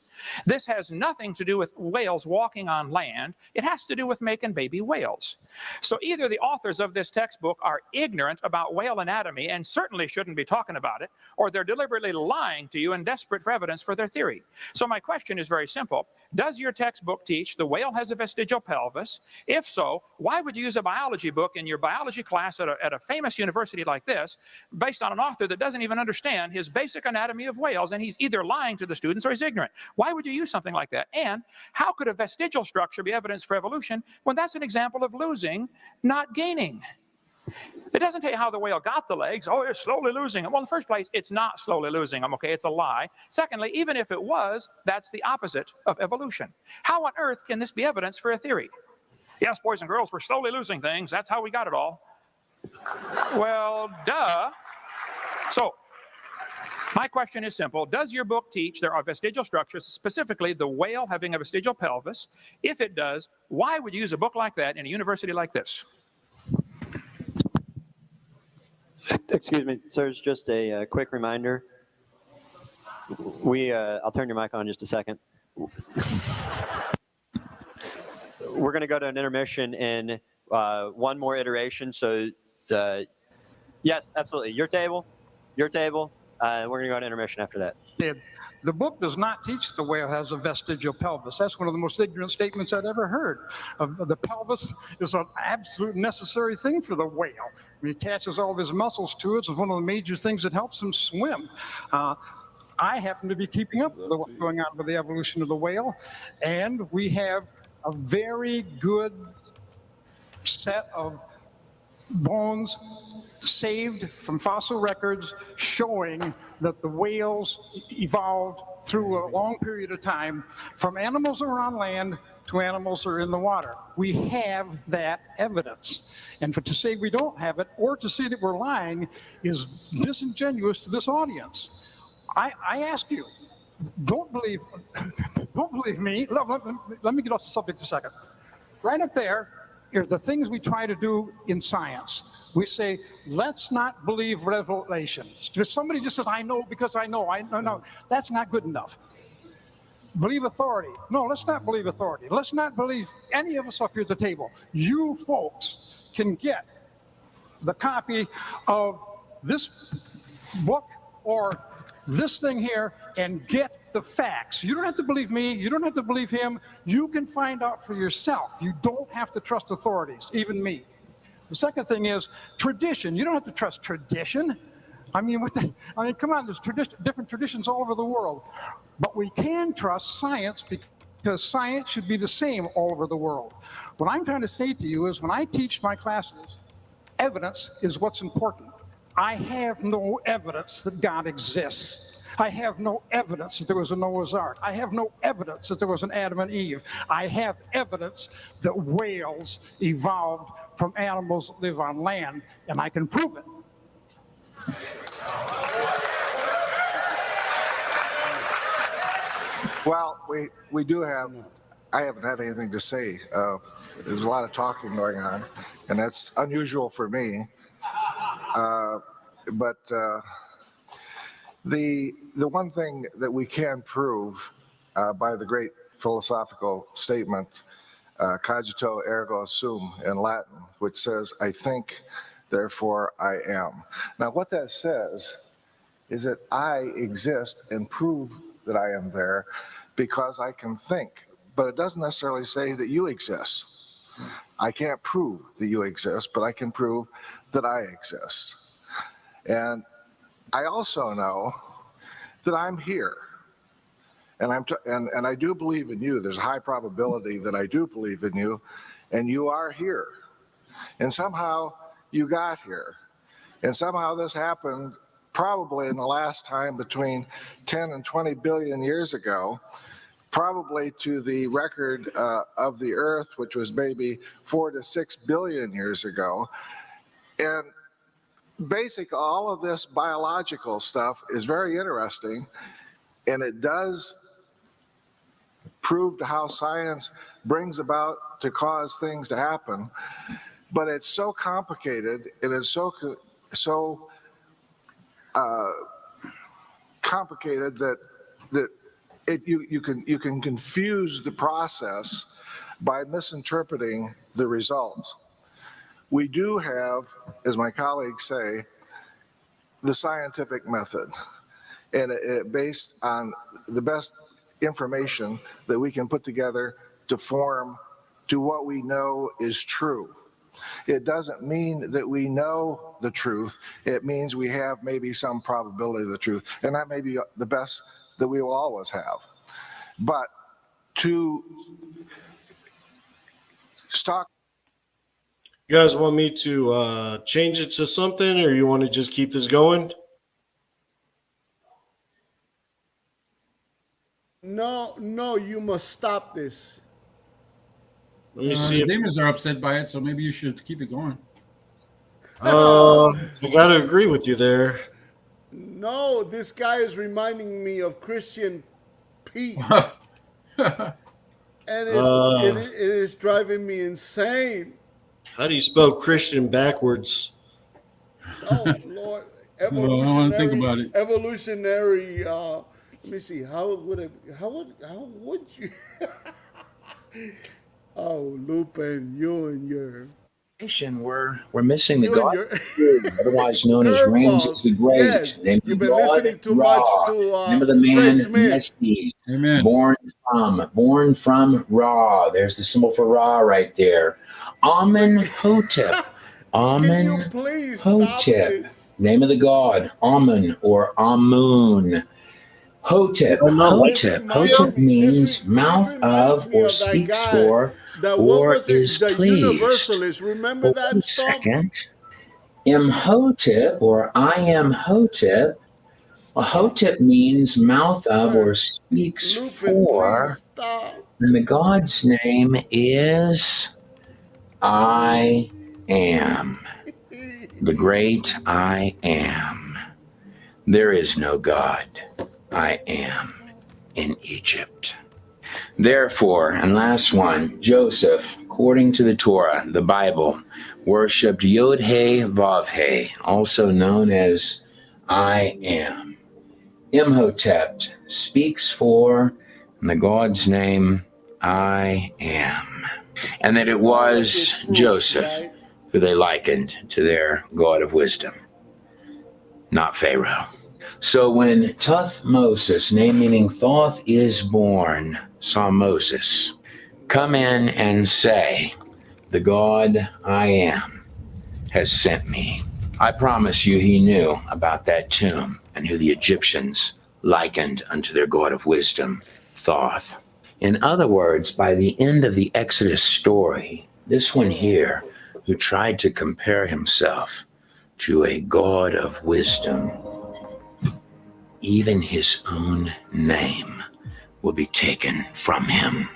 This has nothing to do with whales walking on land. It has to do with making baby whales. So either the authors of this textbook are ignorant about whale anatomy and certainly shouldn't be talking about it, or they're deliberately lying to you and desperate for evidence for their theory. So my question is very simple. Does your textbook teach the whale has a vestigial pelvis? If so, why would you use a biology book in your biology class at a famous university like this based on an author that doesn't even understand his basic anatomy of whales, and he's either lying to the students or he's ignorant? Why would you use something like that? And how could a vestigial structure be evidence for evolution when that's an example of losing, not gaining? It doesn't tell you how the whale got the legs. Oh, it's slowly losing them. Well, in the first place, it's not slowly losing them, okay? It's a lie. Secondly, even if it was, that's the opposite of evolution. How on earth can this be evidence for a theory? Yes, boys and girls, we're slowly losing things. That's how we got it all. Well, duh. So, My question is simple. Does your book teach there are vestigial structures, specifically the whale having a vestigial pelvis? If it does, why would you use a book like that in a university like this? Excuse me, sir, it's just a quick reminder. I'll turn your mic on just a second. We're going to go to an intermission in one more iteration. So, yes, absolutely. Your table. We're going to go to intermission after that. The book does not teach the whale has a vestigial pelvis. That's one of the most ignorant statements I've ever heard. The pelvis is an absolute necessary thing for the whale. He attaches all of his muscles to it. It's one of the major things that helps him swim. I happen to be keeping up with what's going on with the evolution of the whale, and we have a very good set of bones saved from fossil records showing that the whales evolved through a long period of time from animals that are on land to animals that are in the water. We have that evidence. And to say we don't have it or to say that we're lying is disingenuous to this audience. I ask you, don't believe me. Let me get off the subject a second. Right up there are the things we try to do in science. We say, let's not believe revelation. If somebody just says, I know because I know. No, that's not good enough. Believe authority. No, let's not believe authority. Let's not believe any of us up here at the table. You folks can get the copy of this book or this thing here and get the facts. You don't have to believe me. You don't have to believe him. You can find out for yourself. You don't have to trust authorities, even me. The second thing is tradition. You don't have to trust tradition. I mean, come on, there's different traditions all over the world. But we can trust science because science should be the same all over the world. What I'm trying to say to you is when I teach my classes, evidence is what's important. I have no evidence that God exists. I have no evidence that there was a Noah's Ark. I have no evidence that there was an Adam and Eve. I have evidence that whales evolved from animals that live on land, and I can prove it. Well, we do have, I haven't had anything to say. There's a lot of talking going on, and that's unusual for me. But the one thing that we can prove by the great philosophical statement, cogito ergo sum in Latin, which says, I think, therefore I am. Now what that says is that I exist and prove that I am there because I can think, but it doesn't necessarily say that you exist. I can't prove that you exist, but I can prove that I exist. And I also know that I'm here. And I do believe in you. There's a high probability that I do believe in you, and you are here. And somehow you got here. And somehow this happened probably in the last time between 10 and 20 billion years ago, probably to the record of the Earth, which was maybe 4 to 6 billion years ago. And basically, all of this biological stuff is very interesting, and it does prove to how science brings about to cause things to happen. But it's so complicated, and it's so complicated that you can confuse the process by misinterpreting the results. We do have, as my colleagues say, the scientific method, and it based on the best information that we can put together to form to what we know is true. It doesn't mean that we know the truth. It means we have maybe some probability of the truth, and that may be the best that we will always have. But to stock. You guys want me to change it to something, or you want to just keep this going? No, you must stop this. Let me see. The demons are upset by it, so maybe you should keep it going. I got to agree with you there. No. No, this guy is reminding me of Christian Pete. And it is driving me insane. How do you spell Christian backwards? Oh Lord, I want to think about it. evolutionary. Let me see. How would you? Oh, Lupin, you and your We're missing the you and God, your otherwise known as Ramses the Great. Yes, Name of you've the been God, listening too Ra. much to Name of the Trey man, Smith. Nestes. Amen. Born from Ra. There's the symbol for Ra right there. Amenhotep. Can you please stop Amenhotep. this? Name of the god, Amun or Amun. Hotep. Hotep means mouth of or speaks for or is the pleased. Universalist. Remember But that wait a stuff? second. Imhotep or I am Hotep. Hotep means mouth of or speaks Lupin, for. please stop. And the god's name is I am. The great I am. There is no God. I am in Egypt. Therefore, and last one, Joseph, according to the Torah, the Bible, worshipped Yod-He Vav-He, also known as I am. Imhotep speaks for, in the God's name, I am. And that it was Joseph who they likened to their God of wisdom, not Pharaoh. So when Tuthmosis, name meaning Thoth is born, saw Moses come in and say, the God I am has sent me. I promise you he knew about that tomb and who the Egyptians likened unto their God of wisdom, Thoth. In other words, by the end of the Exodus story, this one here, who tried to compare himself to a God of wisdom, even his own name will be taken from him.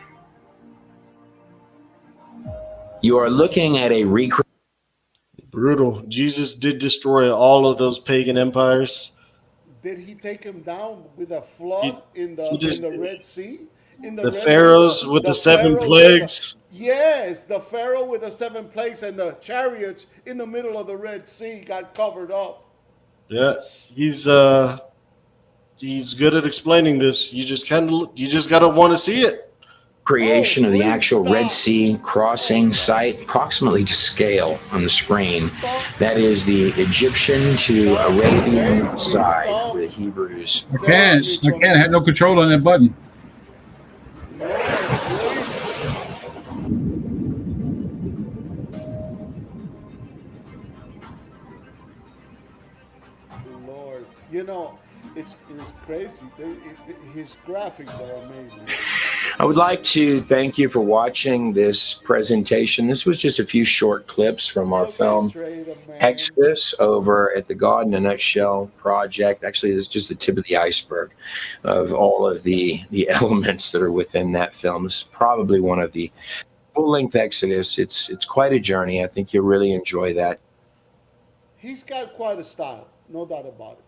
You are looking at a recreation. Brutal. Jesus did destroy all of those pagan empires. Did he take him down with a flood in the Red Sea? In The Red pharaohs Sea, with the 7 pharaoh plagues. Yes, the Pharaoh with the 7 plagues and the chariots in the middle of the Red Sea got covered up. Yeah, he's good at explaining this. You just gotta want to see it. Creation of the actual Red Sea crossing site, approximately to scale on the screen. That is the Egyptian to Arabian side, where the Hebrews. I can't have no control on that button. Lord, you know, it's crazy. His graphics are amazing. I would like to thank you for watching this presentation. This was just a few short clips from our film Exodus over at the God in a Nutshell project. Actually, this is just the tip of the iceberg of all of the elements that are within that film. It's probably one of the full-length Exodus. It's quite a journey. I think you'll really enjoy that. He's got quite a style, no doubt about it.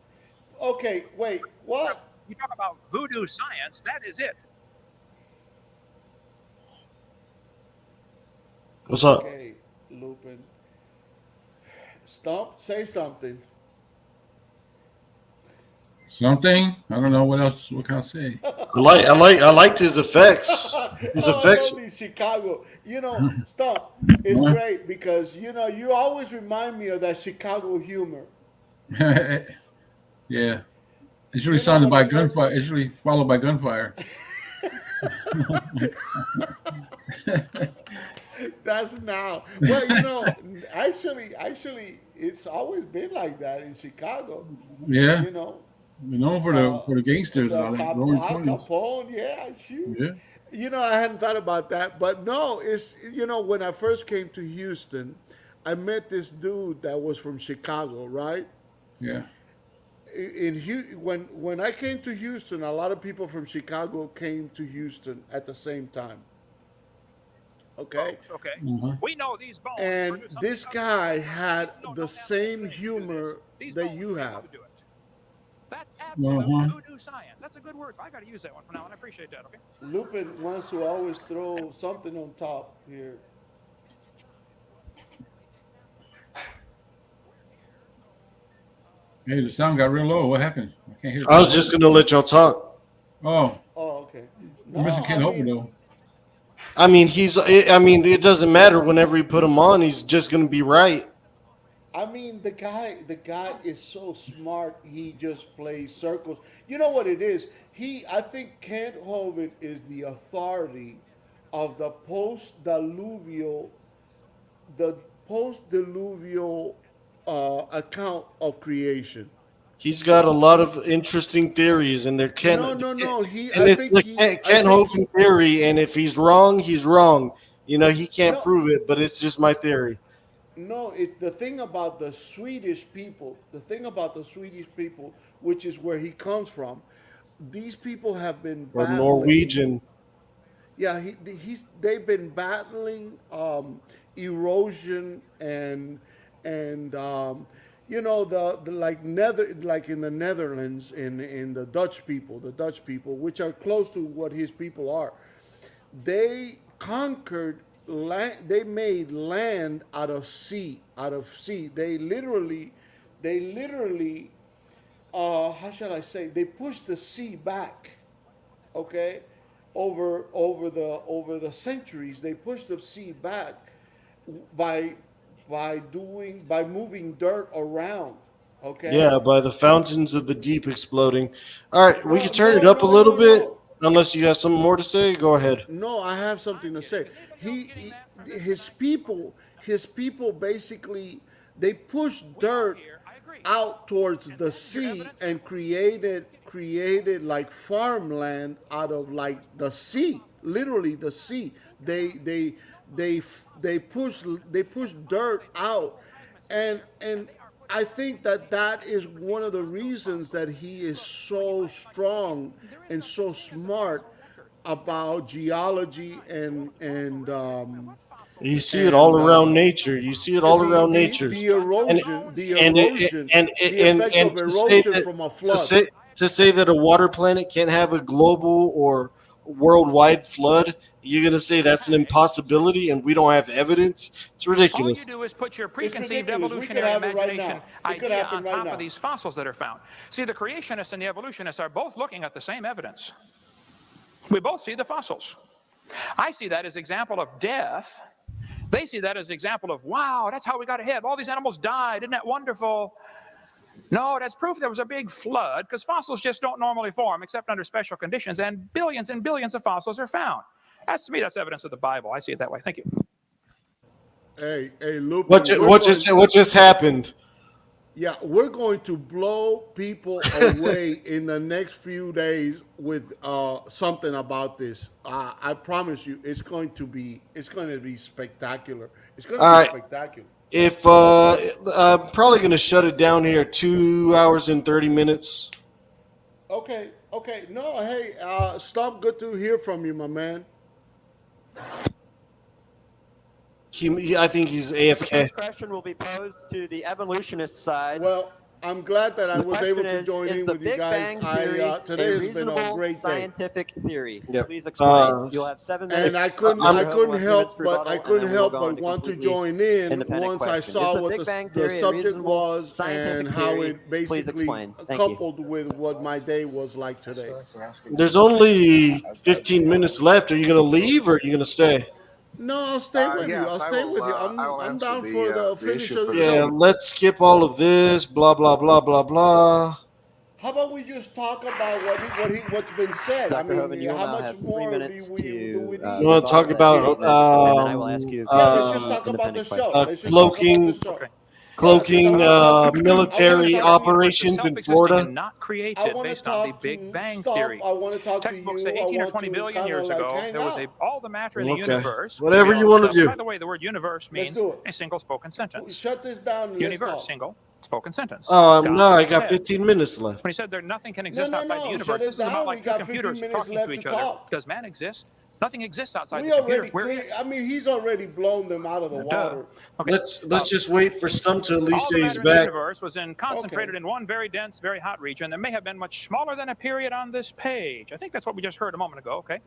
Okay, wait, what? You talk about voodoo science, that is it. What's up? Okay, Lupin. Stump, say something. Something? I don't know what else. What can I say? I liked his effects. His effects. Chicago. You know, Stump, it's great because you always remind me of that Chicago humor. Yeah, it's really sounded by gunfire. It's really followed by gunfire. That's now. Well, actually, it's always been like that in Chicago. Yeah. You know. We're known for the gangsters. Al Capone, yeah, shoot. Yeah. I hadn't thought about that, but no, it's when I first came to Houston, I met this dude that was from Chicago, right? Yeah. When I came to Houston, a lot of people from Chicago came to Houston at the same time. Okay. Okay. Mm-hmm. We know these bones. And this guy had the same humor that you have. absolute Mhm. voodoo science. That's a good word. I got to use that one for now, and I appreciate that. Okay. Lupin wants to always throw something on top here. Hey, the sound got real low. What happened? I can't hear. I was just gonna let y'all talk. Oh, Oh, okay. you're missing Ken Hovind though. I mean, it doesn't matter. Whenever you put him on, he's just gonna be right. I mean, the guy is so smart. He just plays circles. You know what it is? I think Kent Hovind is the authority of the post-diluvial account of creation. He's got a lot of interesting theories, and there can't. No. And it's the Ken Hovind theory, and if he's wrong, he's wrong. You know, he can't prove it, but it's just my theory. No, it's the thing about the Swedish people. The thing about the Swedish people, which is where he comes from. These people have been Or battling. Norwegian. Yeah, they've been battling erosion and you know the like in the Netherlands in the Dutch people, which are close to what his people are. They conquered land. They made land out of sea. They literally how shall I say? They pushed the sea back. Okay, over the centuries, they pushed the sea back by moving dirt around. Okay. Yeah, by the fountains of the deep exploding. All right, we can turn it up a little bit. Unless you got something more to say, go ahead. No, I have something to say. His people basically they pushed dirt out towards the sea and created like farmland out of like the sea, literally the sea. They push dirt out, and I think that is one of the reasons that he is so strong and so smart about geology and you see it all around nature. You see it all around nature. The erosion, the effect of erosion from a flood. To say that a water planet can't have a global or worldwide flood, you're going to say that's an impossibility and we don't have evidence? It's ridiculous. All you do is put your preconceived evolutionary imagination idea on top of these fossils that are found. See, the creationists and the evolutionists are both looking at the same evidence. We both see the fossils. I see that as example of death. They see that as an example of, wow, that's how we got ahead. All these animals died. Isn't that wonderful? No, that's proof there was a big flood, because fossils just don't normally form except under special conditions, and billions of fossils are found. That's, to me, that's evidence of the Bible. I see it that way. Thank you. Hey, Lupin. What just happened? Yeah, we're going to blow people away in the next few days with something about this. I promise you, it's going to be spectacular. It's going to be spectacular. If I'm probably going to shut it down here 2 hours and 30 minutes. Okay. No, hey, Stump, good to hear from you, my man. I think he's AFK. This question will be posed to the evolutionist side. Well, I'm glad that I was able to join in with you guys. Today has been a great day. Scientific theory. Yep. Please explain. You'll have 7 minutes. And I couldn't help but want to join in once I saw what the subject was and how it basically coupled with what my day was like today. There's only 15 minutes left. Are you going to leave or are you going to stay? No, I'll stay with you. I'll stay with you. I'm down for the finish of the show. Yeah, let's skip all of this. Blah blah blah blah blah. How about we just talk about what's been said? Dr. I mean, Hovind, you how will now much have 3 more minutes do we need? You want to talk about and then I will ask you let's just talk about the show. Cloaking military operations in Florida. Not created based on the Big Bang Theory. Textbooks say 18 or 20 billion years ago, there was all the matter in the universe. Whatever you want to do. By the way, the word universe means a single spoken sentence. Shut this down. Universe, single spoken sentence. No, I got 15 minutes left. When he said nothing can exist outside the universe, this is about like two computers talking to each other. Does man exist? Nothing exists outside We the computer. already We're clear, I mean, he's already blown them out of the water. Okay. Let's just wait for Stump to at least All say the he's matter in the back. universe was concentrated in one very dense, very hot region that may have been much smaller than a period on this page. I think that's what we just heard a moment ago. Okay.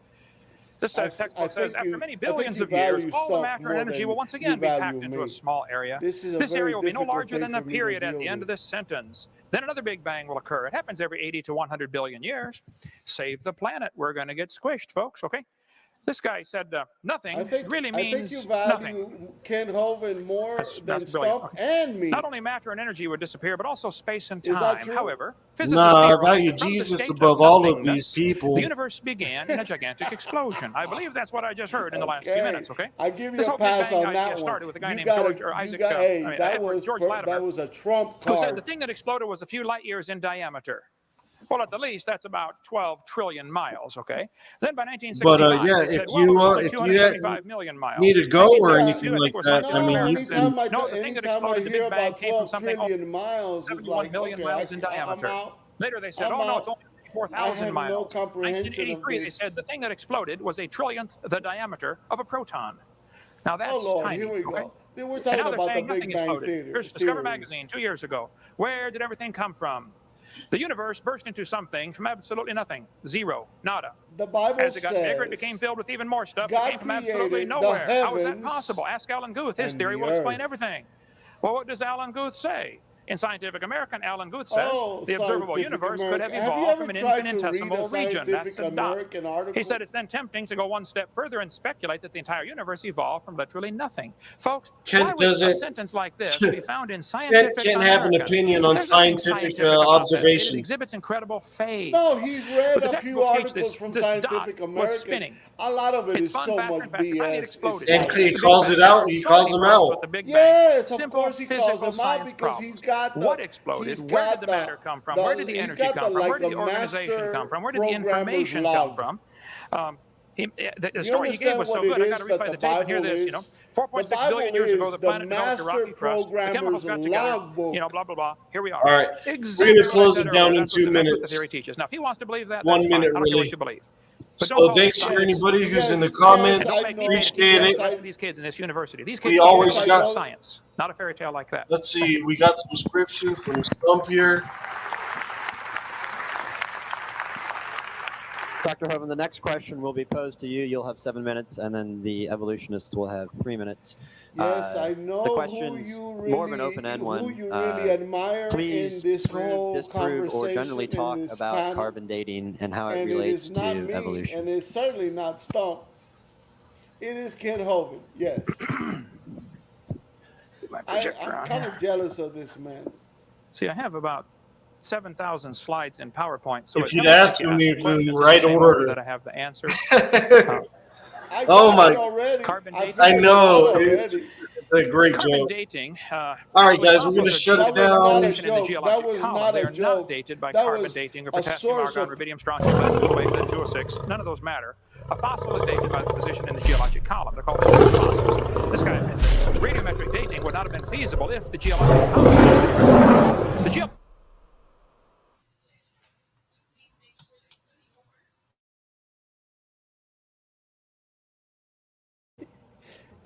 This textbook says, after many billions of years, all the matter and energy will once again be packed into a small area. This area will be no larger than the period at the end of this sentence. Then another Big Bang will occur. It happens every 80 to 100 billion years. Save the planet. We're going to get squished, folks. Okay. This guy said nothing really means I think you value nothing. Ken Hovind more than That's brilliant. Stump and me. Not only matter and energy would disappear, but also space and Is that time. true? However, physicists Nah, I theorize value that from the Jesus state above all of nothingness, these people. The universe began in a gigantic explosion. I believe that's what I just heard in the last few minutes. Okay. I give you This a whole Big pass Bang on idea that started one. with a guy You named gotta- George or you Isaac. got- hey, that Edward was George that Latimer, was a trump who said card. the thing that exploded was a few light years in diameter. Well, at the least, that's about 12 trillion miles, okay? Then by 1965, But yeah, they said, if well, it you was only if you 275 million miles. need to go or 1972, anything I like think, was that, I scientific mean, you American. can. No, the thing that anytime I exploded, the hear Big Bang, about came from 12 something trillion miles, it's 71 like, million okay, miles in I'm diameter. out. Later, they said, I'm oh, no, out. it's only I 4,000 have miles. no comprehension of 1983, they this. said the thing that exploded was a trillionth the diameter of a proton. Now, that's Oh, Lord, tiny. here we okay? go. Then we're And talking now they're about the saying Big nothing Bang exploded. Theory. Here's Discover Magazine 2 years ago. Where did everything come from? The universe burst into something from absolutely nothing. Zero. Nada. The Bible As it got bigger, it says became filled with even more stuff God that came from absolutely created the nowhere. How is that heavens possible? Ask Alan Guth. His and theory the will explain earth. everything. Well, what does Alan Guth say? In Scientific American, Alan Guth says Oh, the observable Scientific universe could have American. Have you evolved ever from an tried to read infinitesimal a region. That's Scientific a dot. American article? He said it's then tempting to go one step further and speculate that the entire universe evolved from literally nothing. Folks, Ken why would doesn't- a sentence like this be found in Scientific Can't have an American? opinion on There's nothing scientific scientific about this. It observation. exhibits incredible faith. No, he's read But the a few textbooks teach articles from this Scientific dot was American. spinning. A lot of it It's is fun, so faster, much and faster. Finally, it BS. exploded. And The he Big calls Bang. it out. There are He so calls many them problems out. with the Big Bang. Yes, of Simple course he calls physical them out science because he's problems. got the. What exploded? he's Where got did the matter come from? Where did the he's energy got come from? like Where did the the organization master come from? Where did the programmer's information come log. from? The You story he gave understand was so what it good, I is got to that replay the the tape and hear Bible this. is? You know, 4.6 The Bible billion years ago, is the the planet developed a rocky master crust. The chemicals got programmer's together. logbook. You know, blah blah blah. Here we are. All right. Exactly We're going to close what I it said down earlier. in That's 2 what the minutes. theory teaches. Now, if he wants to believe that, 1 that's minute, fine. I don't care really. what you believe. But don't So call me thanks for science. anybody who's in the Yes, comments. yes, I Don't make me know. pay Appreciate attention it. to the rest of these kids in this university. These We kids always always got- science, not a fairy tale like that. Let's see. We got some scripture from Stump here. Dr. Hovind, the next question will be posed to you. You'll have 7 minutes, and then the evolutionists will have 3 minutes. Yes, I know The who question's you really, more of an open-end who one. you really admire Please in this prove, whole disprove, or conversation, generally in talk this about panel. carbon dating and how it And relates it is not to me, evolution. and it's certainly not Stump. It is Ken Hovind, yes. I'm kind of jealous of this man. See, I have about 7,000 slides in PowerPoint. So If it you'd never ask takes him you in asking questions right the same order. that I have the answers. I Oh got my- it already. Carbon I dating. figured I it know. out It's already. a great Carbon joke. dating. All right, guys, we're going to fossils shut are it That was down. not a position in the joke. geologic That was column. not They a are joke. not dated by That carbon was dating or a potassium, source argon, of- rubidium, strontium, lead, lead, 206. None of those matter. A fossil is dated by the position in the geologic column. They're called fossils. This guy admits it. Radiometric dating would not have been feasible if the geologic column. The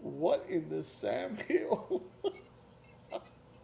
What in the Sam Hill?